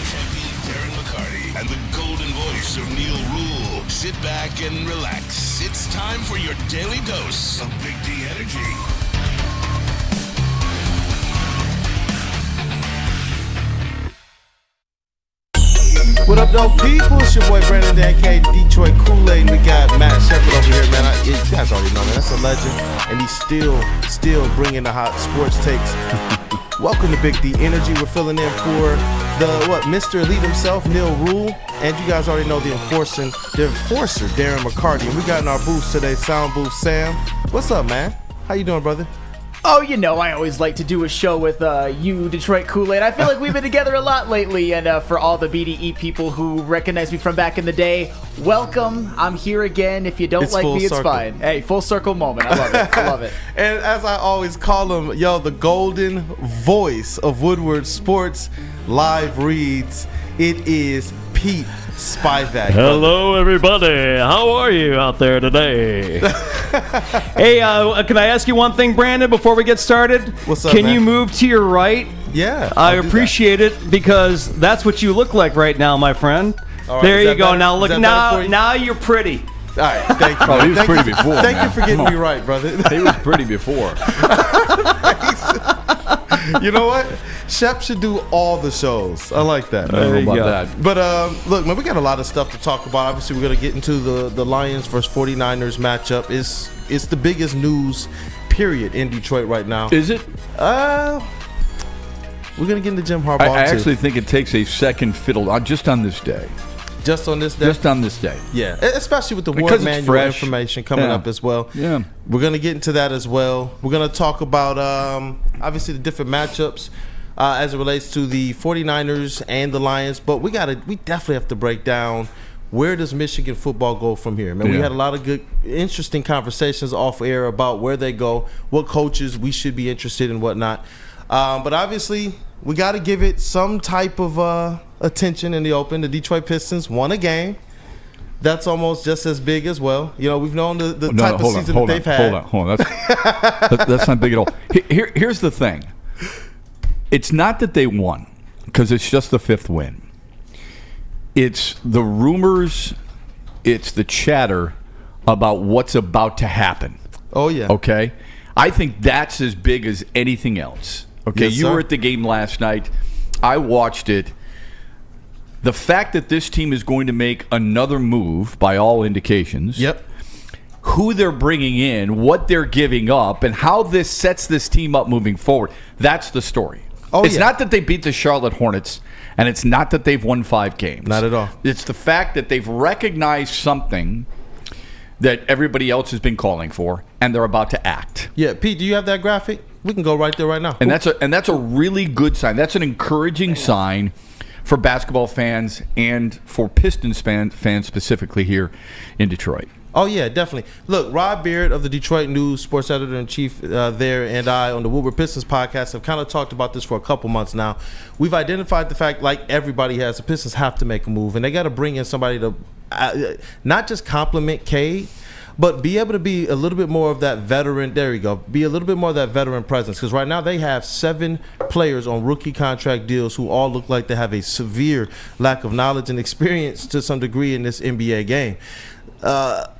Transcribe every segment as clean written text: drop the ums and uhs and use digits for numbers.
champion Darren McCarty and the golden voice of Neal Ruhl. Sit back and relax. It's time for your daily dose of Big D energy. What up, though, people? It's your boy Brandon, aka Detroit Kool-aid. We got Matt Shepard over here, man. You guys already know, man. That's a legend, and he's still bringing the hot sports takes. Welcome to Big D Energy. We're filling in for Mr. Elite himself, Neal Ruhl, and you guys already know the enforcer, Darren McCarty. And we got in our booth today, sound booth Sam. What's up, man? How you doing, brother? Oh, you know, I always like to do a show with you, Detroit Kool-aid. I feel like we've been together a lot lately, and for all the BDE people who recognize me from back in the day, welcome. I'm here again. If you don't like me, it's fine. Hey, full circle moment. I love it. I love it. And as I always call him, the golden voice of Woodward Sports live reads, it is Pete Spivak. Hello, everybody. How are you out there today? Hey, can I ask you one thing, Brandon, before we get started? What's up, Can man? you move to your right? Yeah. I appreciate it because that's what you look like right now, my friend. All right, there you go. better? Now look. You? Now you're pretty. All right, thank you. Oh, he was pretty before. Thank you for getting me right, brother. He was pretty before. You know what? Shep should do all the shows. I like that. I don't know about that. But look, man, we got a lot of stuff to talk about. Obviously, we're gonna get into the Lions versus 49ers matchup. It's the biggest news period in Detroit right now. Is it? We're gonna get into Jim Harbaugh. I actually think it takes a second fiddle just on this day. Just on this day? Just on this day. Yeah, especially with the Because Ward it's manual fresh. information coming up as well. Yeah. We're going to get into that as well. We're going to talk about, obviously, the different matchups as it relates to the 49ers and the Lions. But we definitely have to break down, where does Michigan football go from here? Man, we had a lot of good, interesting conversations off air about where they go, what coaches we should be interested in, whatnot. But obviously, we got to give it some type of attention in the open. The Detroit Pistons won a game. That's almost just as big as well. You know, we've known the type of season that they've had. Hold on. That's not big at all. Here's the thing. It's not that they won, because it's just the fifth win. It's the rumors, it's the chatter about what's about to happen. Oh, yeah. Okay? I think that's as big as anything else. Okay, Yes, you sir. were at the game last night. I watched it. The fact that this team is going to make another move, by all indications, Yep. who they're bringing in, what they're giving up, and how this sets this team up moving forward, that's the story. It's not that they beat the Charlotte Hornets, and it's not that they've won 5 games. Not at all. It's the fact that they've recognized something that everybody else has been calling for, and they're about to act. Yeah, Pete, do you have that graphic? We can go right there right now. And that's a really good sign. That's an encouraging sign for basketball fans and for Pistons fans specifically here in Detroit. Oh, yeah, definitely. Look, Rob Beard of the Detroit News, sports editor-in-chief there, and I on the Woodward Pistons podcast have kind of talked about this for a couple months now. We've identified the fact, like everybody has, the Pistons have to make a move, and they got to bring in somebody to not just compliment Cade, but be able to be a little bit more of that veteran. There you go. Be a little bit more of that veteran presence. Because right now they have 7 players on rookie contract deals who all look like they have a severe lack of knowledge and experience to some degree in this NBA game.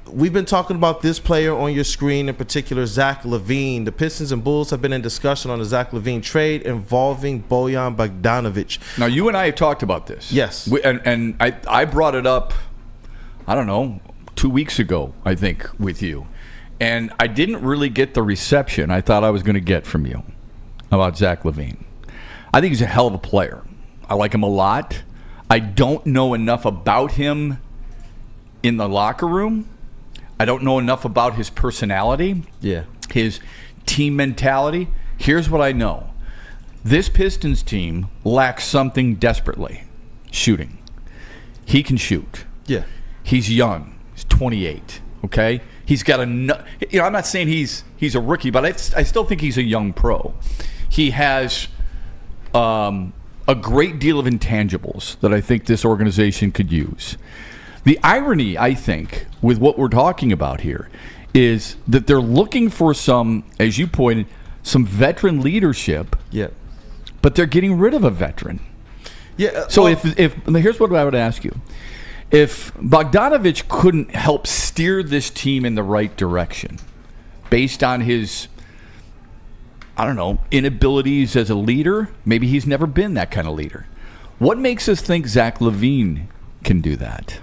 We've been talking about this player on your screen, in particular, Zach LaVine. The Pistons and Bulls have been in discussion on the Zach LaVine trade involving Bojan Bogdanovic. Now, you and I have talked about this. Yes. And I brought it up, I don't know, 2 weeks ago, I think, with you. And I didn't really get the reception I thought I was going to get from you about Zach LaVine. I think he's a hell of a player. I like him a lot. I don't know enough about him in the locker room. I don't know enough about his personality, his team mentality. Here's what I know. This Pistons team lacks something desperately. Shooting. He can shoot. Yeah. He's young. He's 28, okay? He's got I'm not saying he's a rookie, but I still think he's a young pro. He has a great deal of intangibles that I think this organization could use. The irony, I think, with what we're talking about here is that they're looking for some, as you pointed, some veteran leadership, Yeah. but they're getting rid of a veteran. Yeah. So if here's what I would ask you. If Bogdanovich couldn't help steer this team in the right direction based on his, I don't know, inabilities as a leader, maybe he's never been that kind of leader. What makes us think Zach LaVine can do that?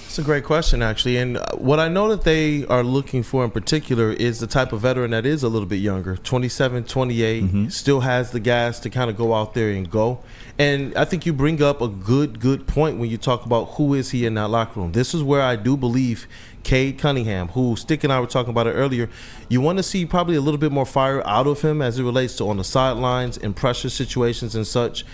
It's a great question, actually. And what I know that they are looking for in particular is the type of veteran that is a little bit younger, 27, 28, still has the gas to kind of go out there and go. And I think you bring up a good point when you talk about who is he in that locker room. This is where I do believe Cade Cunningham, who Stick and I were talking about it earlier, you want to see probably a little bit more fire out of him as it relates to on the sidelines, in pressure situations and such.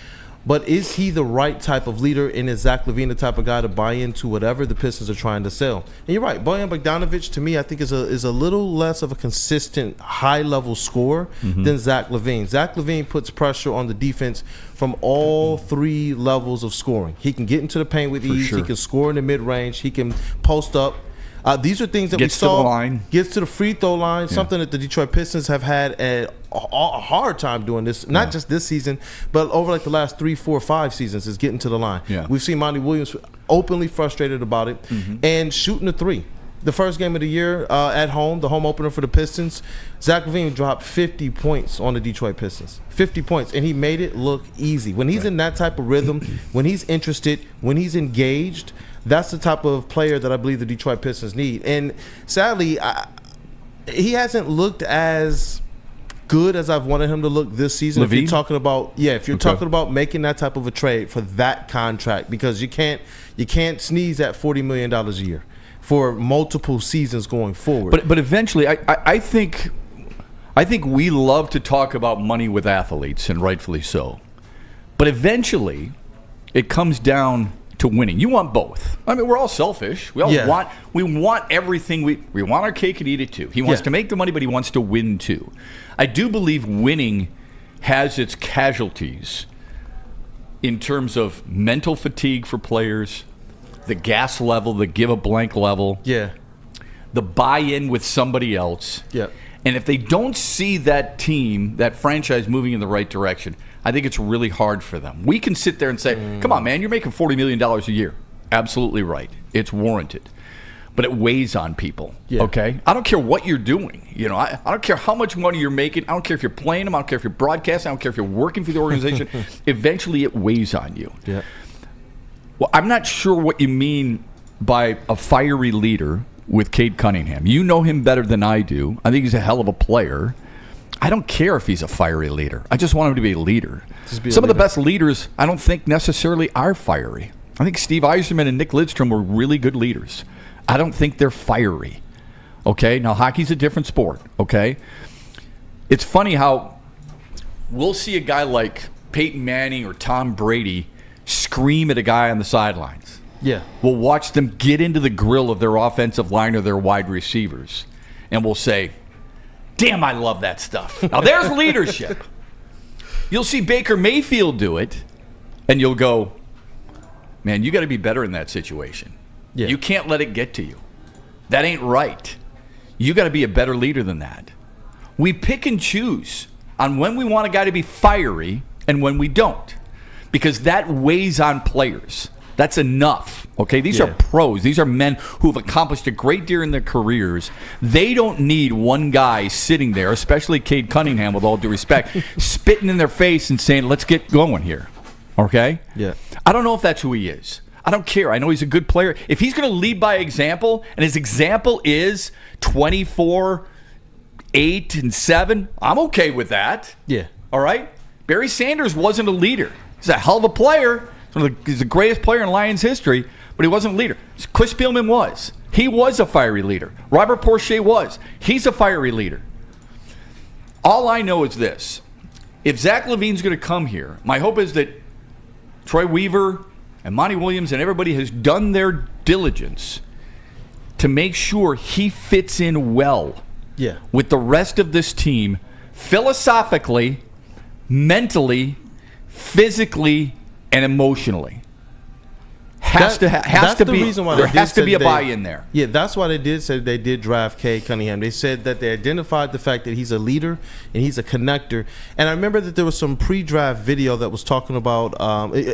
But is he the right type of leader, and is Zach LaVine the type of guy to buy into whatever the Pistons are trying to sell? And you're right, Bojan Bogdanovic, to me, I think is a little less of a consistent high-level scorer than Zach LaVine. Zach LaVine puts pressure on the defense from all three levels of scoring. He can get into the paint with ease. Sure. He can score in the mid-range. He can post up. These are things that Gets we saw. to the line. Gets to the free throw line, something that the Detroit Pistons have had a hard time doing this, not just this season, but over like the last 3, 4, 5 seasons is getting to the line. Yeah. We've seen Monty Williams openly frustrated about it and shooting the three. The first game of the year at home, the home opener for the Pistons, Zach LaVine dropped 50 points on the Detroit Pistons. 50 points, and he made it look easy. When he's in that type of rhythm, when he's interested, when he's engaged, that's the type of player that I believe the Detroit Pistons need. And sadly, he hasn't looked as good as I've wanted him to look this season. LaVine? If you're talking about, talking about making that type of a trade for that contract, because you can't sneeze at $40 million a year for multiple seasons going forward. But eventually, I think we love to talk about money with athletes, and rightfully so. But eventually, it comes down to winning. You want both. I mean, we're all selfish. We all want everything. We want our cake and eat it too. He wants to make the money, but he wants to win too. I do believe winning has its casualties in terms of mental fatigue for players, the gas level, the give a blank level, the buy-in with somebody else. And if they don't see that team, that franchise moving in the right direction, I think it's really hard for them. We can sit there and say, come on, man, you're making $40 million a year. Absolutely right. It's warranted. But it weighs on people, okay? I don't care what you're doing. You know, I don't care how much money you're making. I don't care if you're playing them. I don't care if you're broadcasting. I don't care if you're working for the organization. Eventually, it weighs on you. Well, I'm not sure what you mean by a fiery leader with Cade Cunningham. You know him better than I do. I think he's a hell of a player. I don't care if he's a fiery leader. I just want him to be a leader. Some of the best leaders, I don't think necessarily are fiery. I think Steve Yzerman and Nick Lidstrom were really good leaders. I don't think they're fiery. Okay? Now, hockey's a different sport. Okay? It's funny how we'll see a guy like Peyton Manning or Tom Brady scream at a guy on the sidelines. We'll watch them get into the grill of their offensive line or their wide receivers, and we'll say, damn, I love that stuff. Now, there's leadership. You'll see Baker Mayfield do it, and you'll go, man, you got to be better in that situation. You can't let it get to you. That ain't right. You got to be a better leader than that. We pick and choose on when we want a guy to be fiery and when we don't, because that weighs on players. That's enough, okay? These are pros. These are men who have accomplished a great deal in their careers. They don't need one guy sitting there, especially Cade Cunningham, with all due respect, spitting in their face and saying, let's get going here, okay? I don't know if that's who he is. I don't care. I know he's a good player. If he's going to lead by example, and his example is 24, 8, and 7, I'm okay with that. All right? Barry Sanders wasn't a leader. He's a hell of a player. He's the greatest player in Lions history, but he wasn't a leader. Chris Spielman was. He was a fiery leader. Robert Porcher was. He's a fiery leader. All I know is this. If Zach LaVine's going to come here, my hope is that Troy Weaver and Monty Williams and everybody has done their diligence to make sure he fits in well with the rest of this team, philosophically, mentally, physically, and emotionally. has to be. Reason why there they did has to be a say buy-in there. Yeah, that's why they did say they did draft Cade Cunningham. They said that they identified the fact that he's a leader and he's a connector. And I remember that there was some pre-draft video that was talking about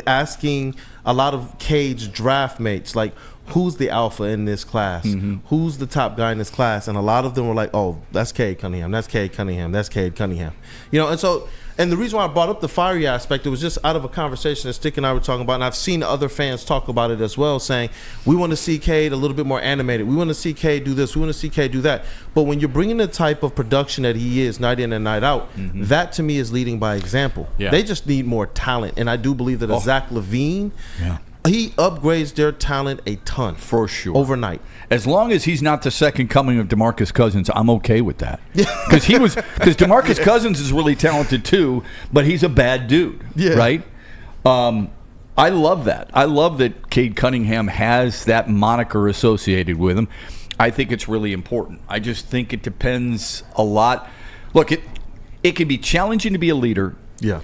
asking a lot of Cade's draft mates, like, who's the alpha in this class? Who's the top guy in this class? And a lot of them were like, oh, that's Cade Cunningham. That's Cade Cunningham. That's Cade Cunningham. You know, and so... And the reason why I brought up the fiery aspect, it was just out of a conversation that Stick and I were talking about, and I've seen other fans talk about it as well, saying, we want to see Cade a little bit more animated. We want to see Cade do this. We want to see Cade do that. But when you're bringing the type of production that he is night in and night out, that to me is leading by example. Yeah. They just need more talent. And I do believe that a Zach LaVine, he upgrades their talent a ton. For sure. Overnight. As long as he's not the second coming of DeMarcus Cousins, I'm okay with that. Because DeMarcus Cousins is really talented too, but he's a bad dude, right? I love that. I love that Cade Cunningham has that moniker associated with him. I think it's really important. I just think it depends a lot. Look, it can be challenging to be a leader. Yeah.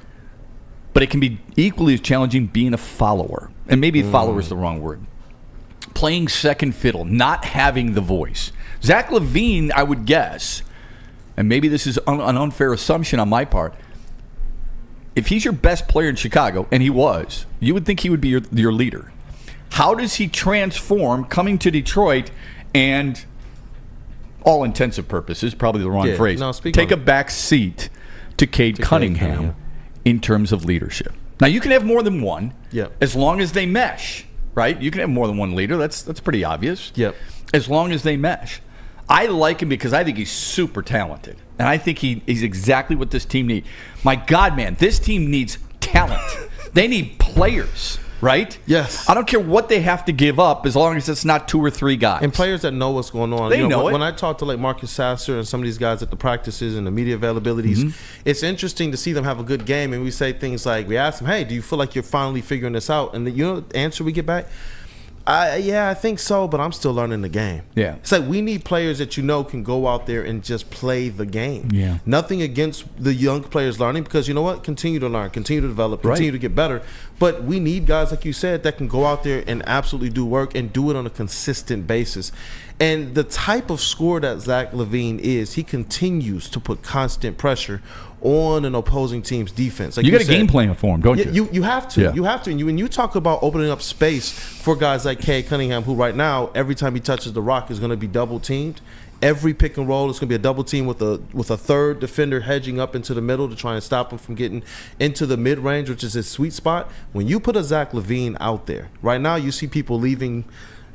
But it can be equally as challenging being a follower. And maybe follower is the wrong word. Playing second fiddle, not having the voice. Zach LaVine, I would guess, and maybe this is an unfair assumption on my part, if he's your best player in Chicago, and he was, you would think he would be your leader. How does he transform coming to Detroit and, all intensive purposes, probably the wrong phrase, take a back seat to Cade Cunningham in terms of leadership? Now, you can have more than one as long as they mesh. Right? You can have more than one leader. That's pretty obvious. Yep. As long as they mesh. I like him because I think he's super talented. And I think he's exactly what this team needs. My God, man, this team needs talent. They need players, right? Yes. I don't care what they have to give up as long as it's not two or three guys. And players that know what's going on. They know it. When I talk to like Marcus Sasser and some of these guys at the practices and the media availabilities, it's interesting to see them have a good game. And we say things like, we ask them, hey, do you feel like you're finally figuring this out? And the answer we get back? I think so, but I'm still learning the game. Yeah. It's like we need players that can go out there and just play the game. Yeah. Nothing against the young players learning, because you know what? Continue to learn, continue to develop, continue to get better. But we need guys, like you said, that can go out there and absolutely do work and do it on a consistent basis. And the type of scorer that Zach LaVine is, he continues to put constant pressure on an opposing team's defense. Like you got a game plan for him, don't you? You have to. Yeah. You have to. And when you talk about opening up space for guys like Cade Cunningham, who right now, every time he touches the rock is going to be double teamed. Every pick and roll is going to be a double team with a third defender hedging up into the middle to try and stop him from getting into the mid range, which is his sweet spot. When you put a Zach LaVine out there, right now you see people leaving,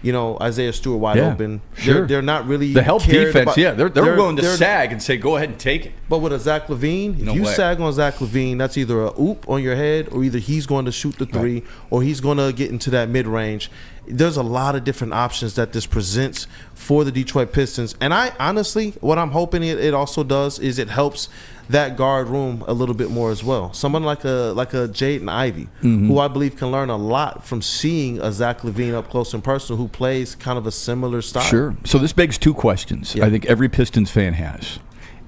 Isaiah Stewart wide open. Sure. They're not really the help defense. They're willing to sag and say, go ahead and take it. But with a Zach LaVine, if you sag on Zach LaVine, that's either a oop on your head, or either he's going to shoot the three, or he's going to get into that mid range. There's a lot of different options that this presents for the Detroit Pistons. And I honestly, what I'm hoping it also does is it helps that guard room a little bit more as well. Someone like a Jaden Ivey, who I believe can learn a lot from seeing a Zach LaVine up close and personal, who plays kind of a similar style. Sure. So this begs two questions I think every Pistons fan has.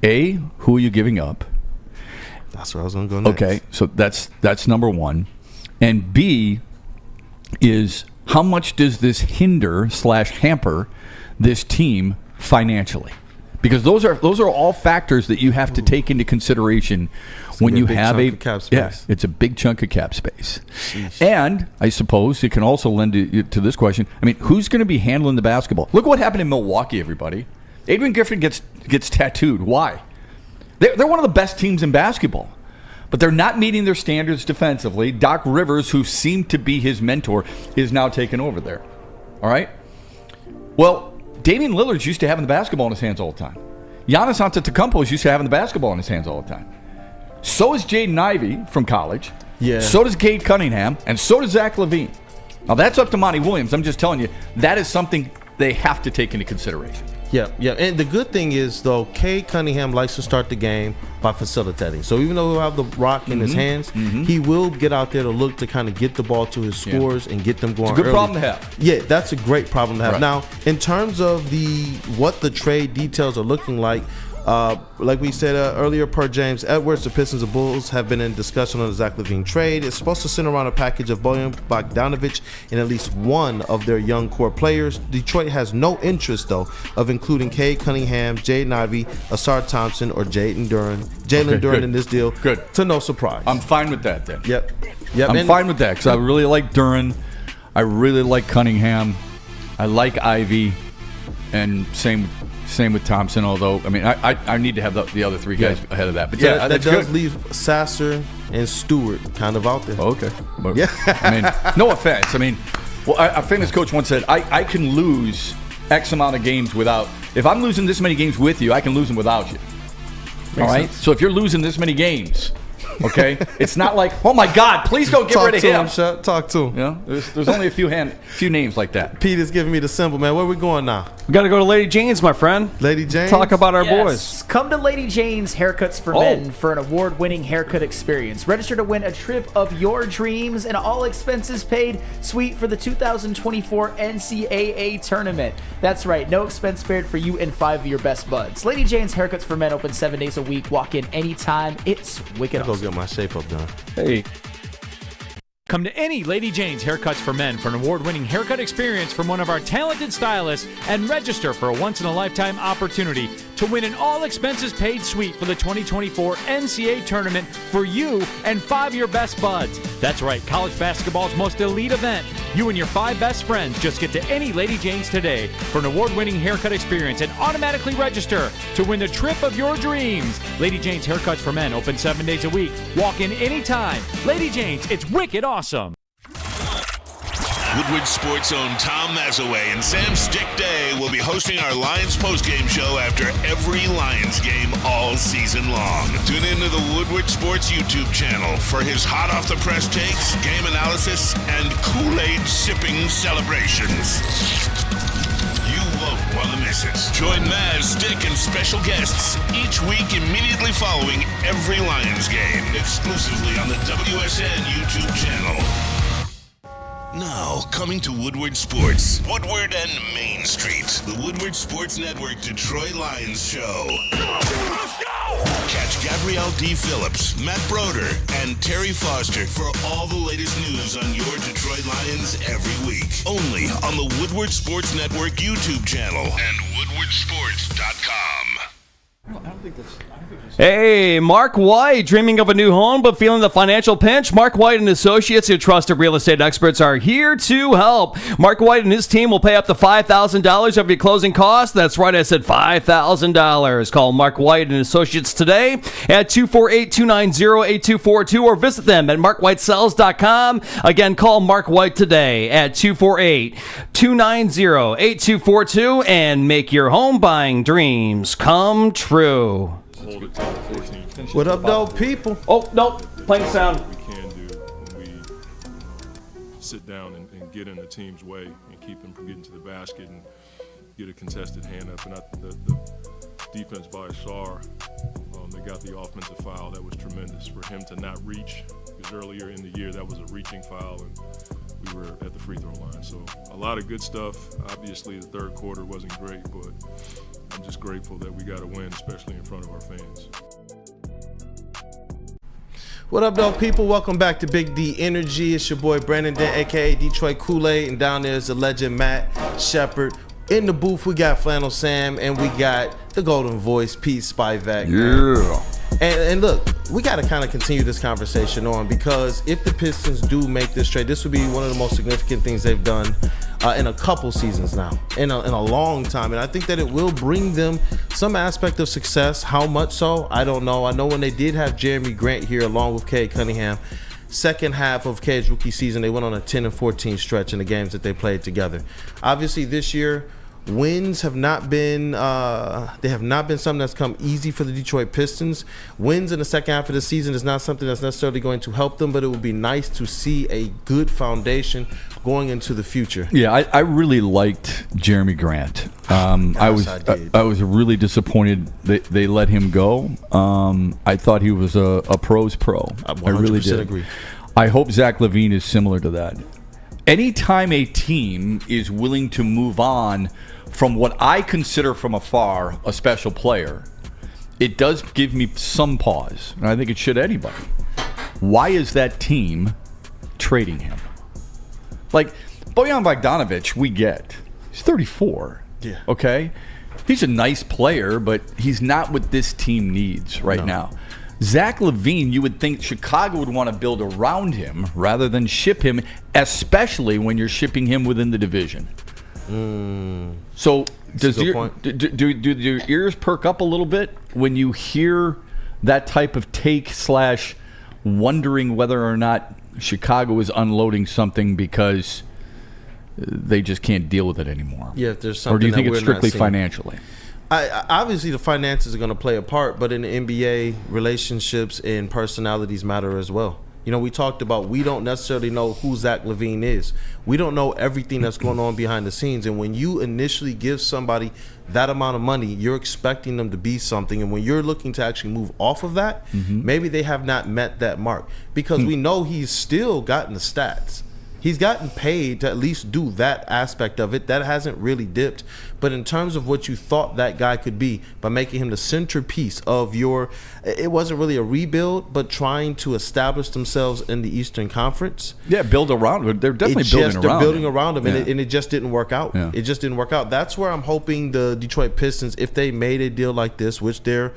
A, who are you giving up? That's where I was going to go next. Okay, so that's number one. And B is, how much does this hinder/hamper this team financially? Because those are all factors that you have to take into consideration when you have a cap space. it's a big chunk of cap space. Sheesh. And I suppose it can also lend to this question. I mean, who's going to be handling the basketball? Look what happened in Milwaukee, everybody. Adrian Griffin gets tattooed. Why? They're one of the best teams in basketball, but they're not meeting their standards defensively. Doc Rivers, who seemed to be his mentor, is now taking over there. All right? Well, Damian Lillard's used to having the basketball in his hands all the time. Giannis Antetokounmpo is used to having the basketball in his hands all the time. So is Jaden Ivey from college. Yeah. So does Cade Cunningham, and so does Zach LaVine. Now, that's up to Monty Williams. I'm just telling you, that is something they have to take into consideration. Yeah. And the good thing is, though, Cade Cunningham likes to start the game by facilitating. So even though he'll have the rock in his hands, he will get out there to look to kind of get the ball to his scores and get them going. It's a good early. problem to have. Yeah, that's a great problem to have. Right. Now, in terms of what the trade details are looking like, Like we said earlier, per James Edwards, the Pistons and Bulls have been in discussion on the Zach LaVine trade. It's supposed to center around a package of Bojan Bogdanovic and at least one of their young core players. Detroit has no interest, though, of including Cade Cunningham, Jaden Ivey, Asar Thompson, or Jalen Duren in this deal. Good. To no surprise. I'm fine with that then. Yep. I'm fine with that because I really like Duren. I really like Cunningham. I like Ivy. And same with Thompson, although, I mean, I need to have the other three guys ahead of that. But that that's does good. leave Sasser and Stewart kind of out there. Oh, okay. But, I mean, no offense. I mean, a famous coach once said, I can lose X amount of games without, if I'm losing this many games with you, I can lose them without you. All right? So if you're losing this many games, okay, it's not like, oh my God, please don't get rid of him. Talk to him. You know, there's only a few names like that. Pete is giving me the symbol, man. Where we going now? We got to go to Lady Jane's, my friend. Lady Jane's? Talk about our Yes. boys. Come to Lady Jane's Haircuts for Men for an award-winning haircut experience. Register to win a trip of your dreams and all expenses paid suite for the 2024 NCAA tournament. That's right, no expense spared for you and 5 of your best buds. Lady Jane's Haircuts for Men open 7 days a week. Walk in anytime. It's wicked Go awesome. get my shape up done. Hey. Come to any Lady Jane's Haircuts for Men for an award-winning haircut experience from one of our talented stylists and register for a once-in-a-lifetime opportunity to win an all-expenses-paid suite for the 2024 NCAA tournament for you and 5 of your best buds. That's right, college basketball's most elite event. You and your 5 best friends just get to any Lady Jane's today for an award-winning haircut experience and automatically register to win the trip of your dreams. Lady Jane's Haircuts for Men open 7 days a week. Walk in anytime. Lady Jane's, it's wicked awesome. Woodward Sports' own Tom Mazaway and Sam Stick Day will be hosting our Lions postgame show after every Lions game all season long. Tune into the Woodward Sports YouTube channel for his hot off the press takes, game analysis, and Kool-aid sipping celebrations. You won't want to miss it. Join Maz, Stick, and special guests each week immediately following every Lions game, exclusively on the WSN YouTube channel. Now, coming to Woodward Sports, Woodward and Main Street, the Woodward Sports Network Detroit Lions show. Let's go! Catch Gabrielle D. Phillips, Matt Broder, and Terry Foster for all the latest news on your Detroit Lions every week. Only on the Woodward Sports Network YouTube channel and woodwardsports.com. Hey, Mark White, dreaming of a new home but feeling the financial pinch? Mark White and Associates, your trusted real estate experts, are here to help. Mark White and his team will pay up to $5,000 of your closing costs. That's right, I said $5,000. Call Mark White and Associates today at 248-290-8242 or visit them at markwhitesells.com. Again, call Mark White today at 248-290-8242 and make your home buying dreams come true. What up, though, people? Oh, no, playing sound. We can do when we sit down and get in the team's way and keep them from getting to the basket and get a contested hand up. And the defense by Sar, they got the offensive foul. That was tremendous for him to not reach, because earlier in the year that was a reaching foul and we were at the free throw line. So a lot of good stuff. Obviously the third quarter wasn't great, but I'm just grateful that we got a win, especially in front of our fans. What up, though, people? Welcome back to Big D Energy. It's your boy Brandon Dent, a.k.a. Detroit Kool-aid, and down there is the legend Matt Shepard. In the booth, we got Flannel Sam, and we got the golden voice, Pete Spivak. Yeah. And look, we got to kind of continue this conversation on, because if the Pistons do make this trade, this would be one of the most significant things they've done in a couple seasons now, in a long time. And I think that it will bring them some aspect of success. How much so, I don't know. I know when they did have Jeremy Grant here along with Cade Cunningham, second half of Cade's rookie season, they went on a 10-14 stretch in the games that they played together. Obviously, this year, wins have not been something that's come easy for the Detroit Pistons. Wins in the second half of the season is not something that's necessarily going to help them, but it would be nice to see a good foundation going into the future. Yeah, I really liked Jeremy Grant. I was really disappointed they let him go. I thought he was a pro's pro. I really did. Agree. I hope Zach LaVine is similar to that. Anytime a team is willing to move on from what I consider from afar a special player, it does give me some pause, and I think it should anybody. Why is that team trading him? Like, Bojan Bogdanovic, we get. He's 34. Yeah. Okay? He's a nice player, but he's not what this team needs right now. Zach LaVine, you would think Chicago would want to build around him rather than ship him, especially when you're shipping him within the division. So do your ears perk up a little bit when you hear that type of take / wondering whether or not Chicago is unloading something because they just can't deal with it anymore? Yeah, if there's something, or do you think that it's we're not strictly seeing. financially? Obviously, the finances are going to play a part, but in the NBA, relationships and personalities matter as well. You know, we talked about we don't necessarily know who Zach LaVine is. We don't know everything that's going on behind the scenes. And when you initially give somebody that amount of money, you're expecting them to be something. And when you're looking to actually move off of that, maybe they have not met that mark. Because we know he's still gotten the stats. He's gotten paid to at least do that aspect of it. That hasn't really dipped. But in terms of what you thought that guy could be, by making him the centerpiece of your, it wasn't really a rebuild, but trying to establish themselves in the Eastern Conference. Yeah, build around him. They're definitely building around him, and it just didn't work out. Yeah. It just didn't work out. That's where I'm hoping the Detroit Pistons, if they made a deal like this, which there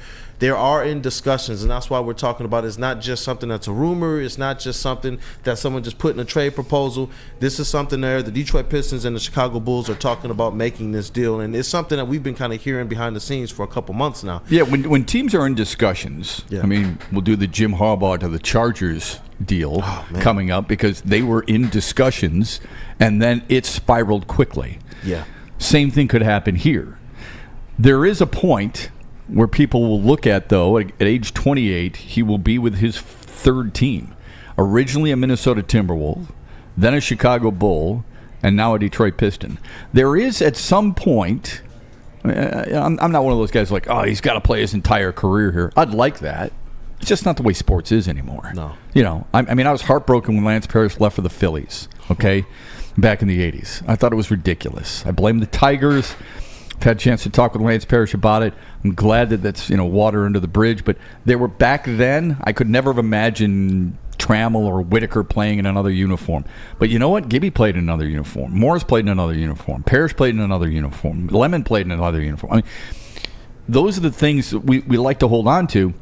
are in discussions, and that's why we're talking about it. It's not just something that's a rumor. It's not just something that someone just put in a trade proposal. This is something there. The Detroit Pistons and the Chicago Bulls are talking about making this deal, and it's something that we've been kind of hearing behind the scenes for a couple months now. Yeah, when teams are in discussions, Yeah. I mean, we'll do the Jim Harbaugh to the Chargers deal coming up because they were in discussions, and then it spiraled quickly. Yeah. Same thing could happen here. There is a point where people will look at, though, at age 28, he will be with his third team. Originally a Minnesota Timberwolf, then a Chicago Bull, and now a Detroit Piston. There is, at some point, I'm not one of those guys like, oh, he's got to play his entire career here. I'd like that. It's just not the way sports is anymore. No. You know, I mean, I was heartbroken when Lance Parrish left for the Phillies, okay, back in the 80s. I thought it was ridiculous. I blame the Tigers. I've had a chance to talk with Lance Parrish about it. I'm glad that that's, water under the bridge. But they were back then, I could never have imagined Trammell or Whitaker playing in another uniform. But you know what? Gibby played in another uniform. Morris played in another uniform. Parrish played in another uniform. Lemon played in another uniform. I mean, those are the things that we like to hold on to.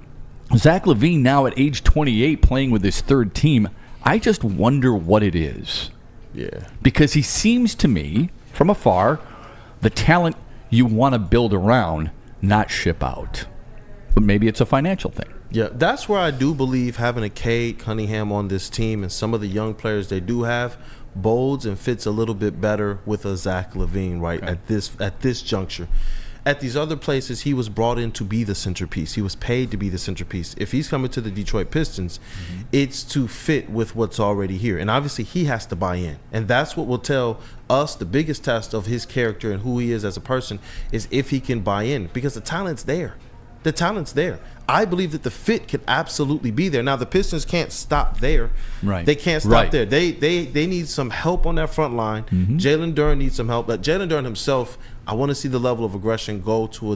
Zach LaVine now at age 28 playing with his third team, I just wonder what it is. Yeah. Because he seems to me, from afar, the talent you want to build around, not ship out. But maybe it's a financial thing. Yeah, that's where I do believe having a Cade Cunningham on this team and some of the young players they do have bolds and fits a little bit better with a Zach LaVine at this juncture. At these other places, he was brought in to be the centerpiece. He was paid to be the centerpiece. If he's coming to the Detroit Pistons, it's to fit with what's already here. And obviously, he has to buy in. And that's what will tell us the biggest test of his character and who he is as a person is if he can buy in. Because the talent's there. The talent's there. I believe that the fit could absolutely be there. Now, the Pistons can't stop there. Right. They can't stop there. They need some help on that front line. Jalen Darren needs some help. But Jalen Darren himself, I want to see the level of aggression go to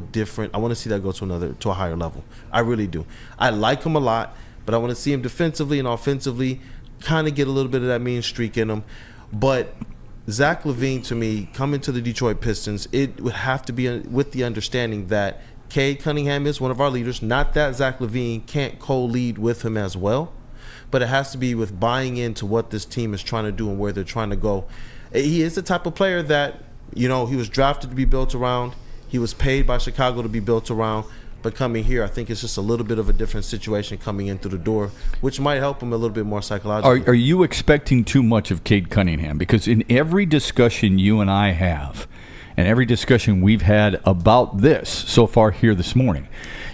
I want to see that go to a higher level. I really do. I like him a lot, but I want to see him defensively and offensively kind of get a little bit of that mean streak in him. But Zach LaVine, to me, coming to the Detroit Pistons, it would have to be with the understanding that Cade Cunningham is one of our leaders. Not that Zach LaVine can't co-lead with him as well, but it has to be with buying into what this team is trying to do and where they're trying to go. He is the type of player that, he was drafted to be built around. He was paid by Chicago to be built around. But coming here, I think it's just a little bit of a different situation coming in through the door, which might help him a little bit more psychologically. Are you expecting too much of Cade Cunningham? Because in every discussion you and I have, and every discussion we've had about this so far here this morning,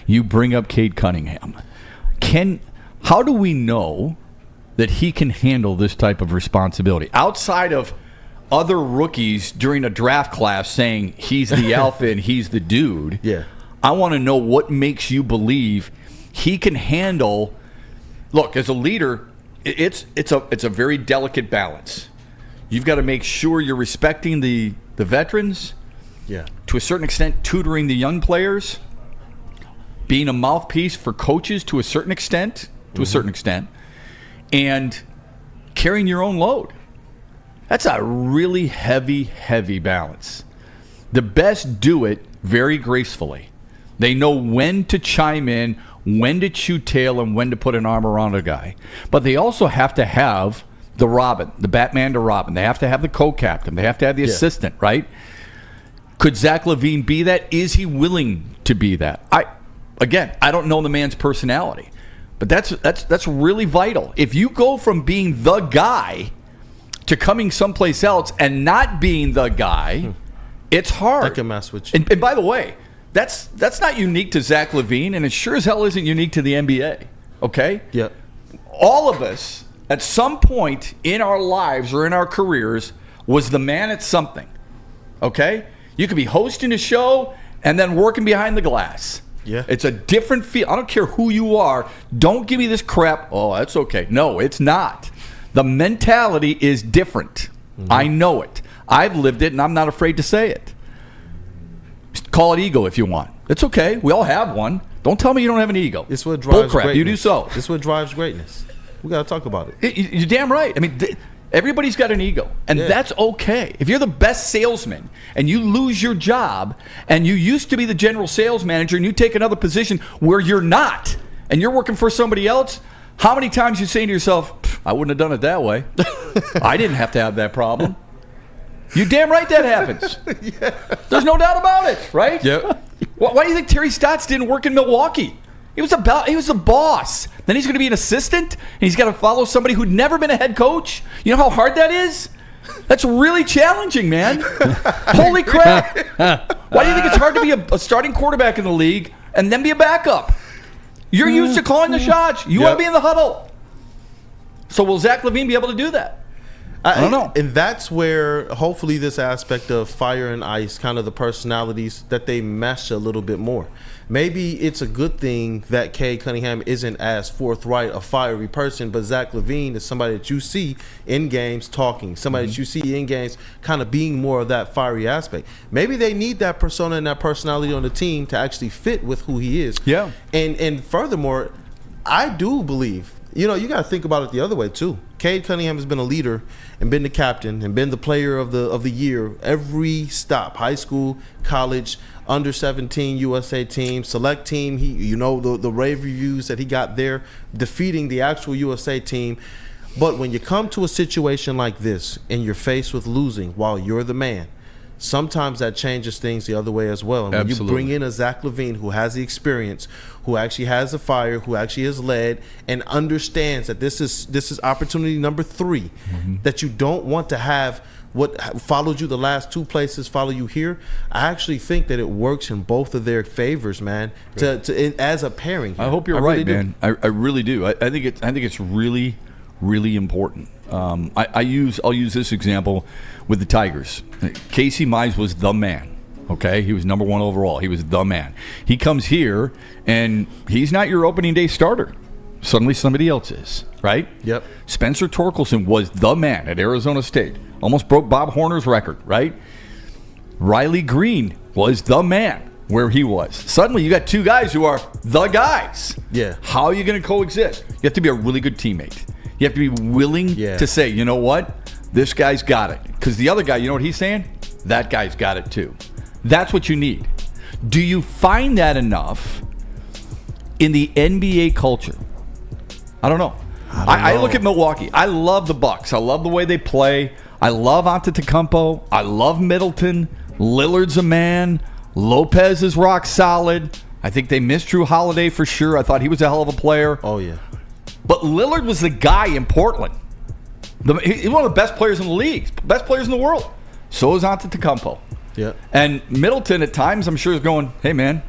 you bring up Cade Cunningham. How do we know that he can handle this type of responsibility? Outside of other rookies during a draft class saying he's the alpha and he's the dude, Yeah. I want to know what makes you believe he can handle. Look, as a leader, it's a very delicate balance. You've got to make sure you're respecting the veterans, Yeah. to a certain extent tutoring the young players, being a mouthpiece for coaches to a certain extent, and carrying your own load. That's a really heavy, heavy balance. The best do it very gracefully. They know when to chime in, when to chew tail, and when to put an arm around a guy. But they also have to have the Robin, the Batman to Robin. They have to have the co-captain. They have to have the assistant, right? Could Zach LaVine be that? Is he willing to be that? I don't know the man's personality, but that's really vital. If you go from being the guy to coming someplace else and not being the guy, it's hard. That can mess with you. And by the way, that's not unique to Zach LaVine, and it sure as hell isn't unique to the NBA. Okay? Yep. All of us, at some point in our lives or in our careers, was the man at something. Okay? You could be hosting a show and then working behind the glass. Yeah. It's a different feel. I don't care who you are. Don't give me this crap. Oh, that's okay. No, it's not. The mentality is different. Mm-hmm. I know it. I've lived it, and I'm not afraid to say it. Call it ego if you want. It's okay. We all have one. Don't tell me you don't have an ego. It's what drives Bullcrap. greatness. You do so. It's what drives greatness. We got to talk about it. You're damn right. I mean, everybody's got an ego, and that's okay. If you're the best salesman and you lose your job and you used to be the general sales manager and you take another position where you're not and you're working for somebody else, how many times you say to yourself, I wouldn't have done it that way. I didn't have to have that problem. You damn right that happens. There's no doubt about it, right? Yep. Why do you think Terry Stotts didn't work in Milwaukee? He was the boss. Then he's going to be an assistant, and he's got to follow somebody who'd never been a head coach. You know how hard that is? That's really challenging, man. Holy crap. Why do you think it's hard to be a starting quarterback in the league and then be a backup? You're used to calling the shots. You want to be in the huddle. So will Zach LaVine be able to do that? I don't know. And that's where hopefully this aspect of fire and ice, kind of the personalities, that they mesh a little bit more. Maybe it's a good thing that Cade Cunningham isn't as forthright, a fiery person, but Zach LaVine is somebody that you see in games talking, somebody that you see in games kind of being more of that fiery aspect. Maybe they need that persona and that personality on the team to actually fit with who he is. Yeah. And furthermore, I do believe, you got to think about it the other way too. Cade Cunningham has been a leader and been the captain and been the player of the year every stop, high school, college, under 17 USA team, select team. He, the rave reviews that he got there, defeating the actual USA team. But when you come to a situation like this and you're faced with losing while you're the man, sometimes that changes things the other way as well. And when you bring in a Zach LaVine who has the experience, who actually has the fire, who actually has led and understands that this is opportunity number 3, that you don't want to have what followed you the last 2 places follow you here. I actually think that it works in both of their favors, man. To as a pairing here. I hope you're right, man. I really do. I think it's really, really important. I'll use this example with the Tigers. Casey Mize was the man. Okay, he was number 1 overall. He was the man. He comes here and he's not your opening day starter. Suddenly somebody else is, right? Yep. Spencer Torkelson was the man at Arizona State. Almost broke Bob Horner's record, right? Riley Green was the man where he was. Suddenly you got 2 guys who are the guys. Yeah. How are you going to coexist? You have to be a really good teammate. You have to be willing to say, you know what? This guy's got it. Because the other guy, you know what he's saying? That guy's got it too. That's what you need. Do you find that enough in the NBA culture? I don't know. I look at Milwaukee. I love the Bucks. I love the way they play. I love Antetokounmpo. I love Middleton. Lillard's a man. Lopez is rock solid. I think they missed Drew Holiday for sure. I thought he was a hell of a player. Oh, yeah. But Lillard was the guy in Portland. He's one of the best players in the league. Best players in the world. So is Antetokounmpo. Yeah. And Middleton at times, I'm sure, is going, hey, man,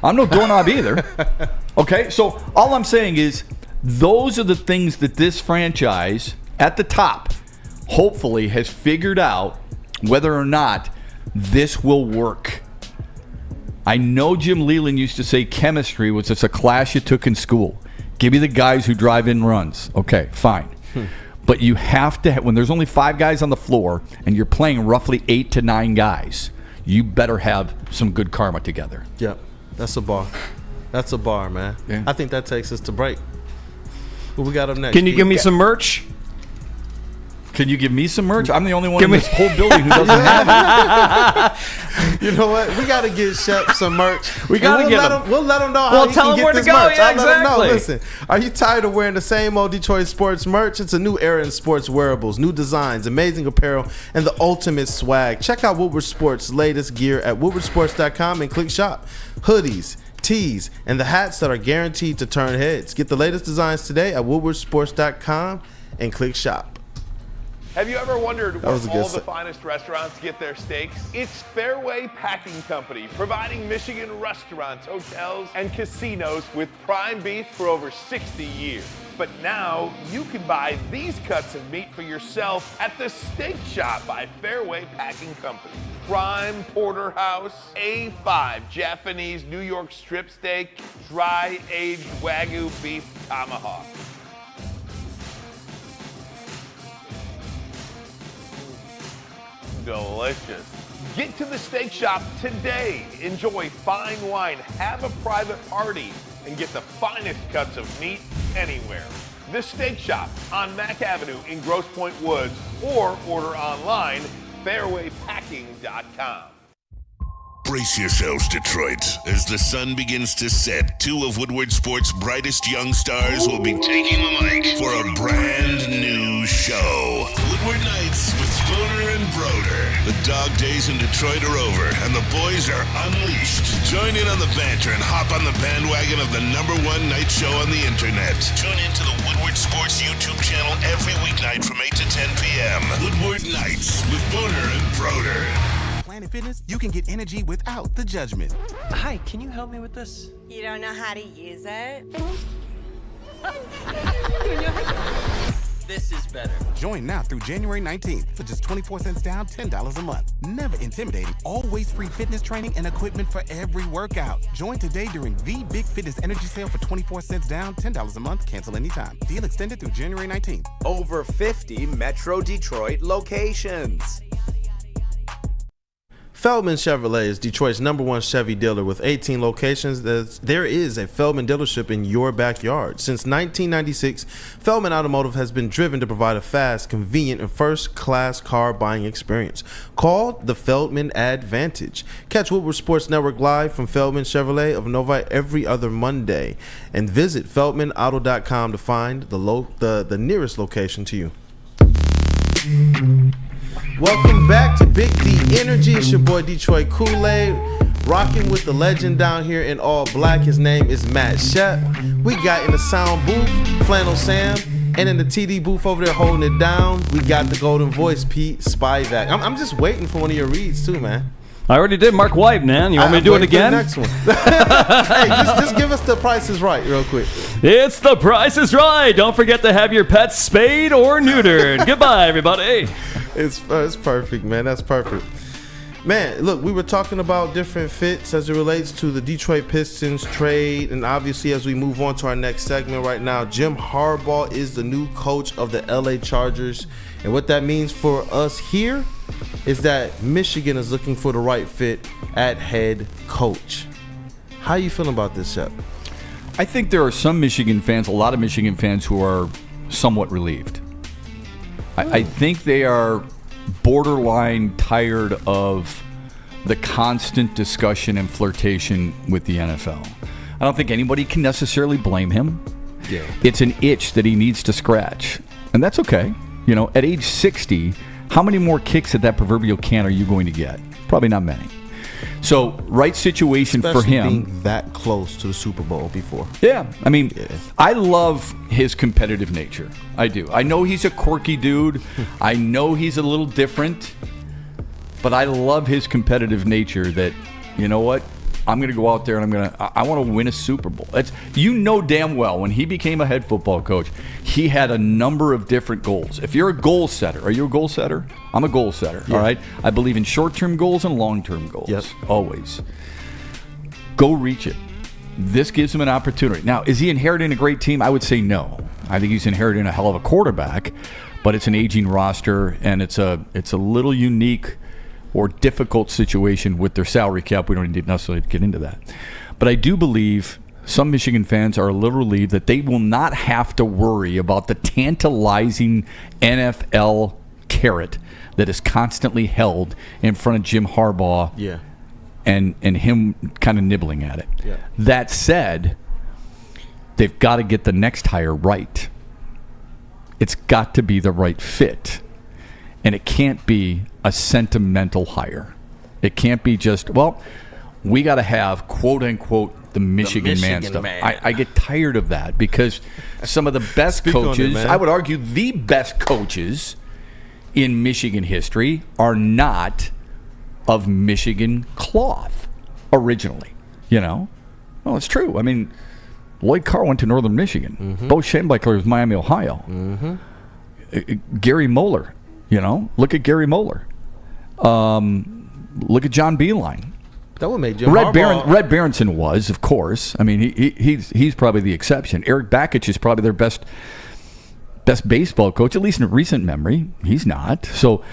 I'm no doorknob either. Okay? So all I'm saying is those are the things that this franchise at the top hopefully has figured out whether or not this will work. I know Jim Leland used to say chemistry was just a class you took in school. Give me the guys who drive in runs. Okay, fine. But you have to, when there's only 5 guys on the floor and you're playing roughly 8 to 9 guys, you better have some good karma together. Yep. That's a bar. That's a bar, man. Yeah. I think that takes us to break. What we got up next? Can you give me some merch? Can you give me some merch? I'm the only one in this whole building who doesn't have it. You know what? We got to get Shep some merch. We gotta get him. We'll let him know We'll how he tell can him get where to this go. merch. Yeah, I'll let him know. exactly. Listen, are you tired of wearing the same old Detroit sports merch? It's a new era in sports wearables, new designs, amazing apparel, and the ultimate swag. Check out Woodward Sports' latest gear at woodwardsports.com and click shop. Hoodies, tees, and the hats that are guaranteed to turn heads. Get the latest designs today at woodwardsports.com and click shop. Have you ever wondered where all was a good the set. finest restaurants get their steaks? It's Fairway Packing Company, providing Michigan restaurants, hotels, and casinos with prime beef for over 60 years. But now you can buy these cuts of meat for yourself at the Steak Shop by Fairway Packing Company. Prime porterhouse, A5 Japanese New York strip steak, dry aged Wagyu beef tomahawk. Delicious. Get to the Steak Shop today. Enjoy fine wine, have a private party, and get the finest cuts of meat anywhere. The Steak Shop on Mack Avenue in Grosse Pointe Woods, or order online, fairwaypacking.com. Brace yourselves, Detroit. As the sun begins to set, two of Woodward Sports' brightest young stars will be taking the mic for a brand new show. Woodward Nights with Spooner and Broder. The dog days in Detroit are over, and the boys are unleashed. Join in on the banter and hop on the bandwagon of the #1 night show on the internet. Tune into the Woodward Sports YouTube channel every weeknight from 8 to 10 p.m. Woodward Nights with Spooner and Broder. Planet Fitness, you can get energy without the judgment. Hi, can you help me with this? You don't know how to use it? This is better. Join now through January 19th for just 24 cents down, $10 a month. Never intimidating, always free fitness training and equipment for every workout. Join today during the Big Fitness Energy Sale for 24 cents down, $10 a month, cancel anytime. Deal extended through January 19th. Over 50 Metro Detroit locations. Feldman Chevrolet is Detroit's #1 Chevy dealer with 18 locations. There is a Feldman dealership in your backyard. Since 1996, Feldman Automotive has been driven to provide a fast, convenient, and first-class car buying experience. Called the Feldman Advantage. Catch Woodward Sports Network live from Feldman Chevrolet of Novi every other Monday. And visit feldmanauto.com to find the nearest location to you. Welcome back to Big D Energy. It's your boy Detroit Kool-aid, rocking with the legend down here in all black. His name is Matt Shep. We got in the sound booth Flannel Sam, and in the TD booth over there holding it down, we got the golden voice Pete Spivak. I'm just waiting for one of your reads too, man. I already did Mark White, man. You want me to do it again? Next one. Hey, just give us the Price is Right real quick. It's the Price is Right. Don't forget to have your pets spayed or neutered. Goodbye, everybody. It's perfect, man. That's perfect. Man, look, we were talking about different fits as it relates to the Detroit Pistons trade, and obviously as we move on to our next segment right now, Jim Harbaugh is the new coach of the LA Chargers, and what that means for us here is that Michigan is looking for the right fit at head coach. How you feeling about this, Shep? I think there are some Michigan fans, a lot of Michigan fans, who are somewhat relieved. I think they are borderline tired of the constant discussion and flirtation with the NFL. I don't think anybody can necessarily blame him. Yeah. It's an itch that he needs to scratch, and that's okay. You know, at age 60, how many more kicks at that proverbial can are you going to get? Probably not many. So, right situation Especially for him. Being that close to the Super Bowl before. Yeah, I mean, I love his competitive nature. I do. I know he's a quirky dude. I know he's a little different. But I love his competitive nature that, you know what? I'm going to go out there and I want to win a Super Bowl. You know damn well when he became a head football coach, he had a number of different goals. If you're a goal setter, are you a goal setter? I'm a goal setter, all right? I believe in short-term goals and long-term goals, always. Go reach it. This gives him an opportunity. Now, is he inheriting a great team? I would say no. I think he's inheriting a hell of a quarterback, but it's an aging roster, and it's a little unique or difficult situation with their salary cap. We don't need necessarily to get into that. But I do believe some Michigan fans are a little relieved that they will not have to worry about the tantalizing NFL carrot that is constantly held in front of Jim Harbaugh. Yeah. And him kind of nibbling at it. Yeah. That said, they've got to get the next hire right. It's got to be the right fit. And it can't be a sentimental hire. It can't be just, well, we got to have, quote unquote, the Michigan man stuff. I get tired of that because some of the best coaches, I would argue the best coaches in Michigan history, are not of Michigan cloth originally. Well, it's true. I mean, Lloyd Carr went to Northern Michigan. Mm-hmm. Bo Schembechler was Miami, Ohio. Mm-hmm. Gary Moeller, look at Gary Moeller. Look at John Beeline. That would make Jim Harbaugh. Red Berenson was, of course. I mean, he's probably the exception. Eric Bakich is probably their best baseball coach, at least in recent memory. He's not. So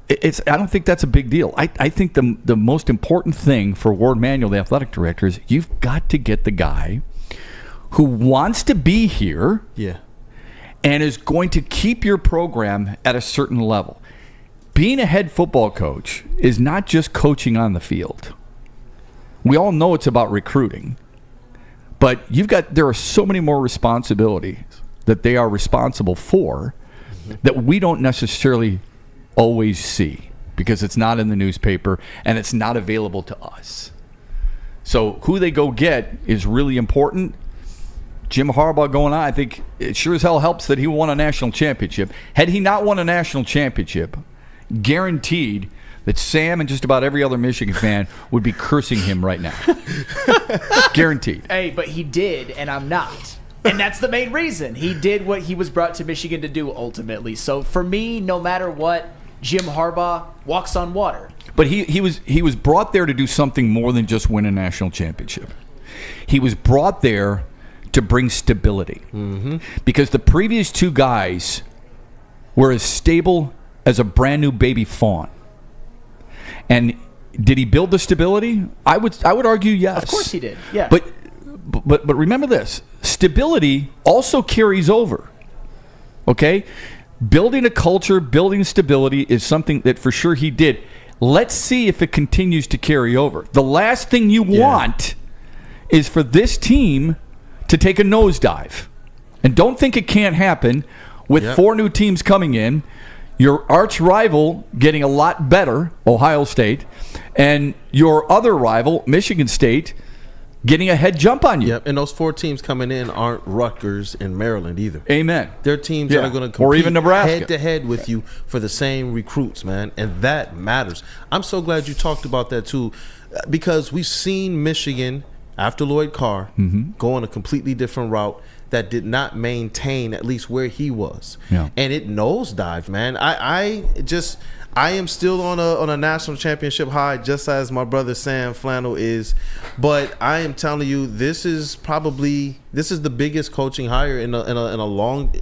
I don't think that's a big deal. I think the most important thing for Ward Manuel, the athletic director, is you've got to get the guy who wants to be here and is going to keep your program at a certain level. Being a head football coach is not just coaching on the field. We all know it's about recruiting. But there are so many more responsibilities that they are responsible for that we don't necessarily always see because it's not in the newspaper and it's not available to us. So who they go get is really important. Jim Harbaugh going on, I think it sure as hell helps that he won a national championship. Had he not won a national championship, guaranteed that Sam and just about every other Michigan fan would be cursing him right now. Guaranteed. Hey, but he did, and I'm not. And that's the main reason. He did what he was brought to Michigan to do ultimately. So for me, no matter what, Jim Harbaugh walks on water. But he was brought there to do something more than just win a national championship. He was brought there to bring stability. Mm-hmm. Because the previous two guys were as stable as a brand new baby fawn. And did he build the stability? I would argue yes. Of course he did. Yeah. But remember this. Stability also carries over. Okay? Building a culture, building stability is something that for sure he did. Let's see if it continues to carry over. The last thing you want is for this team to take a nosedive. And don't think it can't happen with 4 new teams coming in, your arch rival getting a lot better, Ohio State, and your other rival, Michigan State, getting a head jump on you. Yep, and those 4 teams coming in aren't Rutgers and Maryland either. Amen. They're teams that are going to compete or even Nebraska head-to-head with you for the same recruits, man, and that matters. I'm so glad you talked about that, too, because we've seen Michigan, after Lloyd Carr, go on a completely different route that did not maintain at least where he was. Yeah. And it nosedived, man. I am still on a national championship high, just as my brother Sam Flannel is. But I am telling you, this is the biggest coaching hire in a long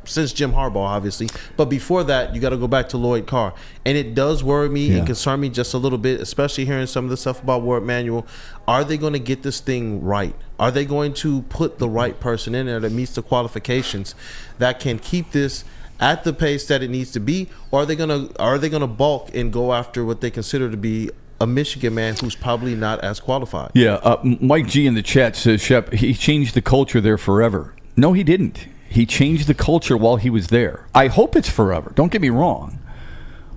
since Jim Harbaugh, obviously. But before that, you got to go back to Lloyd Carr, and it does worry me and concern me just a little bit, especially hearing some of the stuff about Ward Manuel. Are they going to get this thing right? Are they going to put the right person in there that meets the qualifications that can keep this at the pace that it needs to be, or are they gonna bulk and go after what they consider to be a Michigan man who's probably not as qualified? Yeah, Mike G in the chat says, Shep, he changed the culture there forever. No, he didn't. He changed the culture while he was there. I hope it's forever. Don't get me wrong,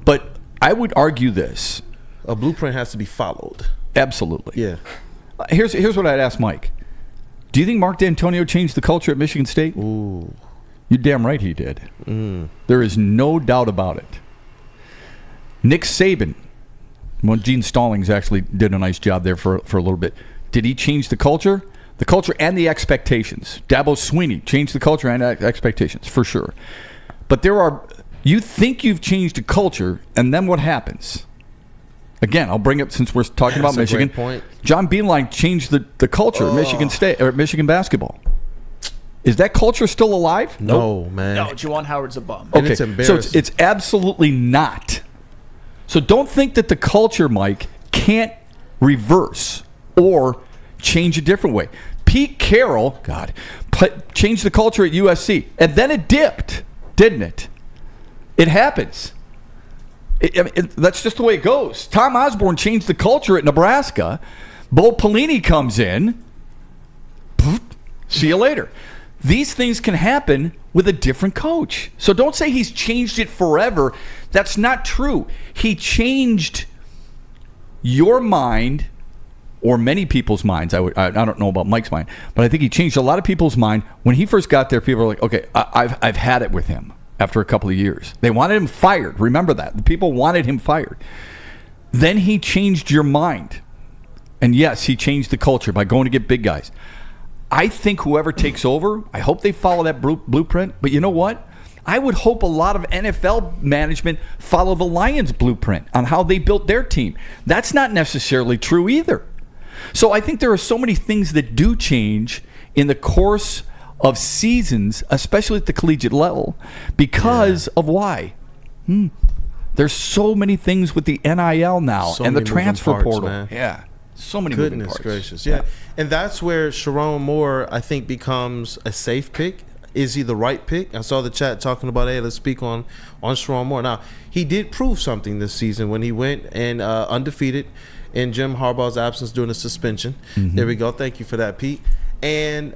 but I would argue this: a blueprint has to be followed. Absolutely. Yeah. Here's what I'd ask Mike. Do you think Mark D'Antonio changed the culture at Michigan State? Ooh. You're damn right he did. There is no doubt about it. Nick Saban, well, Gene Stallings actually did a nice job there for a little bit. Did he change the culture? The culture and the expectations. Dabo Swinney changed the culture and expectations, for sure. But you think you've changed a culture, and then what happens? Again, I'll bring it since we're talking about Michigan. Great point. John Beeline changed the culture at Michigan State or Michigan basketball. Is that culture still alive? No, man. No, Juwan Howard's a bum. And it's embarrassing. So it's absolutely not. So don't think that the culture, Mike, can't reverse or change a different way. Pete Carroll, changed the culture at USC, and then it dipped, didn't it? It happens. That's just the way it goes. Tom Osborne changed the culture at Nebraska. Bo Pelini comes in. See you later. These things can happen with a different coach. So don't say he's changed it forever. That's not true. He changed your mind, or many people's minds. I don't know about Mike's mind, but I think he changed a lot of people's mind. When he first got there, people were like, okay, I've had it with him after a couple of years. They wanted him fired. Remember that. The people wanted him fired. Then he changed your mind. And yes, he changed the culture by going to get big guys. I think whoever takes over, I hope they follow that blueprint. But you know what? I would hope a lot of NFL management follow the Lions blueprint on how they built their team. That's not necessarily true either. So I think there are so many things that do change in the course of seasons, especially at the collegiate level, because of why? There's so many things with the NIL now and the transfer portal. Man. Yeah. So many moving parts. Goodness gracious. Yeah. And that's where Sharon Moore, I think, becomes a safe pick. Is he the right pick? I saw the chat talking about, hey, let's speak on Sharon Moore. Now, he did prove something this season when he went and undefeated in Jim Harbaugh's absence during the suspension. There we go. Thank you for that, Pete. And,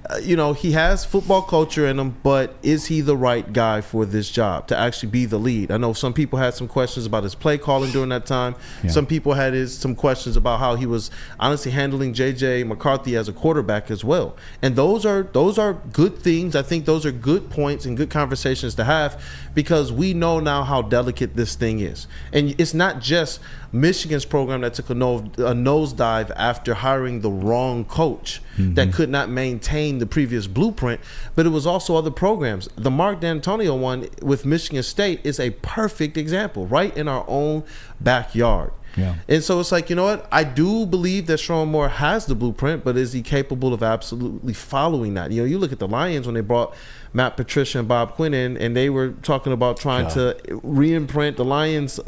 he has football culture in him, but is he the right guy for this job to actually be the lead? I know some people had some questions about his play calling during that time. Yeah. Some people had some questions about how he was honestly handling J.J. McCarthy as a quarterback as well. And those are good things. I think those are good points and good conversations to have, because we know now how delicate this thing is. And it's not just Michigan's program that took a nosedive after hiring the wrong coach that could not maintain the previous blueprint, but it was also other programs. The Mark D'Antonio one with Michigan State is a perfect example, right in our own backyard. Yeah. And so it's like, you know what? I do believe that Sharon Moore has the blueprint, but is he capable of absolutely following that? You look at the Lions when they brought Matt Patricia and Bob Quinn in, and they were talking about trying to re-imprint the Lions,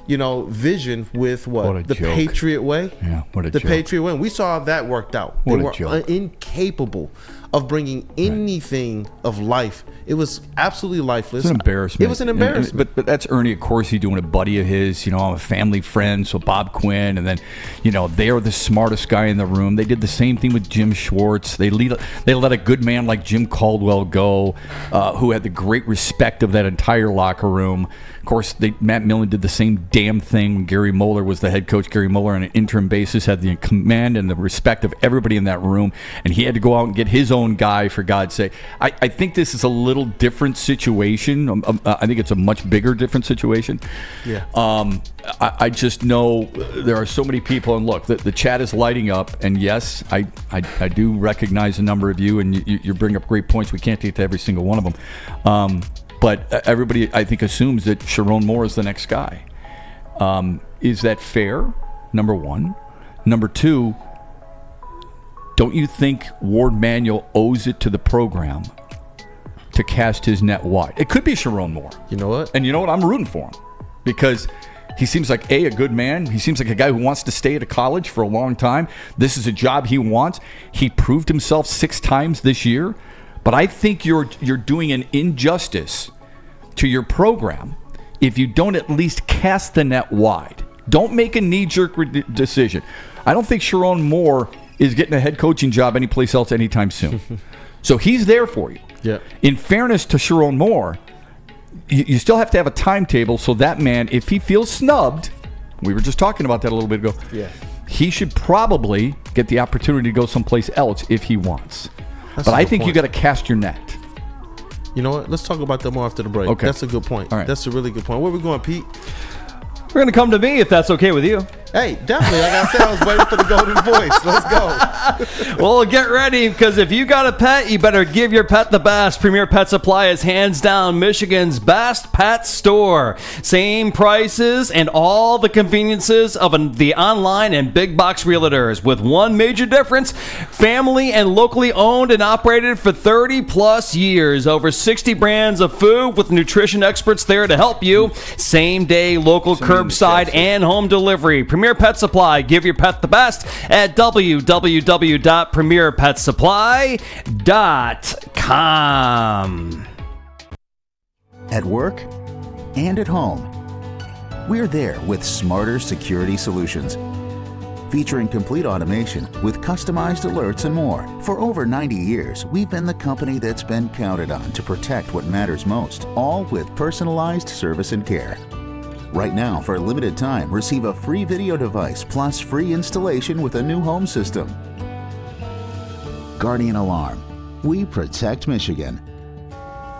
vision with the joke. Patriot way. Yeah, what a the joke. Patriot way. We saw how that worked out. They were incapable of bringing anything of life. It was absolutely lifeless. It's an embarrassment. It was an embarrassment. But that's Ernie Accorsi doing a buddy of his. I'm a family friend, so Bob Quinn, and then they are the smartest guy in the room. They did the same thing with Jim Schwartz. They let a good man like Jim Caldwell go, who had the great respect of that entire locker room. Of course, Matt Millen did the same damn thing when Gary Moeller was the head coach. Gary Moeller, on an interim basis, had the command and the respect of everybody in that room, and he had to go out and get his own guy, for God's sake. I think this is a little different situation. I think it's a much bigger different situation. Yeah. I just know there are so many people, and look, the chat is lighting up, and yes, I do recognize a number of you, and you bring up great points. We can't get to every single one of them. But everybody, I think, assumes that Sharon Moore is the next guy. Is that fair? Number one. Number two, don't you think Ward Manuel owes it to the program to cast his net wide? It could be Sharon Moore. You know what? And you know what? I'm rooting for him, because he seems like, a good man. He seems like a guy who wants to stay at a college for a long time. This is a job he wants. He proved himself 6 times this year. But I think you're doing an injustice to your program if you don't at least cast the net wide. Don't make a knee-jerk decision. I don't think Sharon Moore is getting a head coaching job anyplace else anytime soon. So he's there for you. Yeah. In fairness to Sharon Moore, you still have to have a timetable so that man, if he feels snubbed, we were just talking about that a little bit ago, he should probably get the opportunity to go someplace else if he wants. But I think you got to cast your net. You know what? Let's talk about that more after the break. Okay. That's a good point. All right. That's a really good point. Where are we going, Pete? We're going to come to me if that's okay with you. Hey, definitely. Like I said, I was waiting for the golden voice. Let's go. Well, get ready, because if you got a pet, you better give your pet the best. Premier Pet Supply is hands down Michigan's best pet store. Same prices and all the conveniences of the online and big box realtors, with one major difference: family and locally owned and operated for 30 plus years. Over 60 brands of food with nutrition experts there to help you. Same day local curbside and home delivery. Premier Pet Supply. Give your pet the best at www.premierpetsupply.com. At work and at home, we're there with smarter security solutions. Featuring complete automation with customized alerts and more. For over 90 years, we've been the company that's been counted on to protect what matters most, all with personalized service and care. Right now, for a limited time, receive a free video device plus free installation with a new home system. Guardian Alarm. We protect Michigan.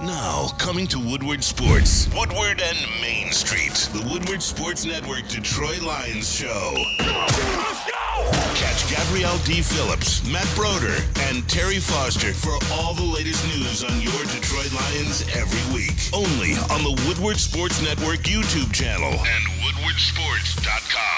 Now, coming to Woodward Sports, Woodward and Main Street, the Woodward Sports Network Detroit Lions show. Let's go! Catch Gabrielle D. Phillips, Matt Broder, and Terry Foster for all the latest news on your Detroit Lions every week. Only on the Woodward Sports Network YouTube channel and woodwardsports.com.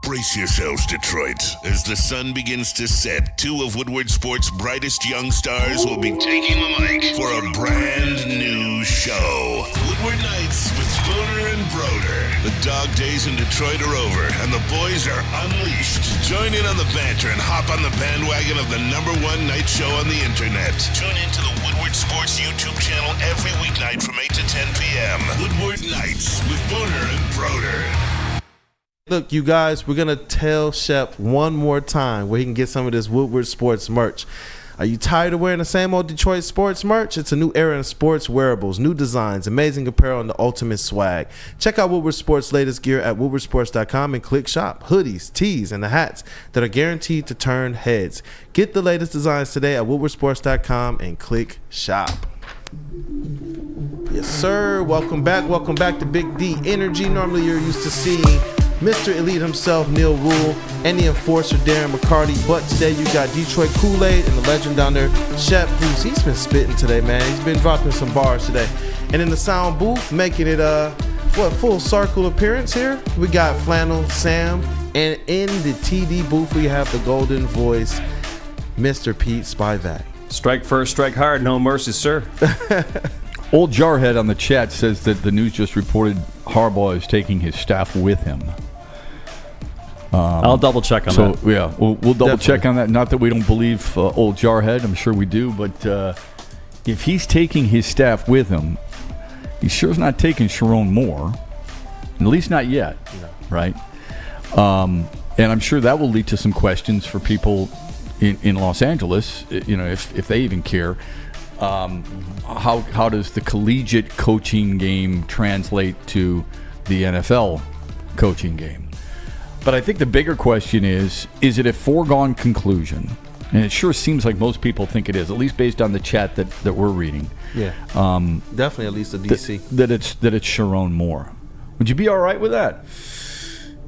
Brace yourselves, Detroit. As the sun begins to set, two of Woodward Sports' brightest young stars will be taking the mic for a brand new show. Woodward Nights with Boner and Broder. The dog days in Detroit are over, and the boys are unleashed. Join in on the banter and hop on the bandwagon of the #1 night show on the internet. Tune into the Woodward Sports YouTube channel every weeknight from 8 to 10 p.m. Woodward Nights with Boner and Broder. Look, you guys, we're going to tell Shep one more time where he can get some of this Woodward Sports merch. Are you tired of wearing the same old Detroit sports merch? It's a new era in sports wearables, new designs, amazing apparel, and the ultimate swag. Check out Woodward Sports' latest gear at woodwardsports.com and click shop. Hoodies, tees, and the hats that are guaranteed to turn heads. Get the latest designs today at woodwardsports.com and click shop. Yes, sir. Welcome back to Big D Energy. Normally you're used to seeing Mr. Elite himself, Neal Ruhl, and the enforcer, Darren McCarty. But today you got Detroit Kool-aid and the legend down there, Shep, he's been spitting today, man. He's been dropping some bars today. And in the sound booth, making it full circle appearance here, we got Flannel, Sam, and in the TD booth we have the golden voice, Mr. Pete Spivak. Strike first, strike hard, no mercy, sir. Old Jarhead on the chat says that the news just reported Harbaugh is taking his staff with him. I'll double check on that. So, yeah, we'll double check on that. Not that we don't believe old Jarhead. I'm sure we do. But if he's taking his staff with him, he sure is not taking Sharon Moore. At least not yet. No. Right? And I'm sure that will lead to some questions for people in Los Angeles, if they even care. How does the collegiate coaching game translate to the NFL coaching game? But I think the bigger question is it a foregone conclusion? And it sure seems like most people think it is, at least based on the chat that we're reading. Yeah. Definitely at least the DC. That it's Sharon Moore. Would you be all right with that?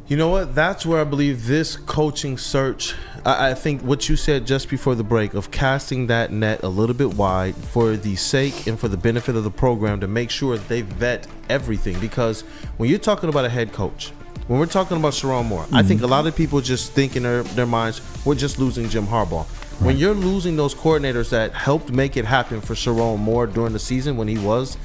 You know what? That's where I believe this coaching search, I think what you said just before the break of casting that net a little bit wide for the sake and for the benefit of the program to make sure that they vet everything. Because when you're talking about a head coach, when we're talking about Sharon Moore, I think a lot of people just think in their minds, we're just losing Jim Harbaugh. Right. When you're losing those coordinators that helped make it happen for Sharon Moore during the season when he was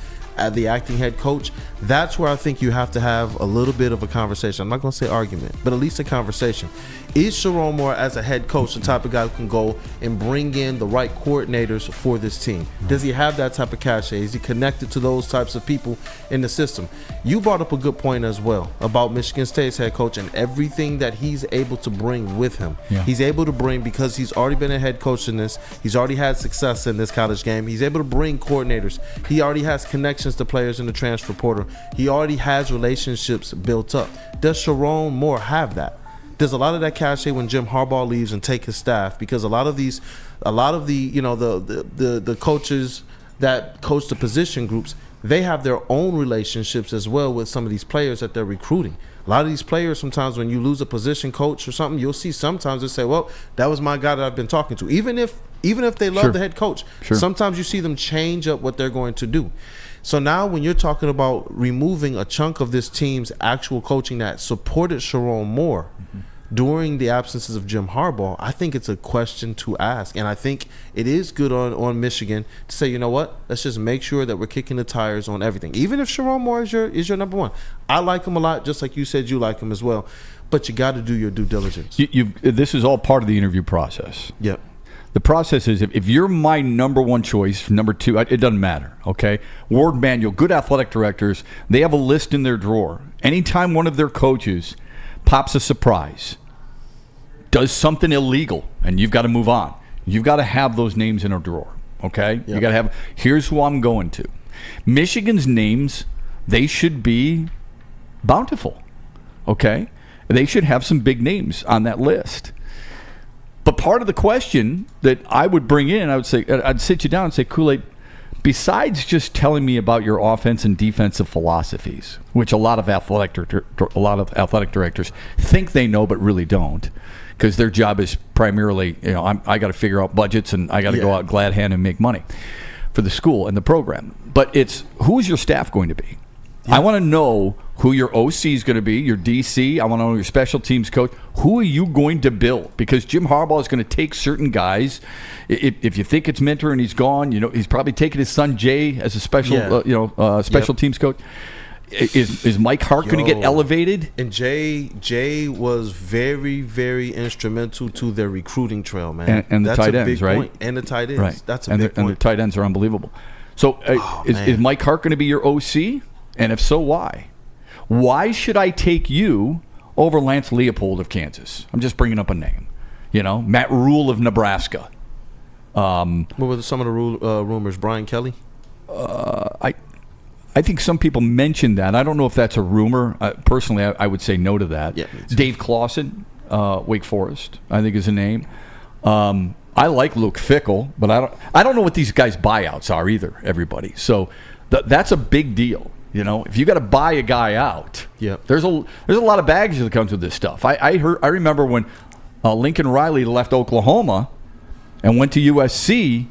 the acting head coach, that's where I think you have to have a little bit of a conversation. I'm not going to say argument, but at least a conversation. Is Sharon Moore, as a head coach, the type of guy who can go and bring in the right coordinators for this team? Does he have that type of cachet? Is he connected to those types of people in the system? You brought up a good point as well about Michigan State's head coach and everything that he's able to bring with him. Yeah. He's able to bring, because he's already been a head coach in this, he's already had success in this college game, he's able to bring coordinators. He already has connections to players in the transfer portal. He already has relationships built up. Does Sharon Moore have that? There's a lot of that cachet when Jim Harbaugh leaves and take his staff, because a lot of the coaches that coach the position groups, they have their own relationships as well with some of these players that they're recruiting. A lot of these players, sometimes when you lose a position coach or something, you'll see sometimes they say, well, that was my guy that I've been talking to. Even if they love the head coach, sometimes you see them change up what they're going to do. So now when you're talking about removing a chunk of this team's actual coaching that supported Sharon Moore, during the absences of Jim Harbaugh, I think it's a question to ask. And I think it is good on Michigan to say, you know what, let's just make sure that we're kicking the tires on everything. Even if Sherrone Moore is your number one. I like him a lot, just like you said you like him as well. But you got to do your due diligence. This is all part of the interview process. Yep. The process is if you're my number one choice, number two, it doesn't matter, okay? Ward Manuel, good athletic directors, they have a list in their drawer. Anytime one of their coaches pops a surprise, does something illegal, and you've got to move on, you've got to have those names in a drawer, okay? Yep. You got to have, here's who I'm going to. Michigan's names, they should be bountiful, okay? They should have some big names on that list. But part of the question that I would bring in, I'd sit you down and say, Kool-aid, besides just telling me about your offense and defensive philosophies, which a lot of athletic directors think they know but really don't, because their job is primarily, I got to figure out budgets and I got to go out glad hand and make money for the school and the program. But it's, who is your staff going to be? I want to know who your OC is going to be, your DC. I want to know your special teams coach. Who are you going to build? Because Jim Harbaugh is going to take certain guys. If you think it's Minter and he's gone, he's probably taking his son Jay as a special, special teams coach. Is Mike Hart going to get elevated? And Jay was very, very instrumental to their recruiting trail, man. And the tight ends, right? Point. And the tight ends. Right. That's a big point. And the tight ends are unbelievable. So is Mike Hart going to be your OC? And if so, why? Why should I take you over Lance Leopold of Kansas? I'm just bringing up a name. Matt Ruhl of Nebraska. What were some of the rumors? Brian Kelly? I think some people mentioned that. I don't know if that's a rumor. Personally, I would say no to that. Yeah, Dave Clawson, Wake Forest, I think is a name. I like Luke Fickell, but I don't know what these guys' buyouts are either, everybody. So that's a big deal. If you got to buy a guy out, there's a lot of baggage that comes with this stuff. I remember when Lincoln Riley left Oklahoma and went to USC.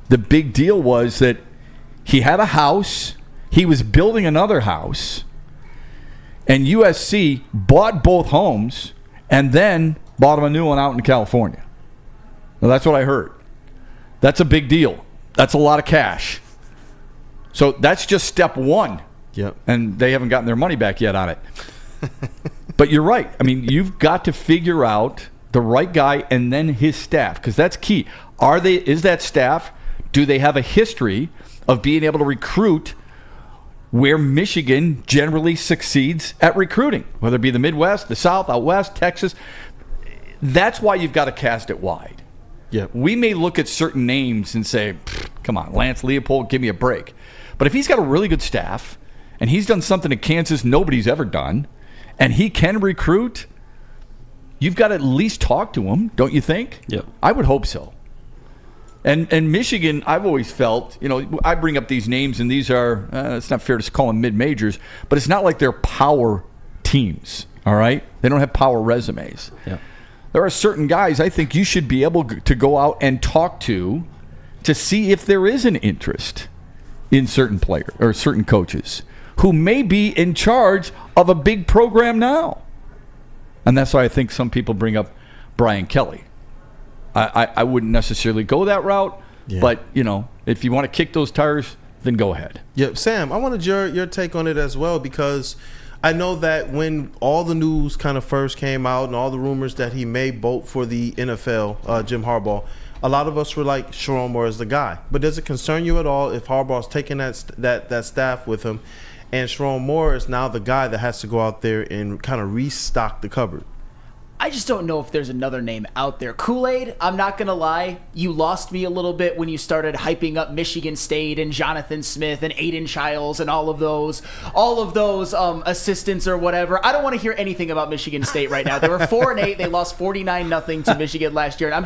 The big deal was that he had a house, he was building another house, and USC bought both homes and then bought him a new one out in California. Well, that's what I heard. That's a big deal. That's a lot of cash. So that's just step one. Yep. And they haven't gotten their money back yet on it. But you're right. I mean, you've got to figure out the right guy and then his staff, because that's key. Is that staff, do they have a history of being able to recruit where Michigan generally succeeds at recruiting, whether it be the Midwest, the South, out West, Texas? That's why you've got to cast it wide. Yeah. We may look at certain names and say, come on, Lance Leopold, give me a break. But if he's got a really good staff and he's done something at Kansas nobody's ever done, and he can recruit, you've got to at least talk to him, don't you think? Yeah. I would hope so. And Michigan, I've always felt, I bring up these names, and these are, it's not fair to call them mid-majors, but it's not like they're power teams, all right? They don't have power resumes. Yeah. There are certain guys I think you should be able to go out and talk to see if there is an interest in certain players or certain coaches who may be in charge of a big program now. And that's why I think some people bring up Brian Kelly. I wouldn't necessarily go that route, but, if you want to kick those tires, then go ahead. Yep. Sam, I wanted your take on it as well, because I know that when all the news kind of first came out and all the rumors that he may vote for the NFL, Jim Harbaugh, a lot of us were like, Sherrone Moore is the guy. But does it concern you at all if Harbaugh's taking that staff with him, and Sherrone Moore is now the guy that has to go out there and kind of restock the cupboard? I just don't know if there's another name out there. Kool-aid, I'm not going to lie, you lost me a little bit when you started hyping up Michigan State and Jonathan Smith and Aiden Childs and all of those assistants or whatever. I don't want to hear anything about Michigan State right now. They were 4-8. They lost 49-0 to Michigan last year. And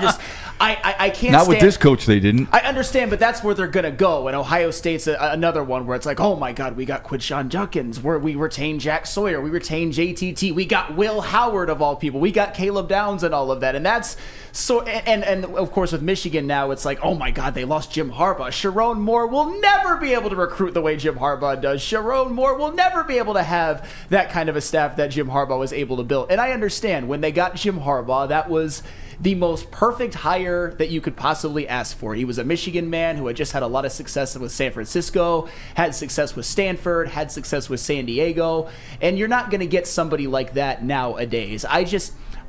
I can't. Not with this coach, they didn't. I understand, but that's where they're gonna go. And Ohio State's another one where it's like, oh my God, we got Quinshon Judkins, where we retained Jack Sawyer, we retained JTT, we got Will Howard of all people, we got Caleb Downs and all of that, and that's so. And of course with Michigan now, it's like, oh my God, they lost Jim Harbaugh. Sharon Moore will never be able to recruit the way Jim Harbaugh does. Sharon Moore will never be able to have that kind of a staff that Jim Harbaugh was able to build. And I understand when they got Jim Harbaugh, that was the most perfect hire that you could possibly ask for. He was a Michigan man who had just had a lot of success with San Francisco, had success with Stanford, had success with San Diego, and you're not going to get somebody like that nowadays.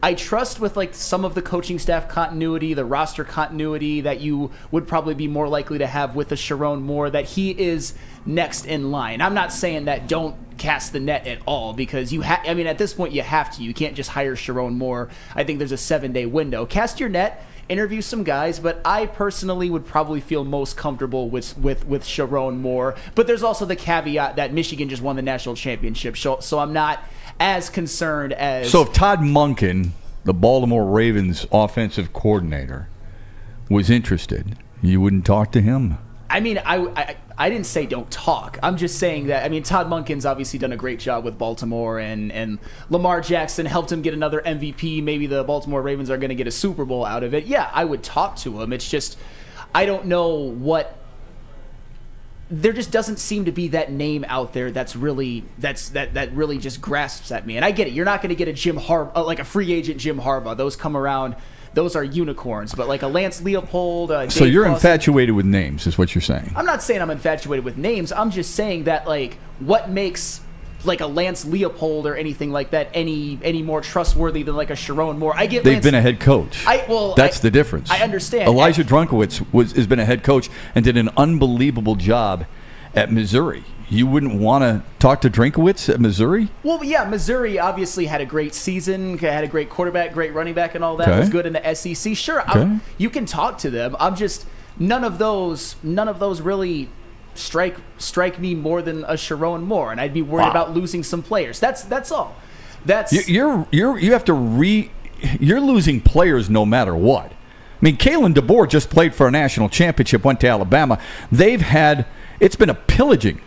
I trust with like some of the coaching staff continuity, the roster continuity that you would probably be more likely to have with a Sharon Moore, that he is next in line. I'm not saying that don't cast the net at all, because at this point you have to. You can't just hire Sharon Moore. I think there's a 7-day window. Cast your net, interview some guys, but I personally would probably feel most comfortable with Sharon Moore. But there's also the caveat that Michigan just won the national championship, so I'm not as concerned as... So if Todd Monken, the Baltimore Ravens offensive coordinator, was interested, you wouldn't talk to him? I mean, I didn't say don't talk. I'm just saying that, I mean, Todd Monken's obviously done a great job with Baltimore, and Lamar Jackson helped him get another MVP. Maybe the Baltimore Ravens are going to get a Super Bowl out of it. Yeah, I would talk to him. It's just, I don't know what... There just doesn't seem to be that name out there that really just grasps at me. And I get it. You're not going to get a Jim Harbaugh, like a free agent Jim Harbaugh. Those come around. Those are unicorns. But like a Lance Leopold. So Dave you're Clawson, infatuated with names, is what you're saying. I'm not saying I'm infatuated with names. I'm just saying that like what makes like a Lance Leopold or anything like that any more trustworthy than like a Sharon Moore. They've been a head coach. That's the difference. I understand. Elijah Drunkowitz has been a head coach and did an unbelievable job at Missouri. You wouldn't want to talk to Drunkowitz at Missouri? Well, yeah, Missouri obviously had a great season, had a great quarterback, great running back, and all that. Okay. Was good in the SEC. Sure, Okay. You can talk to them. I'm just none of those really strike me more than a Sharon Moore, and I'd be worried about losing some players. That's all. You're losing players no matter what. I mean, Kalen DeBoer just played for a national championship, went to Alabama. It's been a pillaging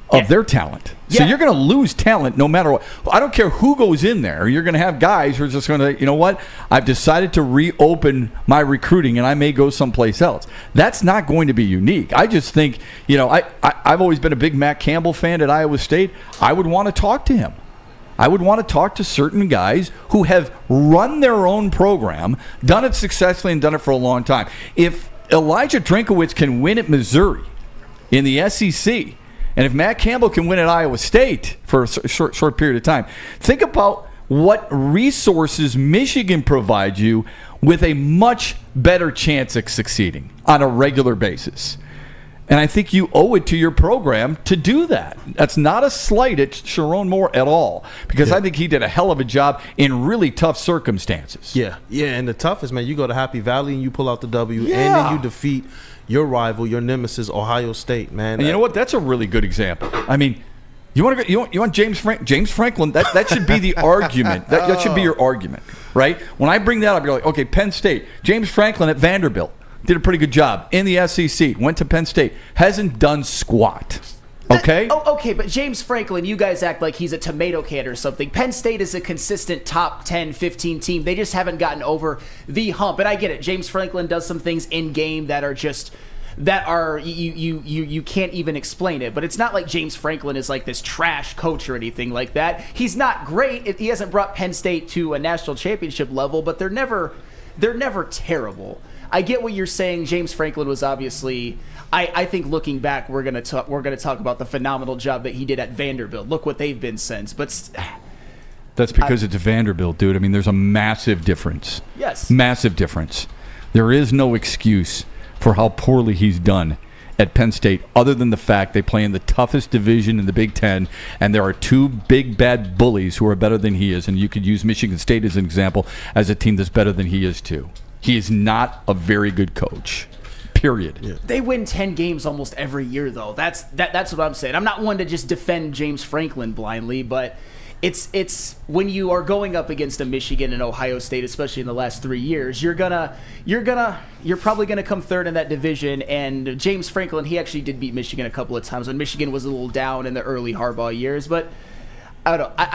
of their talent. So you're going to lose talent no matter what. I don't care who goes in there. You're going to have guys who are just going to, you know what? I've decided to reopen my recruiting and I may go someplace else. That's not going to be unique. I just think, I've always been a big Matt Campbell fan at Iowa State. I would want to talk to him. I would want to talk to certain guys who have run their own program, done it successfully and done it for a long time. If Elijah Drunkowitz can win at Missouri in the SEC, and if Matt Campbell can win at Iowa State for a short period of time, think about what resources Michigan provides you with a much better chance of succeeding on a regular basis. And I think you owe it to your program to do that. That's not a slight at Sharon Moore at all, because I think he did a hell of a job in really tough circumstances. Yeah, and the toughest, man, you go to Happy Valley and you pull out the W, and then you defeat your rival, your nemesis, Ohio State, man. And you know what? That's a really good example. I mean, you want James Franklin? That should be the argument. That should be your argument, right? When I bring that up, you're like, okay, Penn State, James Franklin at Vanderbilt did a pretty good job in the SEC. Went to Penn State, hasn't done squat. Okay? Okay, but James Franklin, you guys act like he's a tomato can or something. Penn State is a consistent top 10, 15 team. They just haven't gotten over the hump. And I get it. James Franklin does some things in game that are just you can't even explain it. But it's not like James Franklin is like this trash coach or anything like that. He's not great. He hasn't brought Penn State to a national championship level, but they're never terrible. I get what you're saying. James Franklin was obviously. I think looking back, we're gonna talk about the phenomenal job that he did at Vanderbilt. Look what they've been since. But that's because it's Vanderbilt, dude. I mean, there's a massive difference. Yes, massive difference. There is no excuse for how poorly he's done at Penn State, other than the fact they play in the toughest division in the Big Ten, and there are two big bad bullies who are better than he is. And you could use Michigan State as an example as a team that's better than he is too. He is not a very good coach. Period. Yeah. They win 10 games almost every year, though. That's what I'm saying. I'm not one to just defend James Franklin blindly, but it's when you are going up against a Michigan and Ohio State, especially in the last 3 years, you're probably gonna come third in that division. And James Franklin, he actually did beat Michigan a couple of times when Michigan was a little down in the early Harbaugh years. But I don't know.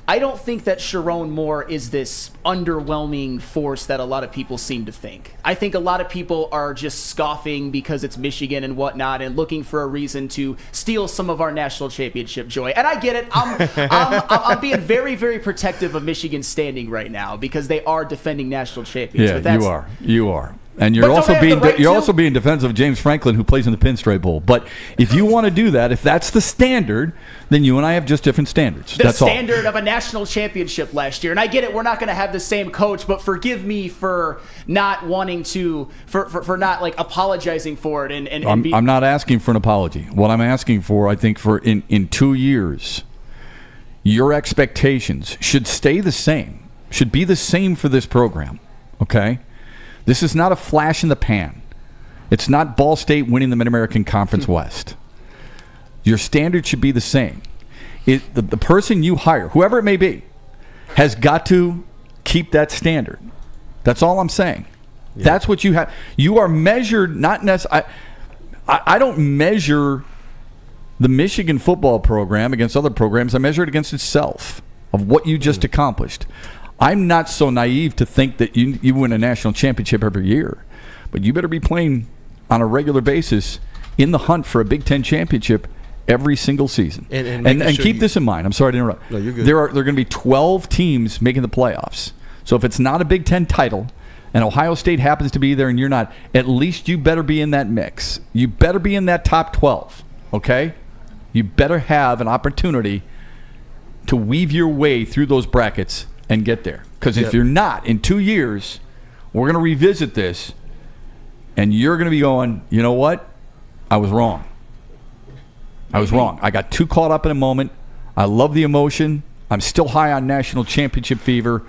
I don't think that Sharon Moore is this underwhelming force that a lot of people seem to think. I think a lot of people are just scoffing because it's Michigan and whatnot and looking for a reason to steal some of our national championship joy. And I get it. I'm being very, very protective of Michigan's standing right now because they are defending national champions. Yeah, you are. And you're also being defensive of James Franklin, who plays in the Pinstripe Bowl. But if you want to do that, if that's the standard, then you and I have just different standards. The standard of a national championship last year. And I get it, we're not going to have the same coach, but forgive me for not wanting to, for not like apologizing for it. I'm not asking for an apology. What I'm asking for, I think, for in 2 years, your expectations should stay the same, should be the same for this program. Okay? This is not a flash in the pan. It's not Ball State winning the Mid-American Conference West. Your standard should be the same. The person you hire, whoever it may be, has got to keep that standard. That's all I'm saying. Yeah. That's what you have. You are measured, not necessarily. I don't measure the Michigan football program against other programs. I measure it against itself, of what you just accomplished. I'm not so naive to think that you win a national championship every year, but you better be playing on a regular basis in the hunt for a Big Ten championship every single season. And keep this in mind. I'm sorry to interrupt. No, you're good. There are going to be 12 teams making the playoffs. So if it's not a Big Ten title and Ohio State happens to be there and you're not, at least you better be in that mix. You better be in that top 12, okay? You better have an opportunity to weave your way through those brackets and get there. Because if you're not, in 2 years, we're going to revisit this, and you're going to be going, you know what? I was wrong. I got too caught up in a moment. I love the emotion. I'm still high on national championship fever.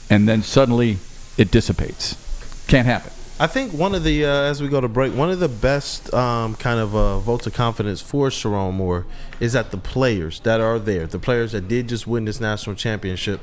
And then suddenly it dissipates. Can't happen. I think one of the, as we go to break, one of the best votes of confidence for Sharon Moore is that the players that are there, the players that did just win this national championship,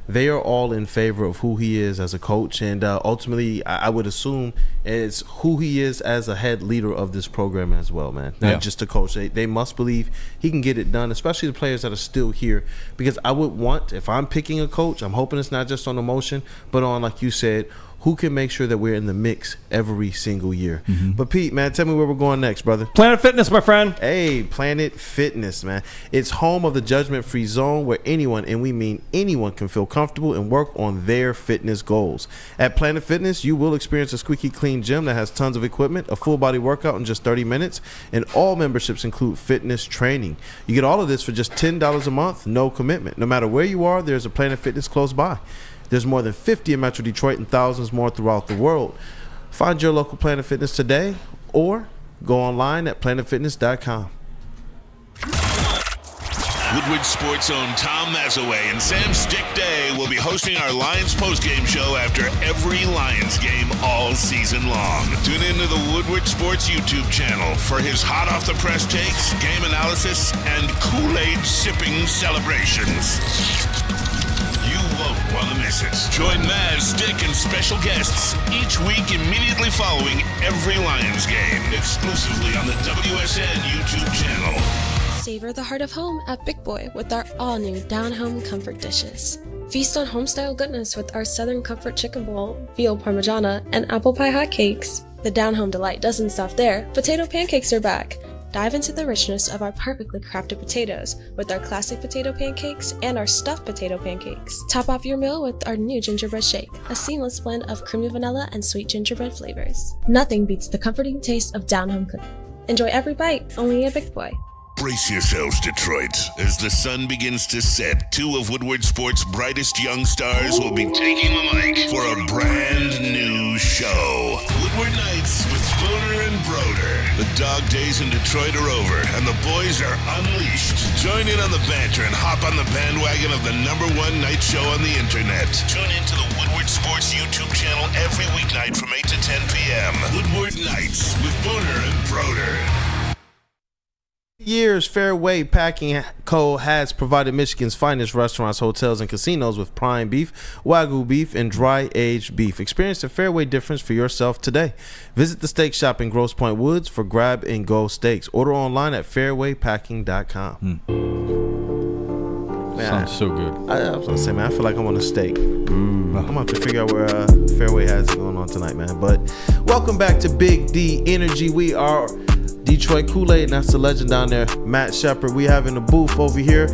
they are all in favor of who he is as a coach. And ultimately, I would assume it's who he is as a head leader of this program as well, man. Not just a coach. They must believe he can get it done, especially the players that are still here. Because I would want, if I'm picking a coach, I'm hoping it's not just on emotion, but on, like you said, who can make sure that we're in the mix every single year. But Pete, man, tell me where we're going next, brother. Planet Fitness, my friend. Hey, Planet Fitness, man. It's home of the judgment-free zone where anyone, and we mean anyone, can feel comfortable and work on their fitness goals. At Planet Fitness, you will experience a squeaky clean gym that has tons of equipment, a full-body workout in just 30 minutes, and all memberships include fitness training. You get all of this for just $10 a month, no commitment. No matter where you are, there's a Planet Fitness close by. There's more than 50 in Metro Detroit and thousands more throughout the world. Find your local Planet Fitness today or go online at planetfitness.com. Woodward Sports' own Tom Mazaway and Sam Stick Day will be hosting our Lions postgame show after every Lions game all season long. Tune into the Woodward Sports YouTube channel for his hot-off-the-press takes, game analysis, and Kool-aid sipping celebrations. You won't want to miss it. Join Maz, Stick, and special guests each week immediately following every Lions game, exclusively on the WSN YouTube channel. Savor the heart of home at Big Boy with our all-new down-home comfort dishes. Feast on home-style goodness with our Southern Comfort Chicken Bowl, veal parmigiana, and apple pie hotcakes. The down-home delight doesn't stop there. Potato pancakes are back. Dive into the richness of our perfectly crafted potatoes with our classic potato pancakes and our stuffed potato pancakes. Top off your meal with our new gingerbread shake, a seamless blend of creamy vanilla and sweet gingerbread flavors. Nothing beats the comforting taste of down-home cooking. Enjoy every bite, only at Big Boy. Brace yourselves, Detroit. As the sun begins to set, two of Woodward Sports' brightest young stars will be taking the mic for a brand new show. Woodward Nights with Booner and Broder. The dog days in Detroit are over, and the boys are unleashed. Join in on the banter and hop on the bandwagon of the #1 night show on the internet. Tune into the Woodward Sports YouTube channel every weeknight from 8 to 10 p.m. Woodward Nights with Booner and Broder. Years, Fairway Packing Co. has provided Michigan's finest restaurants, hotels, and casinos with prime beef, Wagyu beef, and dry-aged beef. Experience the Fairway difference for yourself today. Visit the steak shop in Grosse Pointe Woods for grab-and-go steaks. Order online at fairwaypacking.com. Man, sounds so good. I was going to say, man, I feel like I'm on a steak. I'm going to have to figure out where Fairway has it going on tonight, man. But welcome back to Big D Energy. We are Detroit Kool-aid, and that's the legend down there, Matt Shepard. We have in the booth over here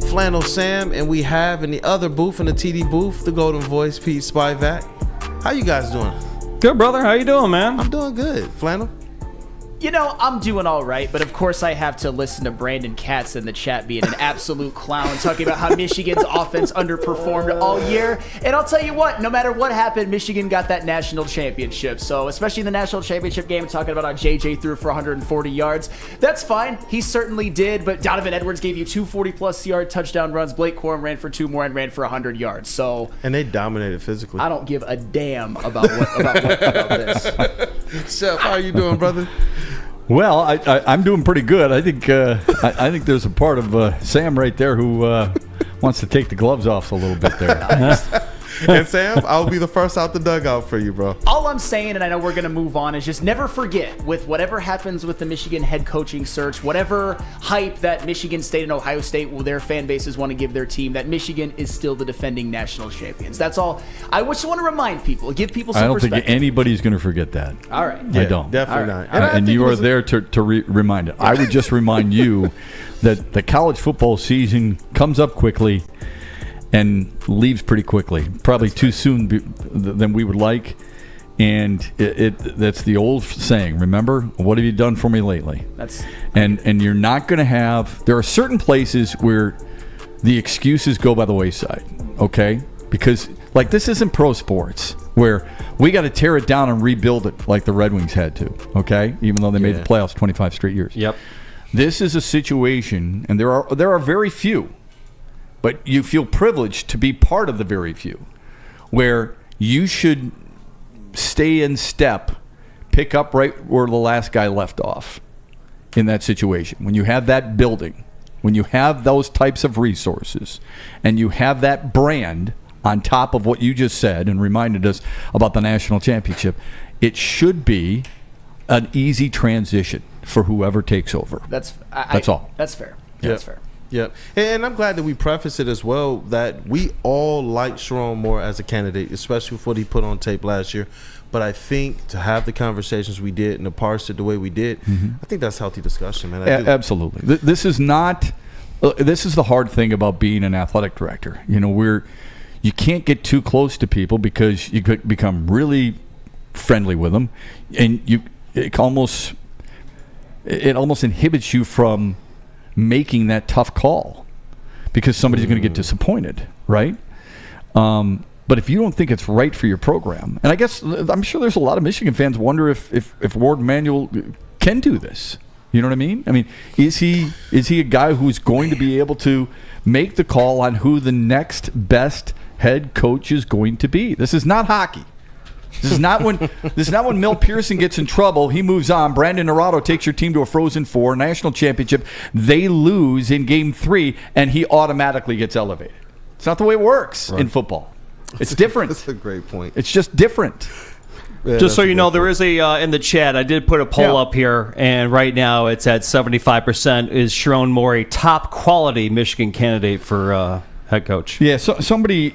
Flannel Sam, and we have in the other booth, in the TD booth, the Golden Voice, Pete Spivak. How you guys doing? Good, brother. How you doing, man? I'm doing good. Flannel? You know, I'm doing all right, but of course I have to listen to Brandon Katz in the chat being an absolute clown, talking about how Michigan's offense underperformed all year. And I'll tell you what, no matter what happened, Michigan got that national championship. So especially in the national championship game, talking about how JJ threw for 140 yards. That's fine. He certainly did, but Donovan Edwards gave you 2 40-plus yard touchdown runs. Blake Corum ran for 2 more and ran for 100 yards. So and they dominated physically. I don't give a damn about this. Shep, how are you doing, brother? Well, I'm doing pretty good. I think I think there's a part of Sam right there who wants to take the gloves off a little bit there. And Sam, I'll be the first out the dugout for you, bro. All I'm saying, and I know we're going to move on, is just never forget, with whatever happens with the Michigan head coaching search, whatever hype that Michigan State and Ohio State, their fan bases want to give their team, that Michigan is still the defending national champions. That's all. I just want to remind people, give people some perspective. I don't think anybody's going to forget that. All right. I don't. Definitely not. And you are there to remind it. I would just remind you that the college football season comes up quickly and leaves pretty quickly, probably too soon than we would like. And that's the old saying, remember, what have you done for me lately? And you're not going to have, there are certain places where the excuses go by the wayside, okay? Because, like, this isn't pro sports where we got to tear it down and rebuild it like the Red Wings had to, okay? Even though they made the playoffs 25 straight years. Yep. This is a situation, and there are very few, but you feel privileged to be part of the very few, where you should stay in step, pick up right where the last guy left off in that situation. When you have that building, when you have those types of resources, and you have that brand on top of what you just said and reminded us about the national championship, it should be an easy transition for whoever takes over. That's all. That's fair. Yep. That's fair. Yep. And I'm glad that we preface it as well that we all like Sharon Moore as a candidate, especially with what he put on tape last year. But I think to have the conversations we did and to parse it the way we did, I think that's healthy discussion, man. Absolutely. This is not. This is the hard thing about being an athletic director. You know, you can't get too close to people because you could become really friendly with them, and it almost inhibits you from making that tough call because somebody's going to get disappointed, right? But if you don't think it's right for your program, and I guess I'm sure there's a lot of Michigan fans wonder if Ward Manuel can do this. You know what I mean? I mean, is he a guy who's going to be able to make the call on who the next best head coach is going to be? This is not hockey. This is not when Milt Pearson gets in trouble. He moves on. Brandon Naruto takes your team to a Frozen Four national championship. They lose in Game 3, and he automatically gets elevated. It's not the way it works in football. It's different. That's a great point. It's just different. Yeah, just so you know, there is a in the chat. I did put a poll up here, and right now it's at 75%. Is Sharon Moore a top quality Michigan candidate for head coach? Yeah. So somebody.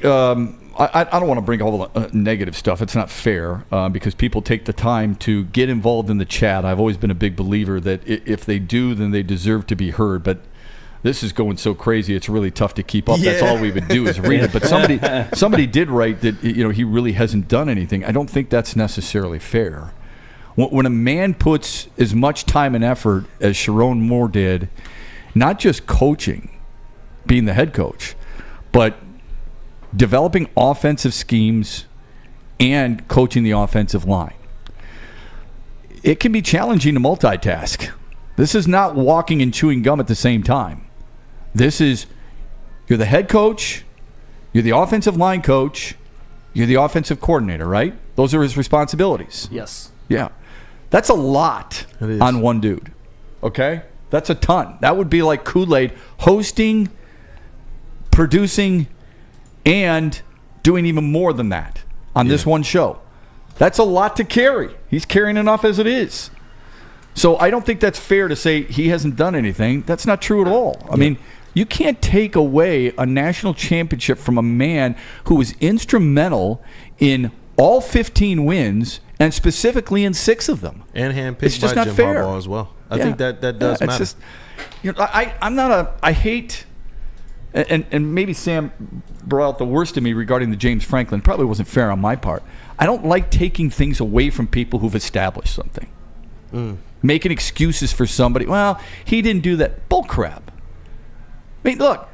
I don't want to bring all the negative stuff. It's not fair because people take the time to get involved in the chat. I've always been a big believer that if they do, then they deserve to be heard. But this is going so crazy, it's really tough to keep up. Yeah. That's all we would do is read it. But somebody did write that he really hasn't done anything. I don't think that's necessarily fair. When a man puts as much time and effort as Sharon Moore did, not just coaching, being the head coach, but developing offensive schemes and coaching the offensive line, it can be challenging to multitask. This is not walking and chewing gum at the same time. This is, you're the head coach, you're the offensive line coach, you're the offensive coordinator, right? Those are his responsibilities. Yes. Yeah. That's a lot on one dude. Okay? That's a ton. That would be like Kool-aid hosting, producing, and doing even more than that on this one show. That's a lot to carry. He's carrying enough as it is. So I don't think that's fair to say he hasn't done anything. That's not true at all. I mean, you can't take away a national championship from a man who was instrumental in all 15 wins and specifically in 6 of them. And handpicked it's just by not Jim fair. Harbaugh as well. I think that does matter. Just, I hate, and maybe Sam brought out the worst of me regarding the James Franklin. Probably wasn't fair on my part. I don't like taking things away from people who've established something. Making excuses for somebody. Well, he didn't do that. Bull crap. I mean, look,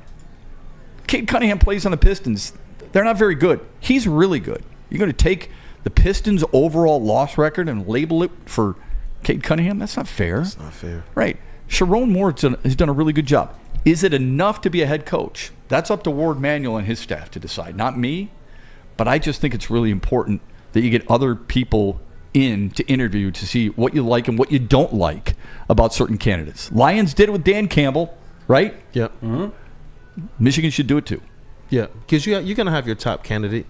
Cade Cunningham plays on the Pistons. They're not very good. He's really good. You're going to take the Pistons' overall loss record and label it for Cade Cunningham? That's not fair. That's not fair. Right. Sharon Moore has done a really good job. Is it enough to be a head coach? That's up to Ward Manuel and his staff to decide, not me. But I just think it's really important that you get other people in to interview to see what you like and what you don't like about certain candidates. Lions did it with Dan Campbell, right? Yep. Michigan should do it too. Yeah, because you're going to have your top candidate,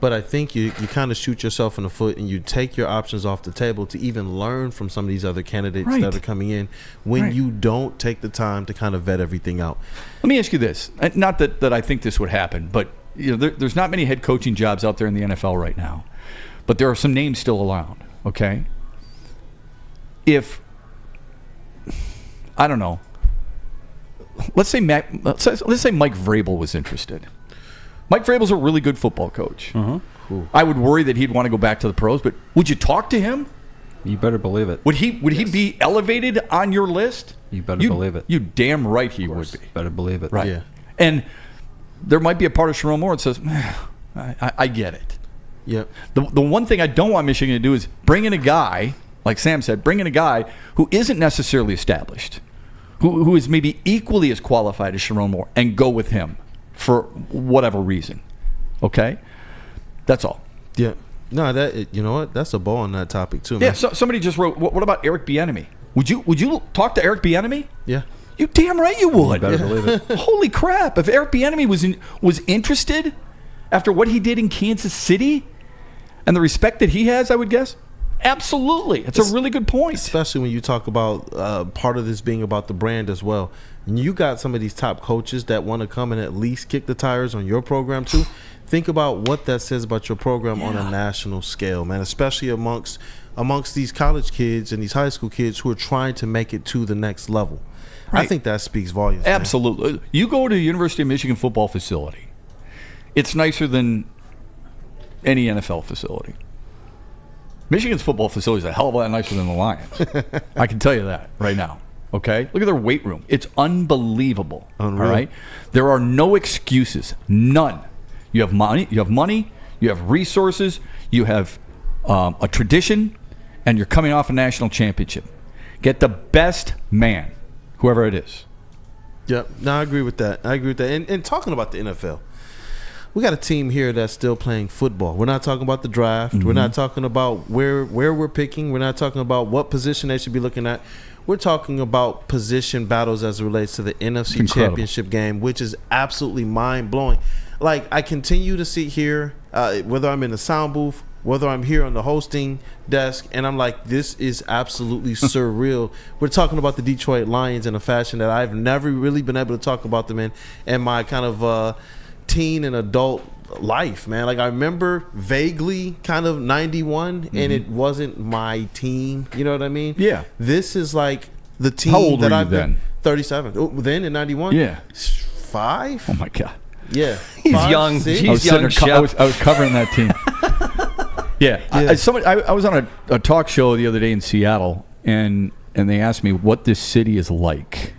but I think you kind of shoot yourself in the foot and you take your options off the table to even learn from some of these other candidates that are coming in when you don't take the time to kind of vet everything out. Let me ask you this. Not that I think this would happen, but there's not many head coaching jobs out there in the NFL right now. But there are some names still around, okay? If, I don't know, let's say Mike Vrabel was interested. Mike Vrabel's a really good football coach. I would worry that he'd want to go back to the pros, but would you talk to him? You better believe it. Would he be elevated on your list? You better believe it. You damn right he would be. Better believe it. Right. Yeah. And there might be a part of Sharon Moore that says, I get it. Yep. The one thing I don't want Michigan to do is bring in a guy, like Sam said, bring in a guy who isn't necessarily established, who is maybe equally as qualified as Sharon Moore, and go with him for whatever reason. Okay? That's all. Yeah. No, you know what? That's a ball on that topic too, man. Yeah, so somebody just wrote, what about Eric Bieniemy? Would you talk to Eric Bieniemy? Yeah. You damn right you would. You better believe it. Holy crap. If Eric Bieniemy was interested after what he did in Kansas City and the respect that he has, I would guess, absolutely. It's a really good point. Especially when you talk about part of this being about the brand as well. And you got some of these top coaches that want to come and at least kick the tires on your program too. Think about what that says about your program on a national scale, man, especially amongst these college kids and these high school kids who are trying to make it to the next level. Right. I think that speaks volumes. Absolutely. Man. You go to the University of Michigan football facility. It's nicer than any NFL facility. Michigan's football facility is a hell of a lot nicer than the Lions. I can tell you that right now. Okay? Look at their weight room. It's unbelievable. Unreal. All right? There are no excuses. None. You have money. You have resources. You have a tradition, and you're coming off a national championship. Get the best man, whoever it is. Yep. No, I agree with that. And talking about the NFL, we got a team here that's still playing football. We're not talking about the draft. We're not talking about where we're picking. We're not talking about what position they should be looking at. We're talking about position battles as it relates to the NFC Championship game, which is absolutely mind-blowing. Like, I continue to sit here, whether I'm in the sound booth, whether I'm here on the hosting desk, and I'm like, this is absolutely surreal. We're talking about the Detroit Lions in a fashion that I've never really been able to talk about them in my kind of teen and adult life, man. Like, I remember vaguely kind of 91, and it wasn't my team. You know what I mean? Yeah. This is like the team How old that were you I've then? been 37. Oh, then in 91? Yeah. 5? Oh, my God. Yeah. He's 5, young. 6? He's young. I was covering that team. Yeah. I was on a talk show the other day in Seattle, and they asked me what this city is like.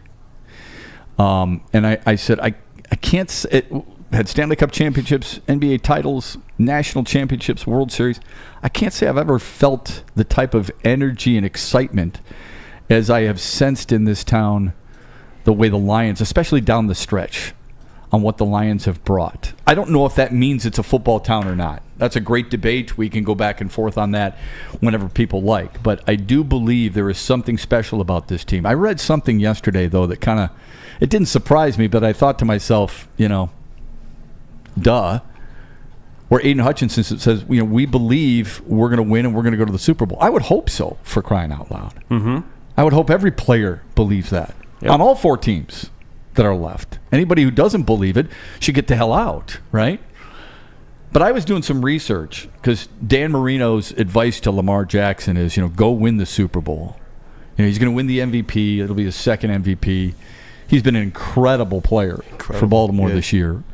And I said, I can't – it had Stanley Cup championships, NBA titles, national championships, World Series. I can't say I've ever felt the type of energy and excitement as I have sensed in this town the way the Lions, especially down the stretch. on what the Lions have brought. I don't know if that means it's a football town or not. That's a great debate. We can go back and forth on that whenever people like. But I do believe there is something special about this team. I read something yesterday, though, that kind of, it didn't surprise me, but I thought to myself, duh. Where Aiden Hutchinson says, we believe we're going to win and we're going to go to the Super Bowl. I would hope so, for crying out loud. Mm-hmm. I would hope every player believes that on all 4 teams that are left. Anybody who doesn't believe it should get the hell out, right? But I was doing some research because Dan Marino's advice to Lamar Jackson is, go win the Super Bowl. He's going to win the MVP. It'll be his second MVP. He's been an incredible player for Baltimore this year.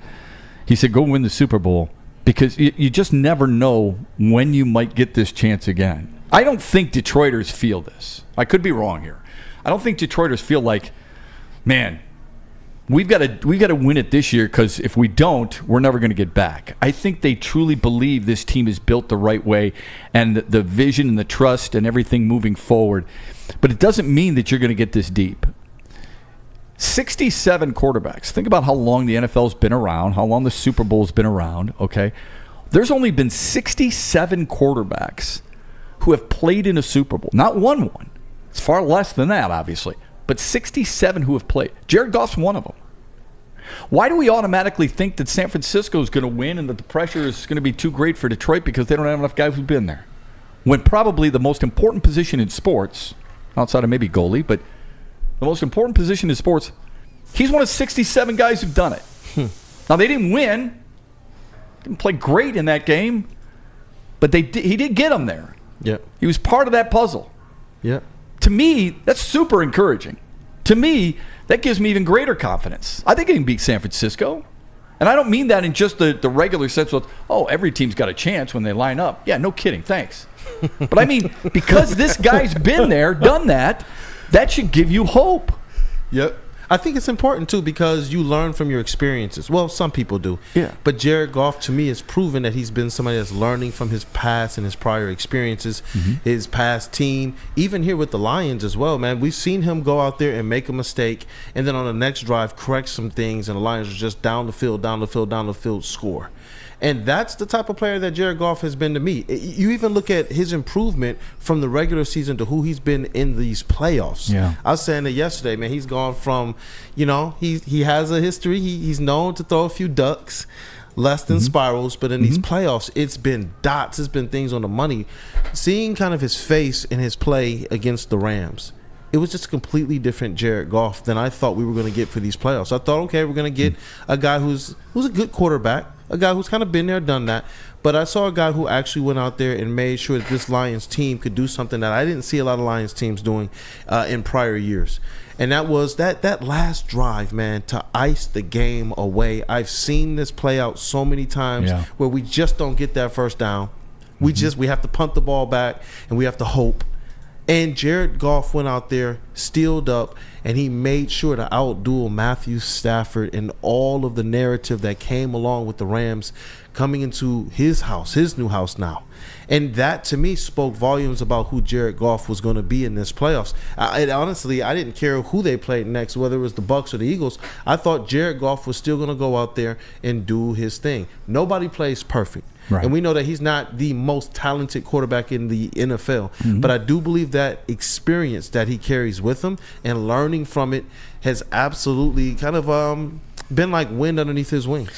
He said, go win the Super Bowl because you just never know when you might get this chance again. I don't think Detroiters feel this. I could be wrong here. I don't think Detroiters feel like, man, we've got to win it this year because if we don't, we're never going to get back. I think they truly believe this team is built the right way and the vision and the trust and everything moving forward. But it doesn't mean that you're going to get this deep. 67 quarterbacks. Think about how long the NFL's been around, how long the Super Bowl's been around, okay? There's only been 67 quarterbacks who have played in a Super Bowl. Not won one. It's far less than that, obviously. But 67 who have played. Jared Goff's one of them. Why do we automatically think that San Francisco is going to win and that the pressure is going to be too great for Detroit because they don't have enough guys who've been there? When probably the most important position in sports, outside of maybe goalie, but the most important position in sports, he's one of 67 guys who've done it. Now, they didn't win. Didn't play great in that game. But he did get them there. Yep. He was part of that puzzle. Yep. To me, that's super encouraging. To me, that gives me even greater confidence. I think I can beat San Francisco. And I don't mean that in just the regular sense of, every team's got a chance when they line up. Yeah, no kidding. Thanks. But I mean, because this guy's been there, done that, that should give you hope. Yep. I think it's important, too, because you learn from your experiences. Well, some people do. Yeah. But Jared Goff, to me, has proven that he's been somebody that's learning from his past and his prior experiences, his past team. Even here with the Lions as well, man. We've seen him go out there and make a mistake, and then on the next drive, correct some things, and the Lions are just down the field, score. And that's the type of player that Jared Goff has been to me. You even look at his improvement from the regular season to who he's been in these playoffs. Yeah. I was saying that yesterday, man. He's gone from, he has a history. He's known to throw a few ducks, less than spirals. But in these playoffs, it's been dots. It's been things on the money. Seeing kind of his face in his play against the Rams, it was just a completely different Jared Goff than I thought we were going to get for these playoffs. I thought, okay, we're going to get a guy who's a good quarterback, a guy who's kind of been there, done that. But I saw a guy who actually went out there and made sure that this Lions team could do something that I didn't see a lot of Lions teams doing in prior years. And that was that last drive, man, to ice the game away. I've seen this play out so many times where we just don't get that first down. We have to punt the ball back and we have to hope. And Jared Goff went out there, steeled up, and he made sure to outduel Matthew Stafford and all of the narrative that came along with the Rams coming into his house, his new house now. And that, to me, spoke volumes about who Jared Goff was going to be in this playoffs. Honestly, I didn't care who they played next, whether it was the Bucs or the Eagles. I thought Jared Goff was still going to go out there and do his thing. Nobody plays perfect. Right. And we know that he's not the most talented quarterback in the NFL. But I do believe that experience that he carries with him and learning from it has absolutely kind of been like wind underneath his wings.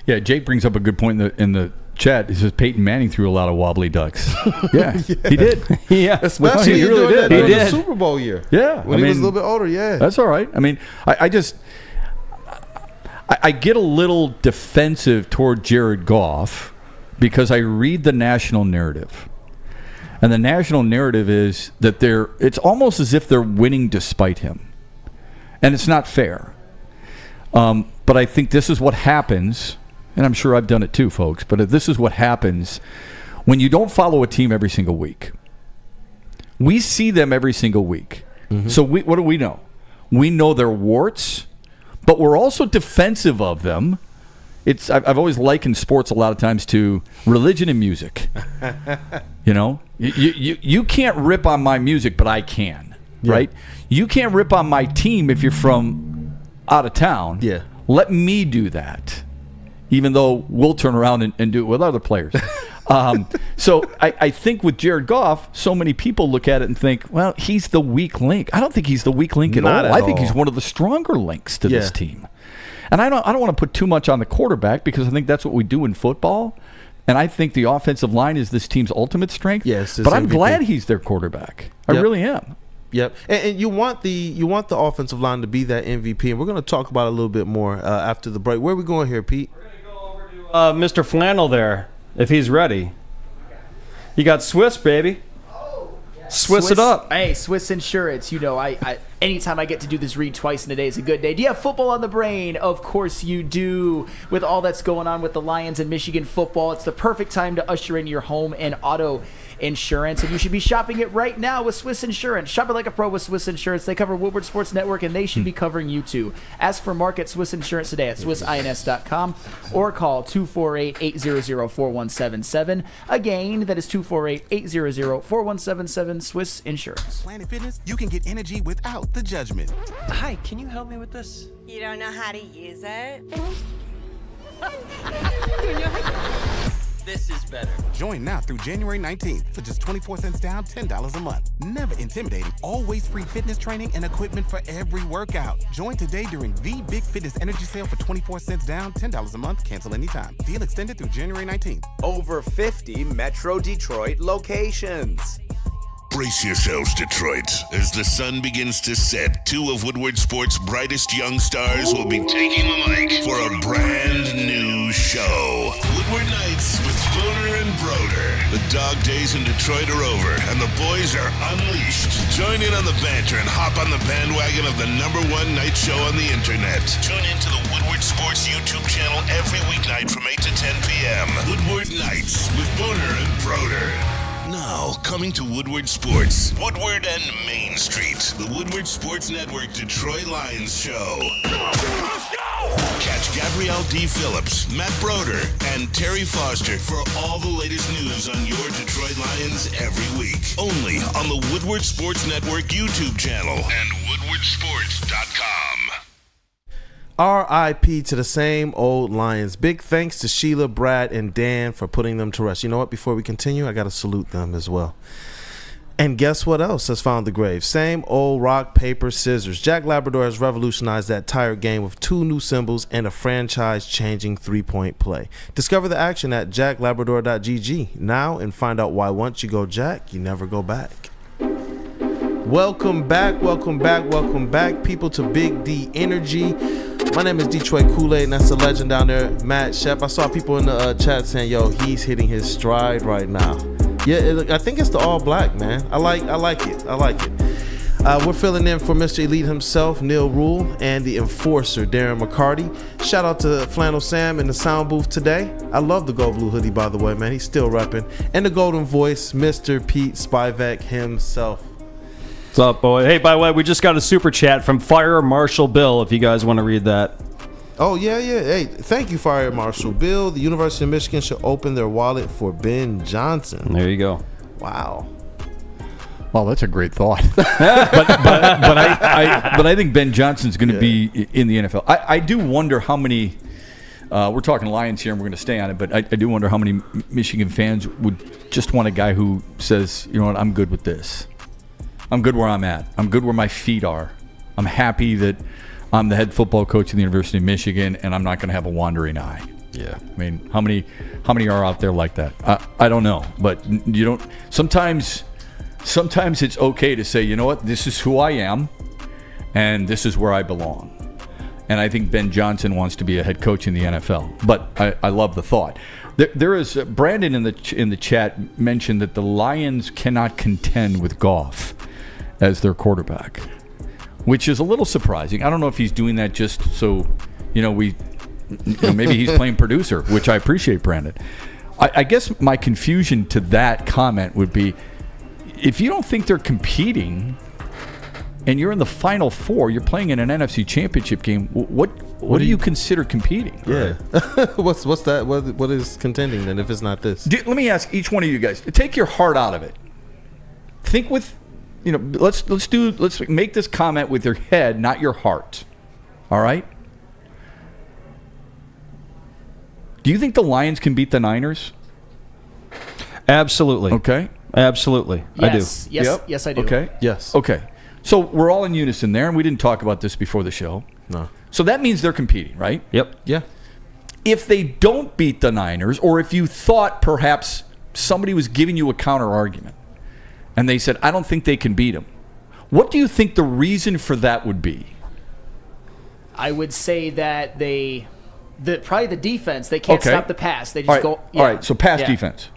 Yeah, Jake brings up a good point in the chat. He says Peyton Manning threw a lot of wobbly ducks. Yeah, he did. Yeah, especially he really did. He did. The Super Bowl year. Yeah, when he was a little bit older. Yeah, that's all right. I mean, I get a little defensive toward Jared Goff because I read the national narrative, and the national narrative is that it's almost as if they're winning despite him, and it's not fair. But I think this is what happens. And I'm sure I've done it too, folks. But this is what happens when you don't follow a team every single week. We see them every single week. So what do we know? We know their warts, but we're also defensive of them. I've always likened sports a lot of times to religion and music. You can't rip on my music, but I can, right? You can't rip on my team if you're from out of town. Yeah. Let me do that, even though we'll turn around and do it with other players. So I think with Jared Goff, so many people look at it and think, well, he's the weak link. I don't think he's the weak link at all. I think he's one of the stronger links to this team. And I don't want to put too much on the quarterback because I think that's what we do in football. And I think the offensive line is this team's ultimate strength. Yes, but I'm glad he's their quarterback. I really am. Yep, and you want the offensive line to be that MVP, and we're going to talk about it a little bit more after the break. Where are we going here, Pete? We're going to go over to Mr. Flannel there, if he's ready. You got Swiss, baby. Swiss it up. Hey, Swiss Insurance. You know, I anytime I get to do this read twice in a day is a good day. Do you have football on the brain? Of course you do. With all that's going on with the Lions and Michigan football, it's the perfect time to usher in your home and auto insurance, and you should be shopping it right now with Swiss Insurance. Shop it like a pro with Swiss Insurance. They cover Woodward Sports Network, and they should be covering you too. Ask for Market Swiss Insurance today at swissins.com or call 248-800-4177. Again, that is 248-800-4177. Swiss Insurance. Planet Fitness, you can get energy without the judgment. Hi, can you help me with this? You don't know how to use it? This is better. Join now through January 19th for just 24 cents down, $10 a month. Never intimidating, always free fitness training and equipment for every workout. Join today during the Big Fitness Energy Sale for 24 cents down, $10 a month. Cancel anytime. Deal extended through January 19th. Over 50 Metro Detroit locations. Brace yourselves, Detroit. As the sun begins to set, two of Woodward Sports' brightest young stars will be taking the mic for a brand new show. Woodward Nights with Booner and Broder. The dog days in Detroit are over, and the boys are unleashed. Join in on the banter and hop on the bandwagon of the #1 night show on the internet. Tune into the Woodward Sports YouTube channel every weeknight from 8 to 10 p.m. Woodward Nights with Booner and Broder. Now, coming to Woodward Sports, Woodward and Main Street, the Woodward Sports Network Detroit Lions show. Let's go! Catch Gabrielle D. Phillips, Matt Broder, and Terry Foster for all the latest news on your Detroit Lions every week. Only on the Woodward Sports Network YouTube channel and woodwardsports.com. R.I.P. to the same old Lions. Big thanks to Sheila, Brad, and Dan for putting them to rest. You know what? Before we continue, I got to salute them as well. And guess what else has found the grave? Same old rock, paper, scissors. Jack Labrador has revolutionized that tired game with 2 new symbols and a franchise-changing three-point play. Discover the action at jacklabrador.gg now and find out why once you go Jack, you never go back. Welcome back, people, to Big D Energy. My name is Detroit Kool-aid, and that's the legend down there, Matt Shep. I saw people in the chat saying, yo, he's hitting his stride right now. Yeah, I think it's the all black, man. I like it. We're filling in for Mr. Elite himself, Neal Ruhl, and the enforcer, Darren McCarty. Shout out to Flannel Sam in the sound booth today. I love the gold blue hoodie, by the way, man. He's still repping. And the golden voice, Mr. Pete Spivak himself. What's up, boy? Hey, by the way, we just got a super chat from Fire Marshal Bill, if you guys want to read that. Oh, yeah. Hey, thank you, Fire Marshal Bill. The University of Michigan should open their wallet for Ben Johnson. There you go. Wow. Well, that's a great thought. but I think Ben Johnson's going to be in the NFL. I do wonder how many. We're talking Lions here, and we're going to stay on it. But I do wonder how many Michigan fans would just want a guy who says, you know what, I'm good with this. I'm good where I'm at. I'm good where my feet are. I'm happy that I'm the head football coach of the University of Michigan, and I'm not going to have a wandering eye. Yeah. I mean, how many are out there like that? I don't know, but you don't. Sometimes it's okay to say, you know what, this is who I am, and this is where I belong. And I think Ben Johnson wants to be a head coach in the NFL. But I love the thought. There is Brandon in the chat mentioned that the Lions cannot contend with Goff as their quarterback, which is a little surprising. I don't know if he's doing that just so, maybe he's playing producer, which I appreciate, Brandon. I guess my confusion to that comment would be, if you don't think they're competing and you're in the Final Four, you're playing in an NFC Championship game, what do you consider competing? Yeah. What's that? What is contending then if it's not this? Let me ask each one of you guys, take your heart out of it. Think with, let's make this comment with your head, not your heart. All right? Do you think the Lions can beat the Niners? Absolutely. Okay. Absolutely. Yes. I do. Yes, I do. Okay. Yes. Okay. So we're all in unison there, and we didn't talk about this before the show. No. So that means they're competing, right? Yep. Yeah. If they don't beat the Niners, or if you thought perhaps somebody was giving you a counter argument, and they said, I don't think they can beat them, what do you think the reason for that would be? I would say that probably the defense. They can't stop the pass. They just go. Yeah. All right, so pass defense.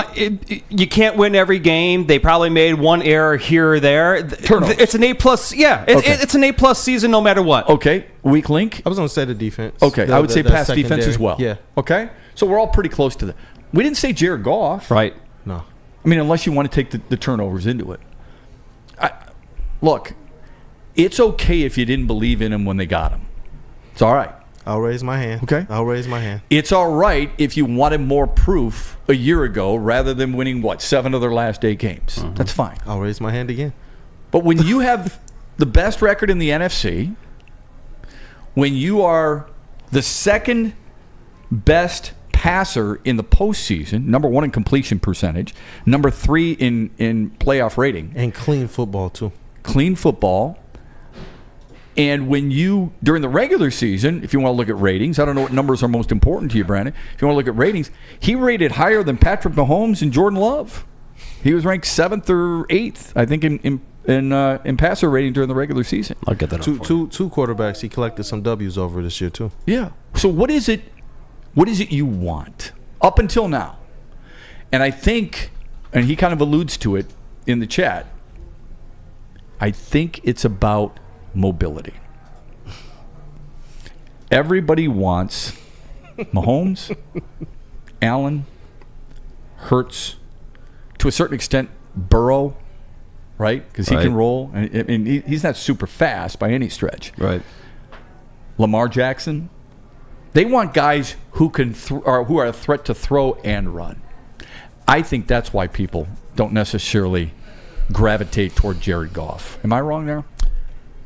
You can't win every game. They probably made one error here or there. Turnovers. It's an A+. Yeah, it's an A+ season no matter what. Okay, weak link. I was going to say the defense. Okay, I would say pass defense secondary. as well. Yeah. Okay, so we're all pretty close to that. We didn't say Jared Goff. Right. No. I mean, unless you want to take the turnovers into it. Look, it's okay if you didn't believe in him when they got him. It's all right. I'll raise my hand. Okay. I'll raise my hand. It's all right if you wanted more proof a year ago rather than winning, 7 of their last 8 games. That's fine. I'll raise my hand again. But when you have the best record in the NFC, when you are the second best passer in the postseason, number 1 in completion percentage, number 3 in playoff rating. And clean football, too. Clean football. And when you, during the regular season, if you want to look at ratings, I don't know what numbers are most important to you, Brandon. If you want to look at ratings, he rated higher than Patrick Mahomes and Jordan Love. He was ranked 7th or 8th, I think, in passer rating during the regular season. I'll get that Two quarterbacks he collected some W's over this year, too. Yeah. So what is it you want up until now? And I think, and he kind of alludes to it in the chat, I think it's about mobility. Everybody wants Mahomes, Allen, Hurts, to a certain extent, Burrow, right? Because he can roll. And he's not super fast by any stretch. Right. Lamar Jackson. They want guys who can who are a threat to throw and run. I think that's why people don't necessarily gravitate toward Jared Goff. Am I wrong there?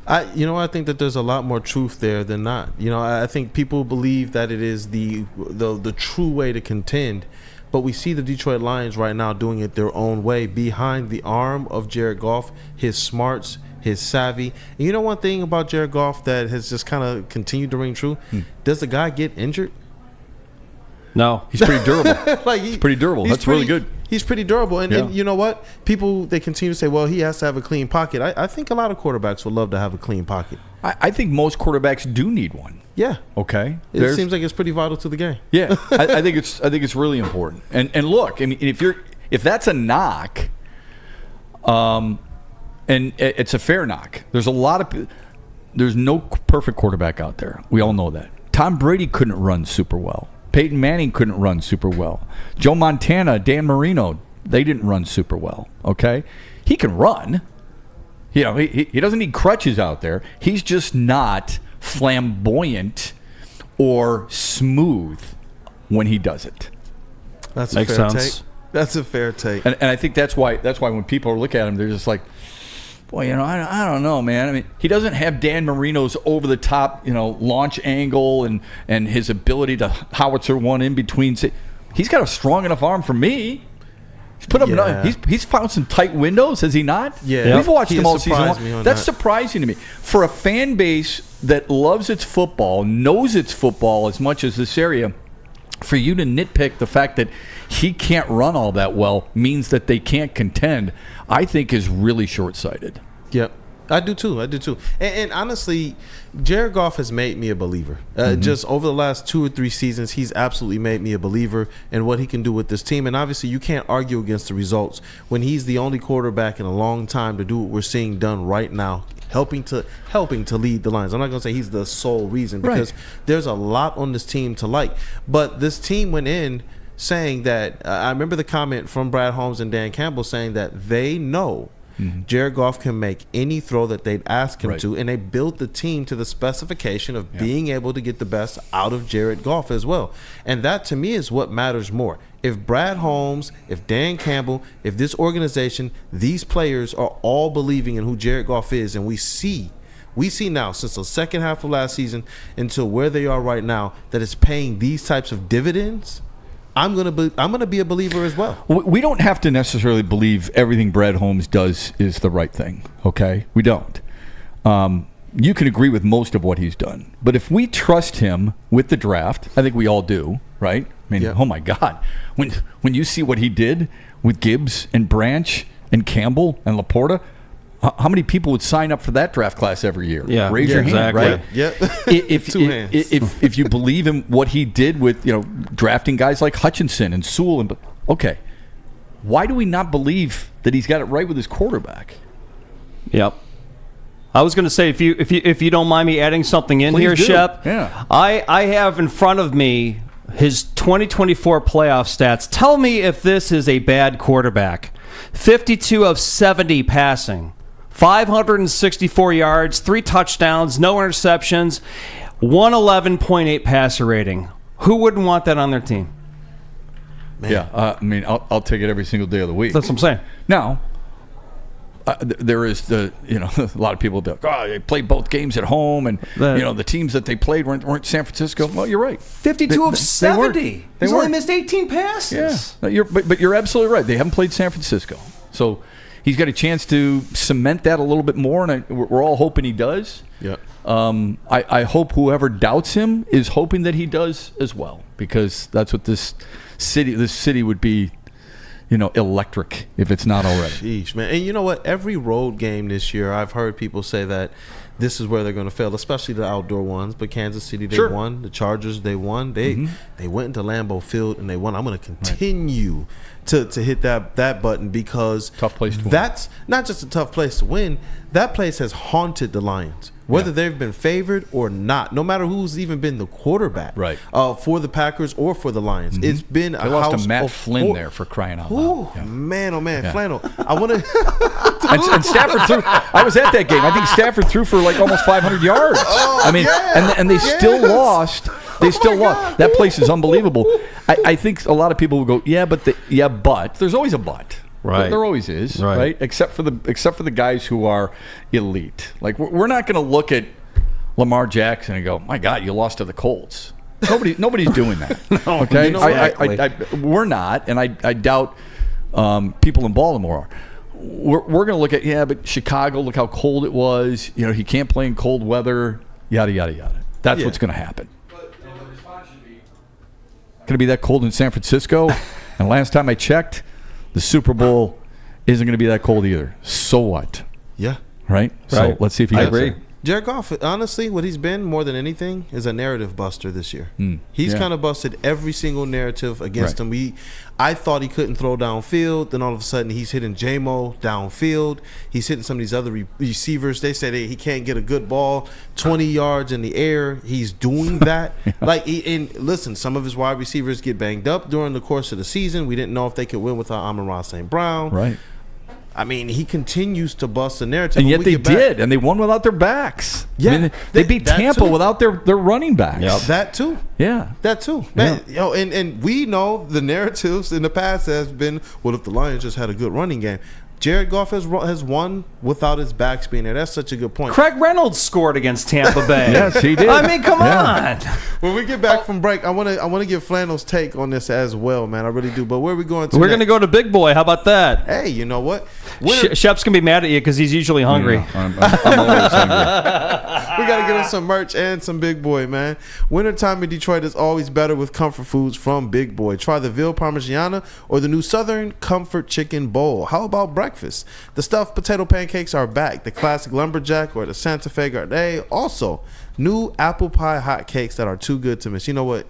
I think that there's a lot more truth there than not. I think people believe that it is the true way to contend, but we see the Detroit Lions right now doing it their own way behind the arm of Jared Goff, his smarts, his savvy. And one thing about Jared Goff that has just kind of continued to ring true? Does the guy get injured? No. He's pretty durable. He's pretty durable. That's really good. He's pretty durable. And you know what? People, they continue to say, well, he has to have a clean pocket. I think a lot of quarterbacks would love to have a clean pocket. I think most quarterbacks do need one. Yeah. Okay. It seems like it's pretty vital to the game. Yeah. I think it's really important. And look, I mean, if that's a knock, and it's a fair knock. There's no perfect quarterback out there. We all know that. Tom Brady couldn't run super well. Peyton Manning couldn't run super well. Joe Montana, Dan Marino, they didn't run super well. Okay, he can run. He doesn't need crutches out there. He's just not flamboyant or smooth when he does it. That's a fair take. That's a fair take. And I think that's why when people look at him, they're just like, boy, I don't know, man. I mean, he doesn't have Dan Marino's over-the-top, launch angle and his ability to howitzer one in between. He's got a strong enough arm for me. He's put up. He's found some tight windows, has he not? Yeah, we've watched him all season long. That's surprising to me for a fan base that loves its football, knows its football as much as this area. For you to nitpick the fact that he can't run all that well means that they can't contend, I think is really short-sighted. Yep. I do too. And honestly, Jared Goff has made me a believer. Just over the last 2 or 3 seasons, he's absolutely made me a believer in what he can do with this team. And obviously, you can't argue against the results when he's the only quarterback in a long time to do what we're seeing done right now, helping to lead the Lions. I'm not going to say he's the sole reason because there's a lot on this team to like. But this team went in saying that I remember the comment from Brad Holmes and Dan Campbell saying that they know Jared Goff can make any throw that they'd ask him to, and they built the team to the specification of being able to get the best out of Jared Goff as well. And that, to me, is what matters more. If Brad Holmes, if Dan Campbell, if this organization, these players are all believing in who Jared Goff is, and we see we see now since the second half of last season until where they are right now that it's paying these types of dividends, I'm gonna be a believer as well. We don't have to necessarily believe everything Brad Holmes does is the right thing. Okay, we don't. You can agree with most of what he's done, but if we trust him with the draft, I think we all do, right? I mean, oh my God, when you see what he did with Gibbs and Branch and Campbell and Laporta, how many people would sign up for that draft class every year? Yeah, raise your hand, right? Yep. If you believe in what he did with drafting guys like Hutchinson and Sewell, okay, why do we not believe that he's got it right with his quarterback? Yep. I was going to say, if you don't mind me adding something in Please here, do. Shep. Yeah. I have in front of me his 2024 playoff stats. Tell me if this is a bad quarterback. 52 of 70 passing, 564 yards, 3 touchdowns, no interceptions, 111.8 passer rating. Who wouldn't want that on their team? Man. Yeah, I mean, I'll take it every single day of the week. That's what I'm saying. Now, there is a lot of people will be like, oh, they played both games at home, and the teams that they played weren't San Francisco. Well, you're right. 52 of 70. He's only missed 18 passes. Yeah, but you're absolutely right. They haven't played San Francisco, so he's got a chance to cement that a little bit more, and we're all hoping he does. Yeah. I hope whoever doubts him is hoping that he does as well, because that's what this city would be. Electric if it's not already. Sheesh, man. And you know what? Every road game this year, I've heard people say that this is where they're going to fail, especially the outdoor ones. But Kansas City, they won. The Chargers, they won. They went into Lambeau Field and they won. I'm going to continue to hit that button because tough place to win. That's not just a tough place to win. That place has haunted the Lions, whether they've been favored or not. No matter who's even been the quarterback, for the Packers or for the Lions, it's been they lost to Matt Flynn there for crying out loud. Yeah. Man, oh man, Flannel. I want to. and Stafford threw. I was at that game. I think Stafford threw for like almost 500 yards. And they still lost. They still lost. That place is unbelievable. I think a lot of people will go, but there's always a but. Right. There always is, right? Except for the guys who are elite. Like we're not going to look at Lamar Jackson and go, "My God, you lost to the Colts." Nobody's doing that. No, okay, exactly. we're not, and I doubt people in Baltimore are. We're going to look at but Chicago. Look how cold it was. He can't play in cold weather. Yada yada yada. That's what's going to happen. The response should be going to be that cold in San Francisco. And last time I checked, the Super Bowl isn't going to be that cold either. So what? Yeah. Right? So let's see if he I gets agree. it. Jared Goff, honestly, what he's been more than anything is a narrative buster this year. He's kind of busted every single narrative against him. I thought he couldn't throw downfield. Then all of a sudden he's hitting J-Mo downfield. He's hitting some of these other receivers. They said he can't get a good ball 20 yards in the air. He's doing that. And listen, some of his wide receivers get banged up during the course of the season. We didn't know if they could win without Amon-Ra St. Brown. Right. I mean, he continues to bust the narrative. And yet they did, and they won without their backs. Yeah. I mean, they beat Tampa without their running backs. Yep. That too. Yeah. That too. Man, and we know the narratives in the past has been, well, if the Lions just had a good running game. Jared Goff has won without his backs being there. That's such a good point. Craig Reynolds scored against Tampa Bay. Yes, he did. I mean, come on. When we get back from break, I want to give Flannel's take on this as well, man. I really do. But where are we going to? We're going to go to Big Boy. How about that? Hey, you know what? Shep's going to be mad at you because he's usually hungry. I'm always hungry. We got to get him some merch and some Big Boy, man. Wintertime in Detroit is always better with comfort foods from Big Boy. Try the Veal Parmigiana or the new Southern Comfort Chicken Bowl. How about breakfast? The stuffed potato pancakes are back. The classic lumberjack or the Santa Fe Garde. Also, new apple pie hotcakes that are too good to miss. You know what?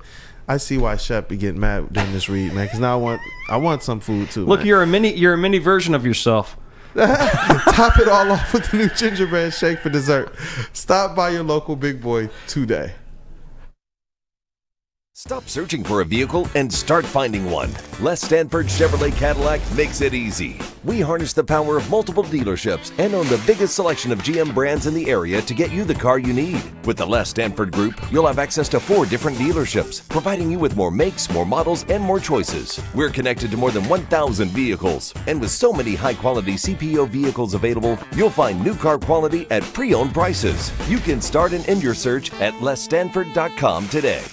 I see why Shep be getting mad during this read, man. Because now I want some food too. Look, man. you're a mini version of yourself. Top it all off with the new gingerbread shake for dessert. Stop by your local Big Boy today. Stop searching for a vehicle and start finding one. Les Stanford Chevrolet Cadillac makes it easy. We harness the power of multiple dealerships and own the biggest selection of GM brands in the area to get you the car you need. With the Les Stanford Group, you'll have access to 4 different dealerships, providing you with more makes, more models, and more choices. We're connected to more than 1,000 vehicles. And with so many high-quality CPO vehicles available, you'll find new car quality at pre-owned prices. You can start and end your search at lesstanford.com today.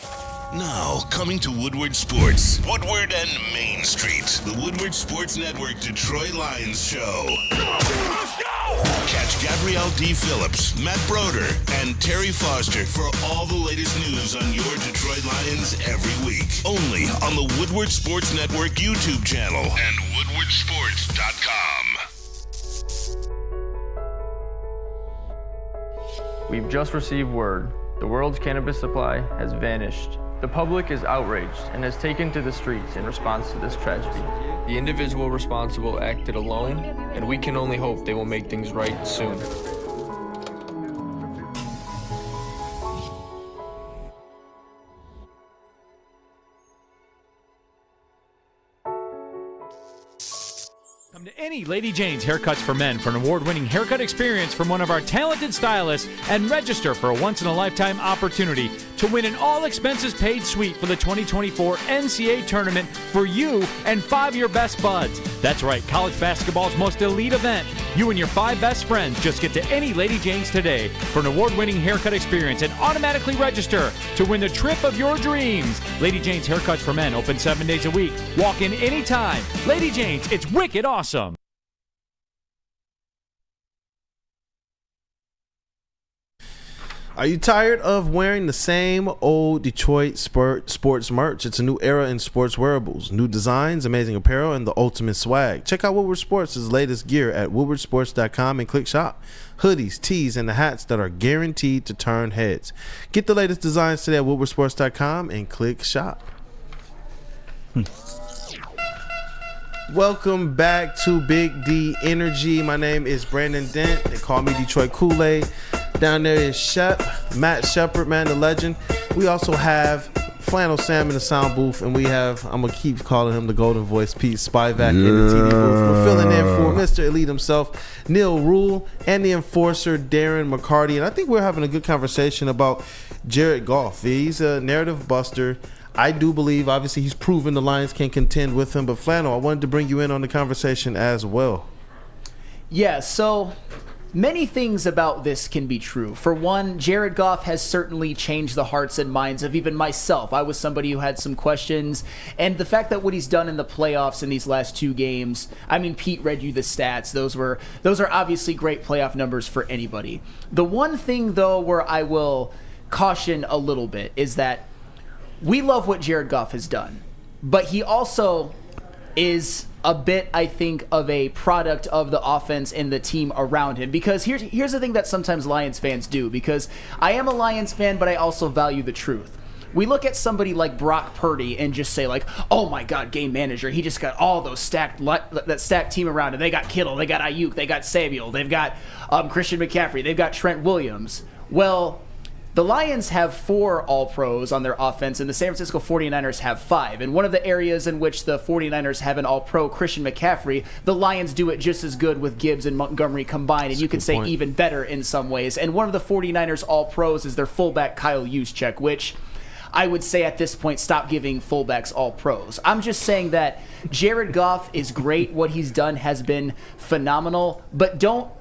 Now, coming to Woodward Sports, Woodward and Main Street, the Woodward Sports Network Detroit Lions Show. Let's go! Catch Gabrielle D. Phillips, Matt Broder, and Terry Foster for all the latest news on your Detroit Lions every week. Only on the Woodward Sports Network YouTube channel and woodwardsports.com. We've just received word. The world's cannabis supply has vanished. The public is outraged and has taken to the streets in response to this tragedy. The individual responsible acted alone, and we can only hope they will make things right soon. Come to any Lady Jane's Haircuts for Men for an award-winning haircut experience from one of our talented stylists and register for a once-in-a-lifetime opportunity to win an all-expenses-paid suite for the 2024 NCAA tournament for you and 5 of your best buds. That's right, college basketball's most elite event. You and your 5 best friends just get to any Lady Jane's today for an award-winning haircut experience and automatically register to win the trip of your dreams. Lady Jane's Haircuts for Men open 7 days a week. Walk in anytime. Lady Jane's, it's wicked awesome. Are you tired of wearing the same old Detroit sports merch? It's a new era in sports wearables. New designs, amazing apparel, and the ultimate swag. Check out Woodward Sports' latest gear at woodwardsports.com and click shop. Hoodies, tees, and the hats that are guaranteed to turn heads. Get the latest designs today at woodwardsports.com and click shop. Welcome back to Big D Energy. My name is Brandon Dent. They call me Detroit Kool-aid. Down there is Matt Shepard, man, the legend. We also have Flannel Sam in the sound booth, and we have, I'm going to keep calling him the golden voice, Pete Spivak in the TD booth. We're filling in for Mr. Elite himself, Neal, Ruhl, and the enforcer, Darren, McCarty. And I think we're having a good conversation about Jared Goff. He's a narrative buster. I do believe, obviously, he's proven the Lions can contend with him. But Flannel, I wanted to bring you in on the conversation as well. Yeah, so many things about this can be true. For one, Jared Goff has certainly changed the hearts and minds of even myself. I was somebody who had some questions, and the fact that what he's done in the playoffs in these last 2 games, I mean, Pete read you the stats. Those are obviously great playoff numbers for anybody. The one thing, though, where I will caution a little bit is that we love what Jared Goff has done, but he also is a bit, I think, of a product of the offense and the team around him. Because here's the thing that sometimes Lions fans do, because I am a Lions fan, but I also value the truth. We look at somebody like Brock Purdy and just say, like, oh my God, game manager, he just got all those that stacked team around him. They got Kittle, they got Ayuk, they got Samuel, they've got Christian McCaffrey, they've got Trent Williams. Well, the Lions have 4 All-Pros on their offense, and the San Francisco 49ers have 5. And one of the areas in which the 49ers have an All-Pro, Christian McCaffrey, the Lions do it just as good with Gibbs and Montgomery combined, and you could say even better in some ways. And one of the 49ers All-Pros is their fullback, Kyle Juszczyk, which I would say at this point, stop giving fullbacks All-Pros. I'm just saying that Jared Goff is great. What he's done has been phenomenal, but don't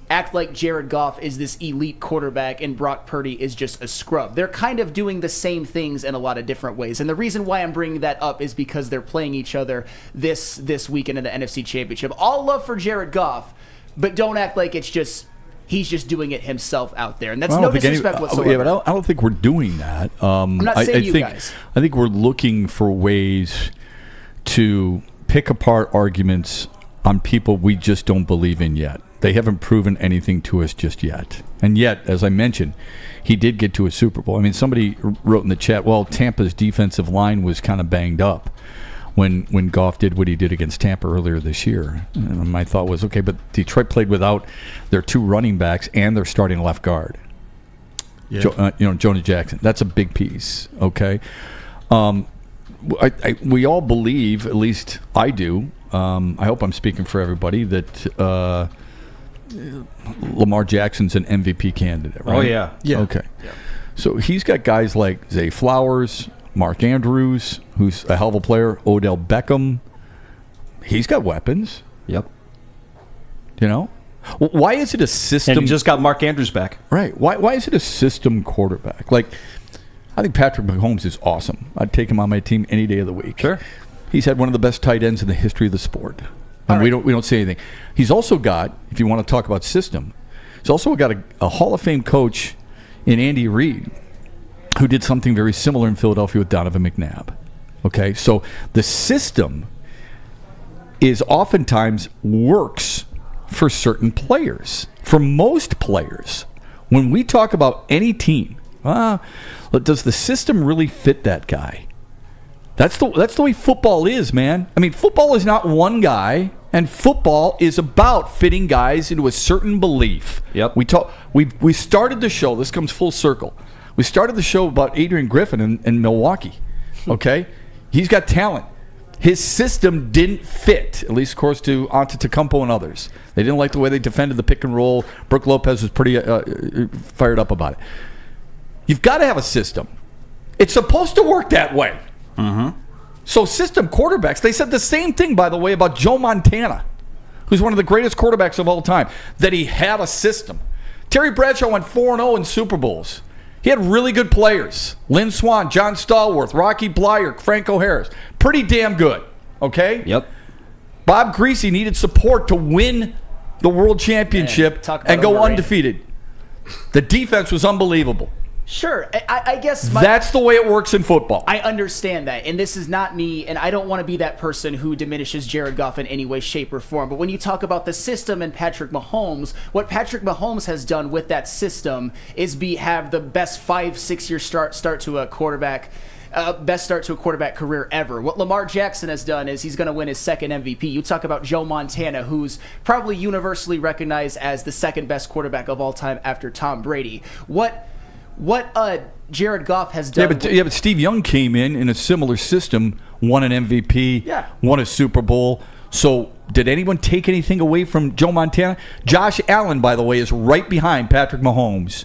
act like Jared Goff is this elite quarterback and Brock Purdy is just a scrub. They're kind of doing the same things in a lot of different ways. And the reason why I'm bringing that up is because they're playing each other this weekend in the NFC Championship. All love for Jared Goff, but don't act like it's just he's just doing it himself out there. And that's no disrespect whatsoever. Yeah, but I don't think we're doing that. I'm not saying you guys. I think we're looking for ways to pick apart arguments on people we just don't believe in yet. They haven't proven anything to us just yet. And yet, as I mentioned, he did get to a Super Bowl. I mean, somebody wrote in the chat, well, Tampa's defensive line was kind of banged up when Goff did what he did against Tampa earlier this year. And my thought was, okay, but Detroit played without their 2 running backs and their starting left guard. Yeah. Jonah Jackson. That's a big piece, okay? We all believe, at least I do. I hope I'm speaking for everybody, that Lamar Jackson's an MVP candidate, right? Oh, yeah. Okay. Yeah. So he's got guys like Zay Flowers, Mark Andrews, who's a hell of a player, Odell Beckham. He's got weapons. Yep. You know? Why is it a system? And he just got Mark Andrews back. Right. Why is it a system quarterback? Like, I think Patrick Mahomes is awesome. I'd take him on my team any day of the week. Sure. He's had one of the best tight ends in the history of the sport. And we don't say anything. He's also got, if you want to talk about system, he's also got a Hall of Fame coach in Andy Reid who did something very similar in Philadelphia with Donovan McNabb. Okay? So the system is oftentimes works for certain players. For most players, when we talk about any team, does the system really fit that guy? That's the way football is, man. I mean, football is not one guy, and football is about fitting guys into a certain belief. Yep. We started the show. This comes full circle. We started the show about Adrian Griffin in Milwaukee. Okay, he's got talent. His system didn't fit, at least, of course, to Antetokounmpo and others. They didn't like the way they defended the pick and roll. Brook Lopez was pretty fired up about it. You've got to have a system. It's supposed to work that way. Mm-hmm. So system quarterbacks, they said the same thing, by the way, about Joe Montana, who's one of the greatest quarterbacks of all time, that he had a system. Terry Bradshaw went 4-0 in Super Bowls. He had really good players. Lynn Swann, John Stallworth, Rocky Bleier, Franco Harris. Pretty damn good, okay? Yep. Bob Greasy needed support to win the world championship and go undefeated. The defense was unbelievable. Sure, I guess that's the way it works in football. I understand that, and this is not me, and I don't want to be that person who diminishes Jared Goff in any way, shape, or form. But when you talk about the system and Patrick Mahomes, what Patrick Mahomes has done with that system is have the best 5-6 year start to a quarterback. Best start to a quarterback career ever. What Lamar Jackson has done is he's going to win his second MVP. You talk about Joe Montana, who's probably universally recognized as the second best quarterback of all time after Tom Brady. What Jared Goff has done. But Steve Young came in a similar system, won an MVP, won a Super Bowl. So did anyone take anything away from Joe Montana? Josh Allen, by the way, is right behind Patrick Mahomes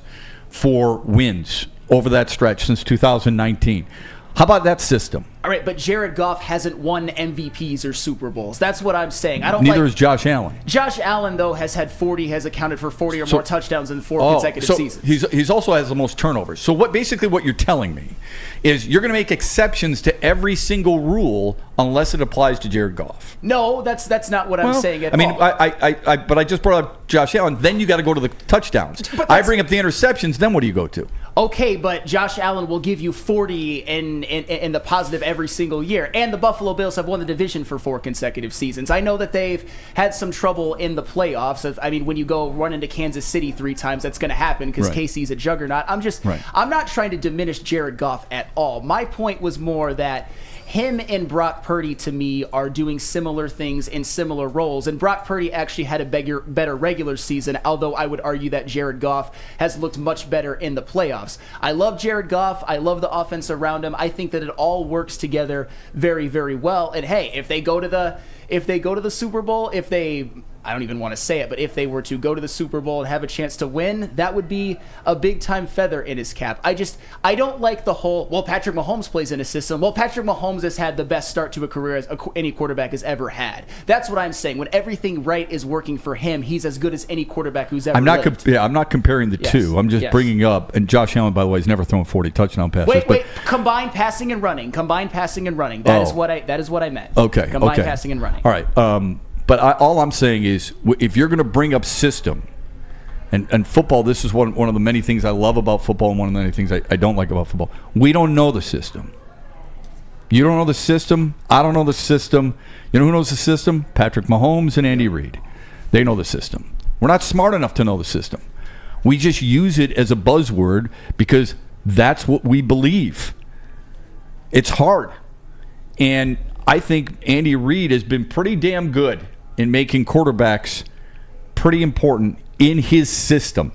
for wins over that stretch since 2019. How about that system? All right, but Jared Goff hasn't won MVPs or Super Bowls. That's what I'm saying. Neither is Josh Allen. Josh Allen, though, has accounted for 40 or more touchdowns in 4 consecutive seasons. He's also has the most turnovers. So what you're telling me is you're going to make exceptions to every single rule unless it applies to Jared Goff. No, that's not what I'm saying at all. But I just brought up Josh Allen. Then you got to go to the touchdowns. I bring up the interceptions. Then what do you go to? Okay, but Josh Allen will give you 40 in the positive every single year. And the Buffalo Bills have won the division for 4 consecutive seasons. I know that they've had some trouble in the playoffs. When you go run into Kansas City 3 times, that's going to happen because KC's a juggernaut. I'm not trying to diminish Jared Goff at all. My point was more that him and Brock Purdy, to me, are doing similar things in similar roles. And Brock Purdy actually had a better regular season, although I would argue that Jared Goff has looked much better in the playoffs. I love Jared Goff. I love the offense around him. I think that it all works together very, very well. And hey, if they go to the Super Bowl, I don't even want to say it, but if they were to go to the Super Bowl and have a chance to win, that would be a big-time feather in his cap. I don't like the whole, Patrick Mahomes plays in a system. Patrick Mahomes has had the best start to a career as any quarterback has ever had. That's what I'm saying. When everything right is working for him, he's as good as any quarterback who's ever lived. I'm not comparing the two. I'm just bringing up, and Josh Allen, by the way, has never thrown 40 touchdown passes. Wait, combined passing and running. That is what I meant. Okay. Combined passing and running. All right. But all I'm saying is, if you're going to bring up system, and football, this is one of the many things I love about football and one of the many things I don't like about football. We don't know the system. You don't know the system. I don't know the system. You know who knows the system? Patrick Mahomes and Andy Reid. They know the system. We're not smart enough to know the system. We just use it as a buzzword because that's what we believe. It's hard. And I think Andy Reid has been pretty damn good in making quarterbacks pretty important in his system.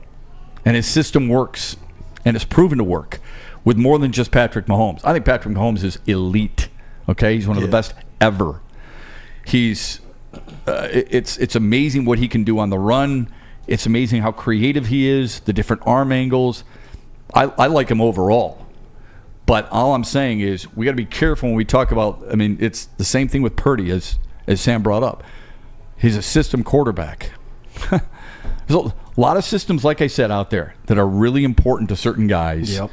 And his system works. And it's proven to work. with more than just Patrick Mahomes. I think Patrick Mahomes is elite. Okay, he's one of the best ever. He's it's amazing what he can do on the run. It's amazing how creative he is, the different arm angles. I like him overall. But all I'm saying is we got to be careful when we talk about, I mean, it's the same thing with Purdy as Sam brought up. He's a system quarterback. There's a lot of systems, like I said, out there that are really important to certain guys. Yep.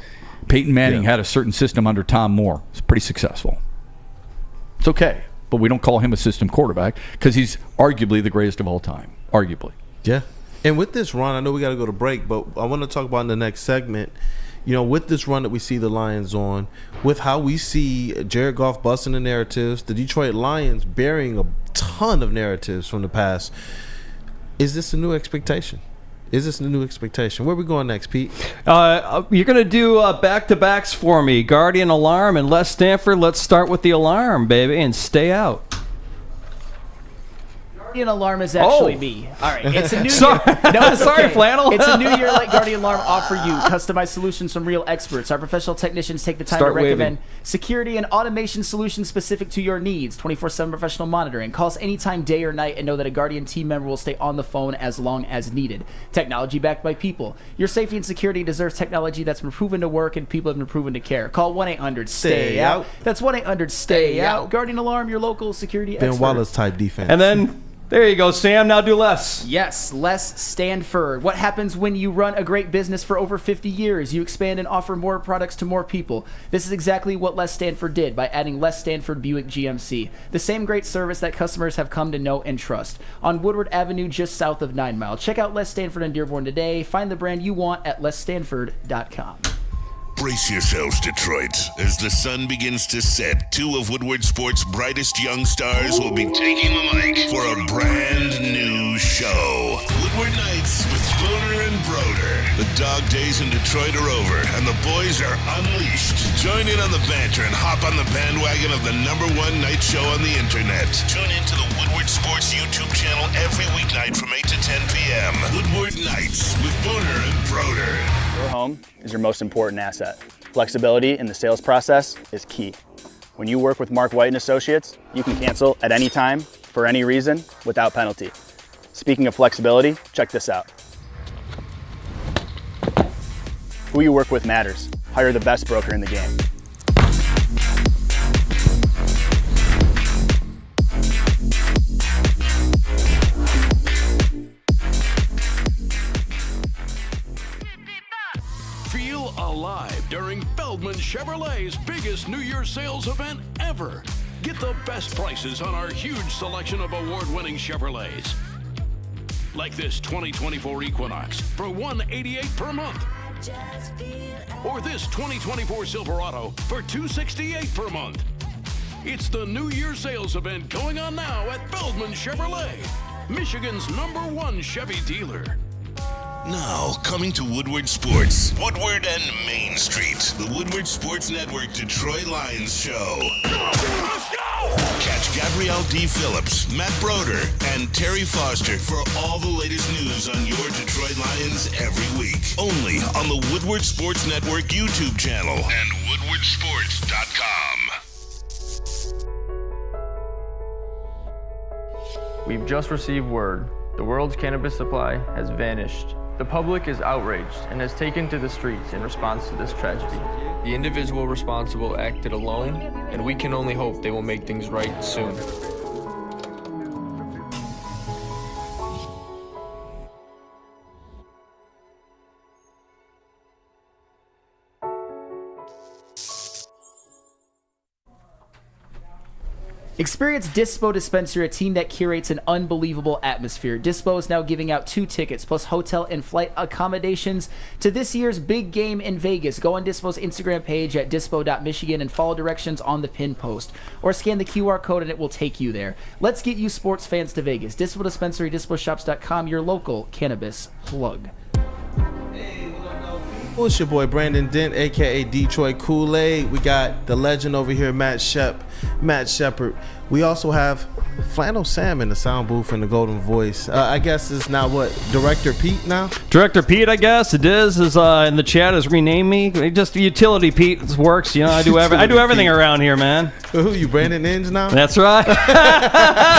Peyton Manning had a certain system under Tom Moore. It's pretty successful. It's okay, but we don't call him a system quarterback because he's arguably the greatest of all time. Arguably. Yeah. And with this run, I know we got to go to break, but I want to talk about in the next segment, you know, with this run that we see the Lions on, with how we see Jared Goff busting the narratives, the Detroit Lions bearing a ton of narratives from the past. Is this a new expectation? Is this a new expectation? Where are we going next, Pete? You're going to do back-to-backs for me. Guardian Alarm and Les Stanford. Let's start with the alarm, baby, and stay out. Guardian Alarm is actually me. All right, it's a new Sorry. year. No, it's Sorry, okay. Flannel. It's a new year like Guardian Alarm offer you customized solutions from real experts. Our professional technicians take the time to recommend security and automation solutions specific to your needs. 24/7 professional monitoring. Call us anytime, day or night, and know that a Guardian team member will stay on the phone as long as needed. Technology backed by people. Your safety and security deserves technology that's been proven to work and people have been proven to care. Call 1-800-STAY-OUT. That's 1-800-STAY-OUT. Guardian Alarm, your local security expert. Ben Wallace type defense. And then there you go, Sam. Now do Les. Yes, Les Stanford. What happens when you run a great business for over 50 years? You expand and offer more products to more people. This is exactly what Les Stanford did by adding Les Stanford Buick GMC. The same great service that customers have come to know and trust. On Woodward Avenue, just south of 9 Mile. Check out Les Stanford in Dearborn today. Find the brand you want at lesstanford.com. Brace yourselves, Detroit. As the sun begins to set, two of Woodward Sports' brightest young stars will be taking the mic for a brand new show. Woodward Nights with Booner and Broder. The dog days in Detroit are over, and the boys are unleashed. Join in on the banter and hop on the bandwagon of the #1 night show on the internet. Tune into the Woodward Sports YouTube channel every weeknight from 8 to 10 p.m. Woodward Nights with Booner and Broder. Your home is your most important asset. Flexibility in the sales process is key. When you work with Mark White & Associates, you can cancel at any time, for any reason, without penalty. Speaking of flexibility, check this out. Who you work with matters. Hire the best broker in the game. Feel alive during Feldman Chevrolet's biggest New Year's sales event ever. Get the best prices on our huge selection of award-winning Chevrolets. Like this 2024 Equinox for $188 per month. Or this 2024 Silverado for $268 per month. It's the New Year's sales event going on now at Feldman Chevrolet, Michigan's #1 Chevy dealer. Now, coming to Woodward Sports, Woodward and Main Street, the Woodward Sports Network Detroit Lions show. Let's go! Catch Gabrielle D. Phillips, Matt Broder, and Terry Foster for all the latest news on your Detroit Lions every week. Only on the Woodward Sports Network YouTube channel and woodwardsports.com. We've just received word. The world's cannabis supply has vanished. The public is outraged and has taken to the streets in response to this tragedy. The individual responsible acted alone, and we can only hope they will make things right soon. Experience Dispo Dispenser, a team that curates an unbelievable atmosphere. Dispo is now giving out 2 tickets plus hotel and flight accommodations to this year's big game in Vegas. Go on Dispo's Instagram page at dispo.michigan and follow directions on the pin post. Or scan the QR code and it will take you there. Let's get you sports fans to Vegas. Dispo Dispensary, disposhops.com, your local cannabis plug. It's your boy Brandon Dent, a.k.a. Detroit Kool-aid. We got the legend over here, Matt Shep. Matt Shepard. We also have Flannel Sam in the sound booth and the golden voice. I guess it's now what? Director Pete now? Director Pete, I guess it is in the chat has renamed me. Just Utility Pete works. You know, I do everything around here, man. Who you, Brandon Inge now? That's right.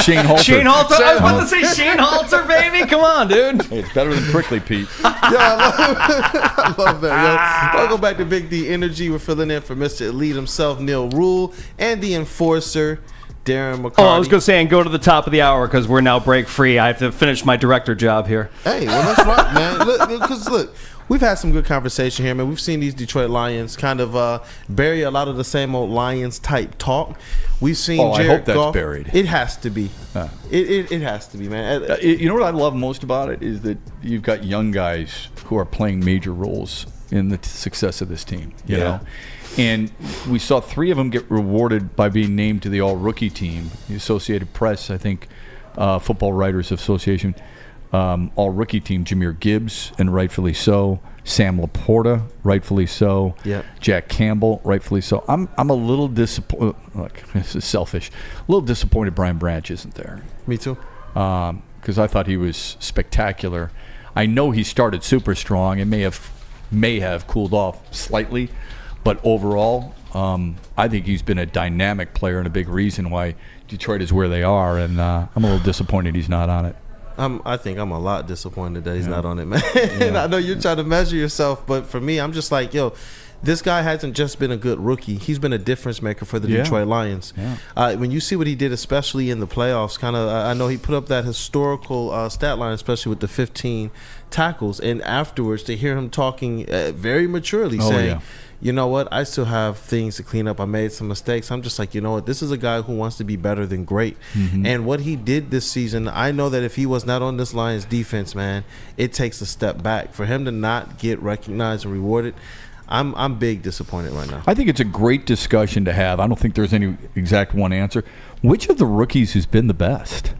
Shane Halter. Shane Halter. I was about to say Shane Halter, baby. Come on, dude. Hey, it's better than Prickly Pete. I love that. Yo. Welcome back to Big D Energy. We're filling in for Mr. Elite himself, Neal Ruhl, and the enforcer, Darren McCarty. Oh, I was going to say, and go to the top of the hour because we're now break free. I have to finish my director job here. Hey, well, let's rock, man. Look, we've had some good conversation here, man. We've seen these Detroit Lions kind of bury a lot of the same old Lions type talk. We've seen Jared I hope that's Goff. buried. It has to be. It has to be, man. You know what I love most about it is that you've got young guys who are playing major roles in the success of this team. You know? And we saw 3 of them get rewarded by being named to the all-rookie team. The Associated Press, I think, Football Writers Association, all-rookie team, Jahmyr Gibbs, and rightfully so. Sam Laporta, rightfully so. Yep. Jack Campbell, rightfully so. I'm a little disappointed. Look, this is selfish. A little disappointed Brian Branch isn't there. Me too. Because I thought he was spectacular. I know he started super strong and may have cooled off slightly. But overall, I think he's been a dynamic player and a big reason why Detroit is where they are. And I'm a little disappointed he's not on it. I think I'm a lot disappointed that he's not on it, man. I know you're trying to measure yourself, but for me, I'm just like, yo, this guy hasn't just been a good rookie. He's been a difference maker for the Detroit Lions. Yeah. When you see what he did, especially in the playoffs, I know he put up that historical stat line, especially with the 15 tackles. And afterwards, to hear him talking very maturely, saying, you know what, I still have things to clean up. I made some mistakes. I'm just like, you know what, this is a guy who wants to be better than great. Mm-hmm. And what he did this season, I know that if he was not on this Lions defense, man, it takes a step back. For him to not get recognized and rewarded, I'm big disappointed right now. I think it's a great discussion to have. I don't think there's any exact one answer. Which of the rookies has been the best?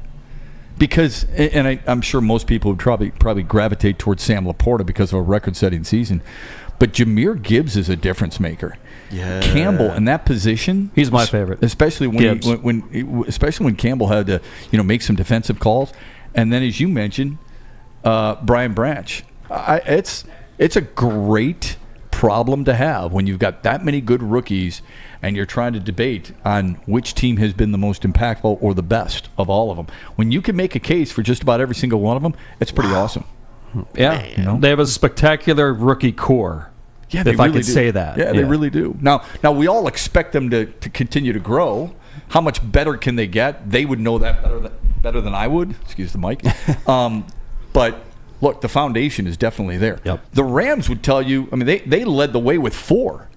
Because, and I'm sure most people would probably gravitate towards Sam Laporta because of a record-setting season. But Jahmyr Gibbs is a difference maker. Yeah. Campbell in that position, he's my favorite, especially when Campbell had to make some defensive calls, and then as you mentioned, Brian Branch. It's a great problem to have when you've got that many good rookies and you're trying to debate on which team has been the most impactful or the best of all of them. When you can make a case for just about every single one of them, it's pretty awesome. Yeah, they have a spectacular rookie core. Yeah, if I could say that. Yeah, they really do. Now we all expect them to continue to grow. How much better can they get? They would know that better than I would. Excuse the mic. But look, the foundation is definitely there. Yep. The Rams would tell you. I mean, they led the way with 4,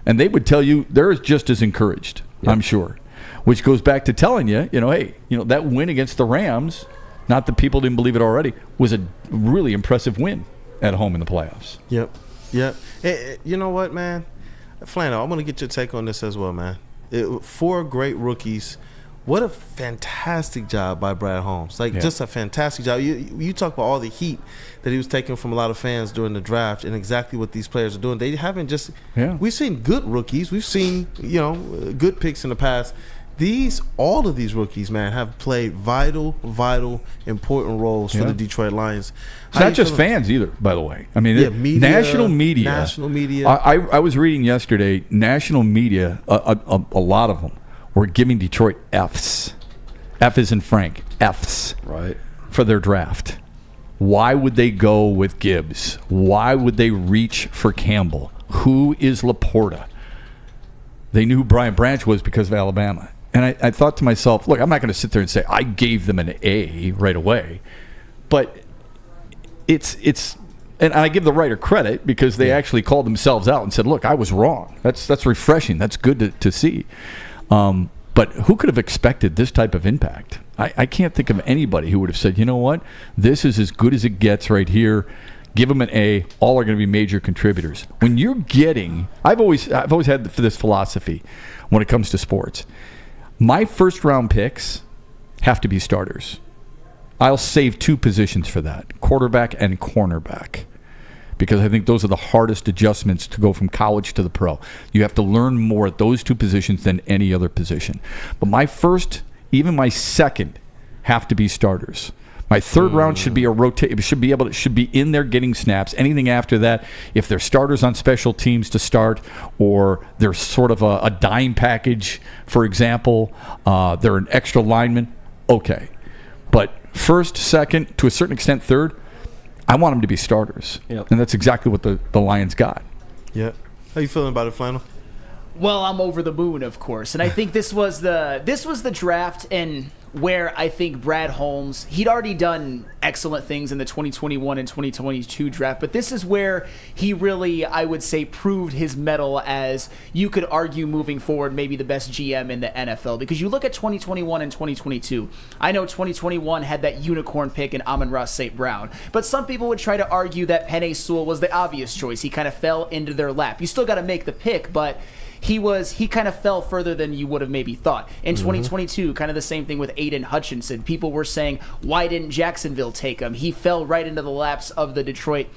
and they would tell you they're just as encouraged. Yep. I'm sure. Which goes back to telling you, hey, that win against the Rams. Not that people didn't believe it already, was a really impressive win at home in the playoffs. Yep. Hey, you know what, man? Flannel, I'm going to get your take on this as well, man. 4 great rookies. What a fantastic job by Brad Holmes. Just a fantastic job. You talk about all the heat that he was taking from a lot of fans during the draft and exactly what these players are doing. They haven't just we've seen good rookies. We've seen, good picks in the past. All of these rookies, man, have played vital, important roles for the Detroit Lions. It's not just fans either, by the way. I mean, national media. I was reading yesterday, national media, a lot of them were giving Detroit Fs. F is in Frank. Fs. Right. For their draft. Why would they go with Gibbs? Why would they reach for Campbell? Who is Laporta? They knew who Brian Branch was because of Alabama. And I thought to myself, look, I'm not going to sit there and say I gave them an A right away. But it's and I give the writer credit because they actually called themselves out and said, look, I was wrong. That's refreshing. That's good to see. But who could have expected this type of impact? I can't think of anybody who would have said, you know what, this is as good as it gets right here. Give them an A. All are going to be major contributors. When you're getting, I've always had this philosophy when it comes to sports. My first round picks have to be starters. I'll save 2 positions for that, quarterback and cornerback. because I think those are the hardest adjustments to go from college to the pro. You have to learn more at those two positions than any other position. But my first, even my second, have to be starters. My third round should be a rotate. Should be in there getting snaps. Anything after that, if they're starters on special teams to start, or they're sort of a dime package, for example, they're an extra lineman. Okay, but first, second, to a certain extent, third, I want them to be starters, and that's exactly what the Lions got. Yeah. How you feeling about it, Flannel? Well, I'm over the moon, of course, and I think this was the draft, and where I think Brad Holmes, he'd already done excellent things in the 2021 and 2022 draft, but this is where he really, I would say, proved his mettle as, you could argue moving forward, maybe the best GM in the NFL. Because you look at 2021 and 2022, I know 2021 had that unicorn pick in Amon-Ra St. Brown, but some people would try to argue that Penei Sewell was the obvious choice. He kind of fell into their lap. You still got to make the pick, but he kind of fell further than you would have maybe thought. In 2022, kind of the same thing with Aiden Hutchinson. People were saying, why didn't Jacksonville take him? He fell right into the laps of the Detroit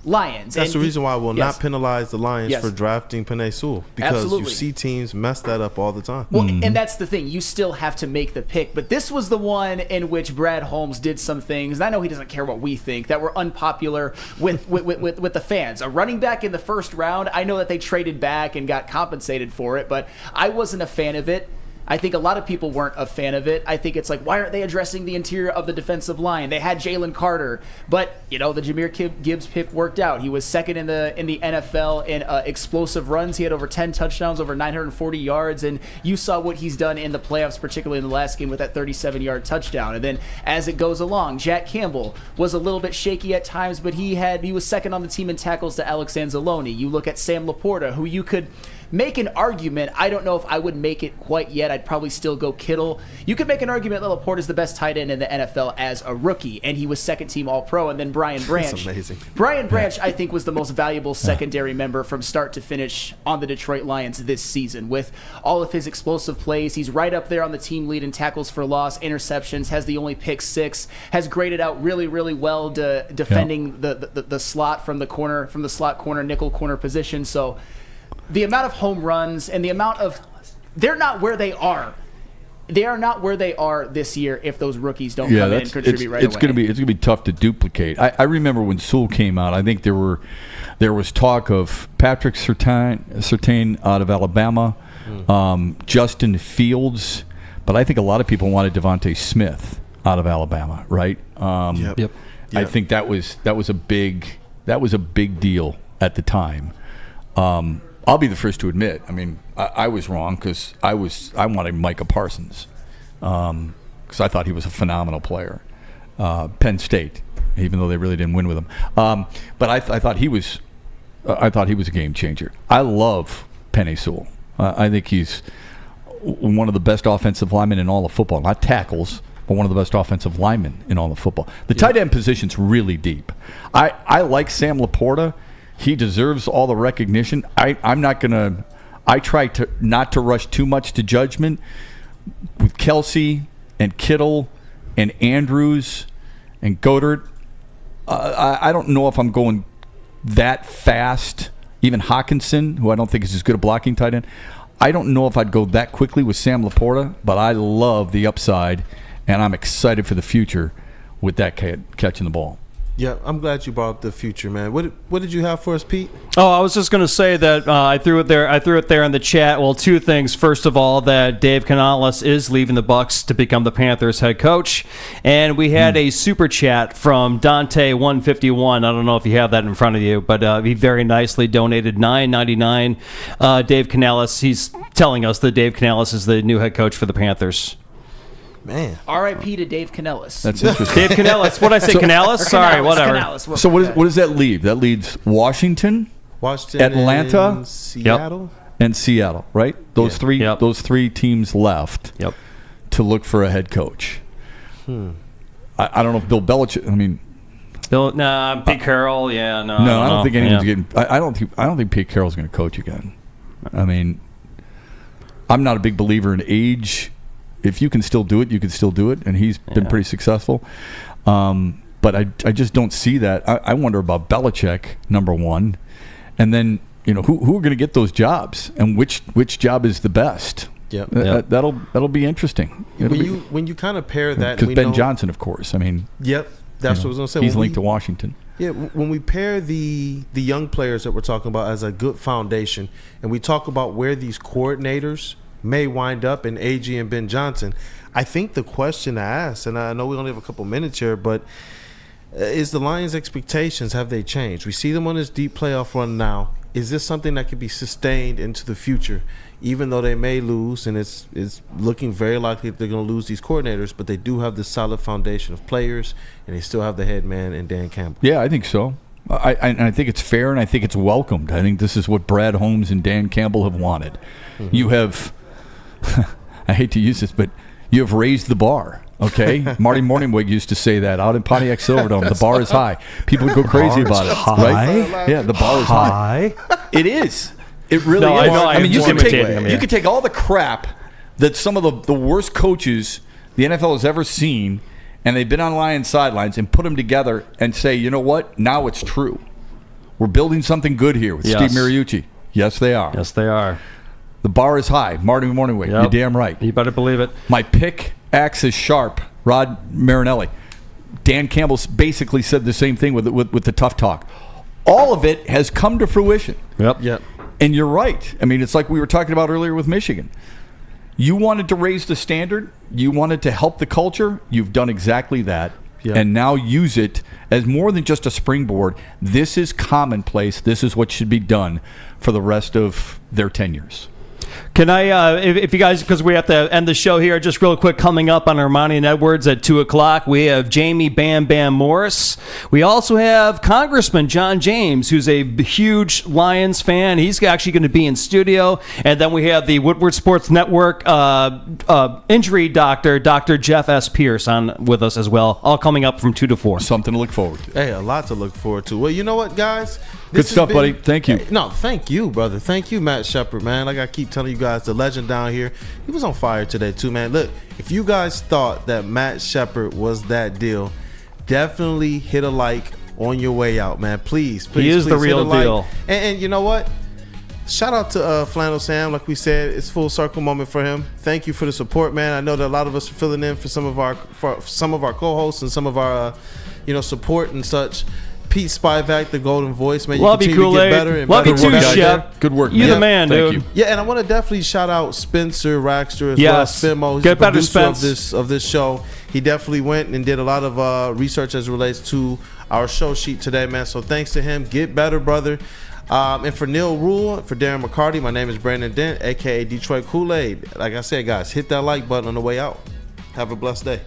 Lions. That's the reason why I will not penalize the Lions for drafting Penei Sewell, because you see teams mess that up all the time. Well, and that's the thing. You still have to make the pick. But this was the one in which Brad Holmes did some things, and I know he doesn't care what we think, that were unpopular with the fans. A running back in the first round, I know that they traded back and got compensated for it, but I wasn't a fan of it. I think a lot of people weren't a fan of it. I think it's like, why aren't they addressing the interior of the defensive line? They had Jalen Carter, but the Jahmyr Gibbs pick worked out. He was second in the NFL in explosive runs. He had over 10 touchdowns, over 940 yards, and you saw what he's done in the playoffs, particularly in the last game with that 37-yard touchdown. And then as it goes along, Jack Campbell was a little bit shaky at times, but he was second on the team in tackles to Alex Anzalone. You look at Sam Laporta, who you could make an argument. I don't know if I would make it quite yet. I'd probably still go Kittle. You could make an argument that Laporta is the best tight end in the NFL as a rookie, and he was second team All-Pro. And then Brian Branch. That's amazing. Brian Branch, I think, was the most valuable secondary member from start to finish on the Detroit Lions this season. With all of his explosive plays, he's right up there on the team lead in tackles for loss, interceptions, has the only pick 6, has graded out really, really well defending the slot from the slot corner, nickel corner position. So the amount of home runs and the amount of, they're not where they are. They are not where they are this year if those rookies don't come in and contribute right away. It's going to be tough to duplicate. I remember when Sewell came out, I think there was talk of Patrick Surtain out of Alabama, Justin Fields, but I think a lot of people wanted Devontae Smith out of Alabama, right? Yep. I think that was a big deal at the time. I'll be the first to admit, I mean, I was wrong because I wanted Micah Parsons because I thought he was a phenomenal player. Penn State, even though they really didn't win with him. But I thought he was a game changer. I love Penei Sewell. I think he's one of the best offensive linemen in all of football. Not tackles, but one of the best offensive linemen in all of football. The tight end position's really deep. I like Sam Laporta. He deserves all the recognition. I try not to rush too much to judgment with Kelsey and Kittle and Andrews and Goddard. I don't know if I'm going that fast. Even Hawkinson, who I don't think is as good a blocking tight end, I don't know if I'd go that quickly with Sam Laporta, but I love the upside, and I'm excited for the future with that kid catching the ball. Yeah, I'm glad you brought up the future, man. What did you have for us, Pete? Oh, I was just going to say that I threw it there in the chat. Well, two things. First of all, that Dave Canales is leaving the Bucs to become the Panthers head coach, and we had a super chat from Dante151. I don't know if you have that in front of you, but he very nicely donated $9.99. Dave Canales, he's telling us that Dave Canales is the new head coach for the Panthers. Man. R.I.P. to Dave Canales. That's interesting. Dave Canales. What did I say? Canales? Sorry, whatever. Canales. So what does that leave? That leaves Washington, Atlanta, and Seattle, and Seattle. Right? Those three teams left. Yep. To look for a head coach. I don't know if Bill Belichick. I mean, Pete Carroll. Yeah, no. I don't think anyone's getting. I don't think Pete Carroll's going to coach again. I mean, I'm not a big believer in age. If you can still do it, you can still do it, and he's been pretty successful. But But I just don't see that. I wonder about Belichick, number one, and then who are going to get those jobs and which job is the best. Yep. That'll be interesting. When you kind of pair that, because Ben Johnson, of course. I mean, yep, that's what I was going to say. He's linked to Washington. Yeah, when we pair the young players that we're talking about as a good foundation, and we talk about where these coordinators may wind up in AG and Ben Johnson, I think the question to ask, and I know we only have a couple minutes here, but is the Lions' expectations, have they changed? We see them on this deep playoff run now. Is this something that could be sustained into the future, even though they may lose, and it's looking very likely that they're going to lose these coordinators, but they do have this solid foundation of players, and they still have the head man in Dan Campbell? Yeah, I think so. I think it's fair, and I think it's welcomed. I think this is what Brad Holmes and Dan Campbell have wanted. Mm-hmm. You have, I hate to use this, but you have raised the bar. Okay, Marty Morningwig used to say that out in Pontiac Silverdome. The bar is high. People would go crazy about it, right? Yeah, the bar is high. It is. It really is. I mean, you can take all the crap that some of the worst coaches the NFL has ever seen, and they've been on Lions sidelines, and put them together and say, you know what? Now it's true. We're building something good here with Steve Mariucci. Yes, they are. Yes, they are. The bar is high. Marty Morningwig. You're damn right. You better believe it. My pick axe is sharp. Rod Marinelli. Dan Campbell basically said the same thing with the tough talk. All of it has come to fruition. Yep. And you're right. I mean, it's like we were talking about earlier with Michigan. You wanted to raise the standard. You wanted to help the culture. You've done exactly that. Yep. And now use it as more than just a springboard. This is commonplace. This is what should be done for the rest of their tenures. Can I, if you guys, because we have to end the show here, just real quick, coming up on Armani and Edwards at 2 o'clock, we have Jamie Bam Bam Morris. We also have Congressman John James, who's a huge Lions fan. He's actually going to be in studio. And then we have the Woodward Sports Network injury doctor, Dr. Jeff S. Pierce, on with us as well, all coming up from 2 to 4. Something to look forward to. Hey, a lot to look forward to. Well, you know what, guys? Good stuff, buddy. Thank you. No, thank you, brother. Thank you, Matt Shepard, man. Like I keep telling you guys, the legend down here, he was on fire today too, man. Look, if you guys thought that Matt Shepard was that deal, definitely hit a like on your way out, man. Please, he is the real deal. And you know what? Shout out to Flannel Sam. Like we said, it's full circle moment for him. Thank you for the support, man. I know that a lot of us are filling in for some of our co-hosts and some of our support and such. Pete Spivak, the golden voice, man. Love you, Kool-aid. Love you too, Shep. Good work, man. You're the man, dude. You. Yeah, and I want to definitely shout out Spencer Raxter as well as Spimo. He's the producer of this show. He definitely went and did a lot of research as it relates to our show sheet today, man. So thanks to him. Get better, brother. And for Neal, Ruhl, for Darren McCarty, my name is Brandon Dent, a.k.a. Detroit Kool-Aid. Like I said, guys, hit that like button on the way out. Have a blessed day.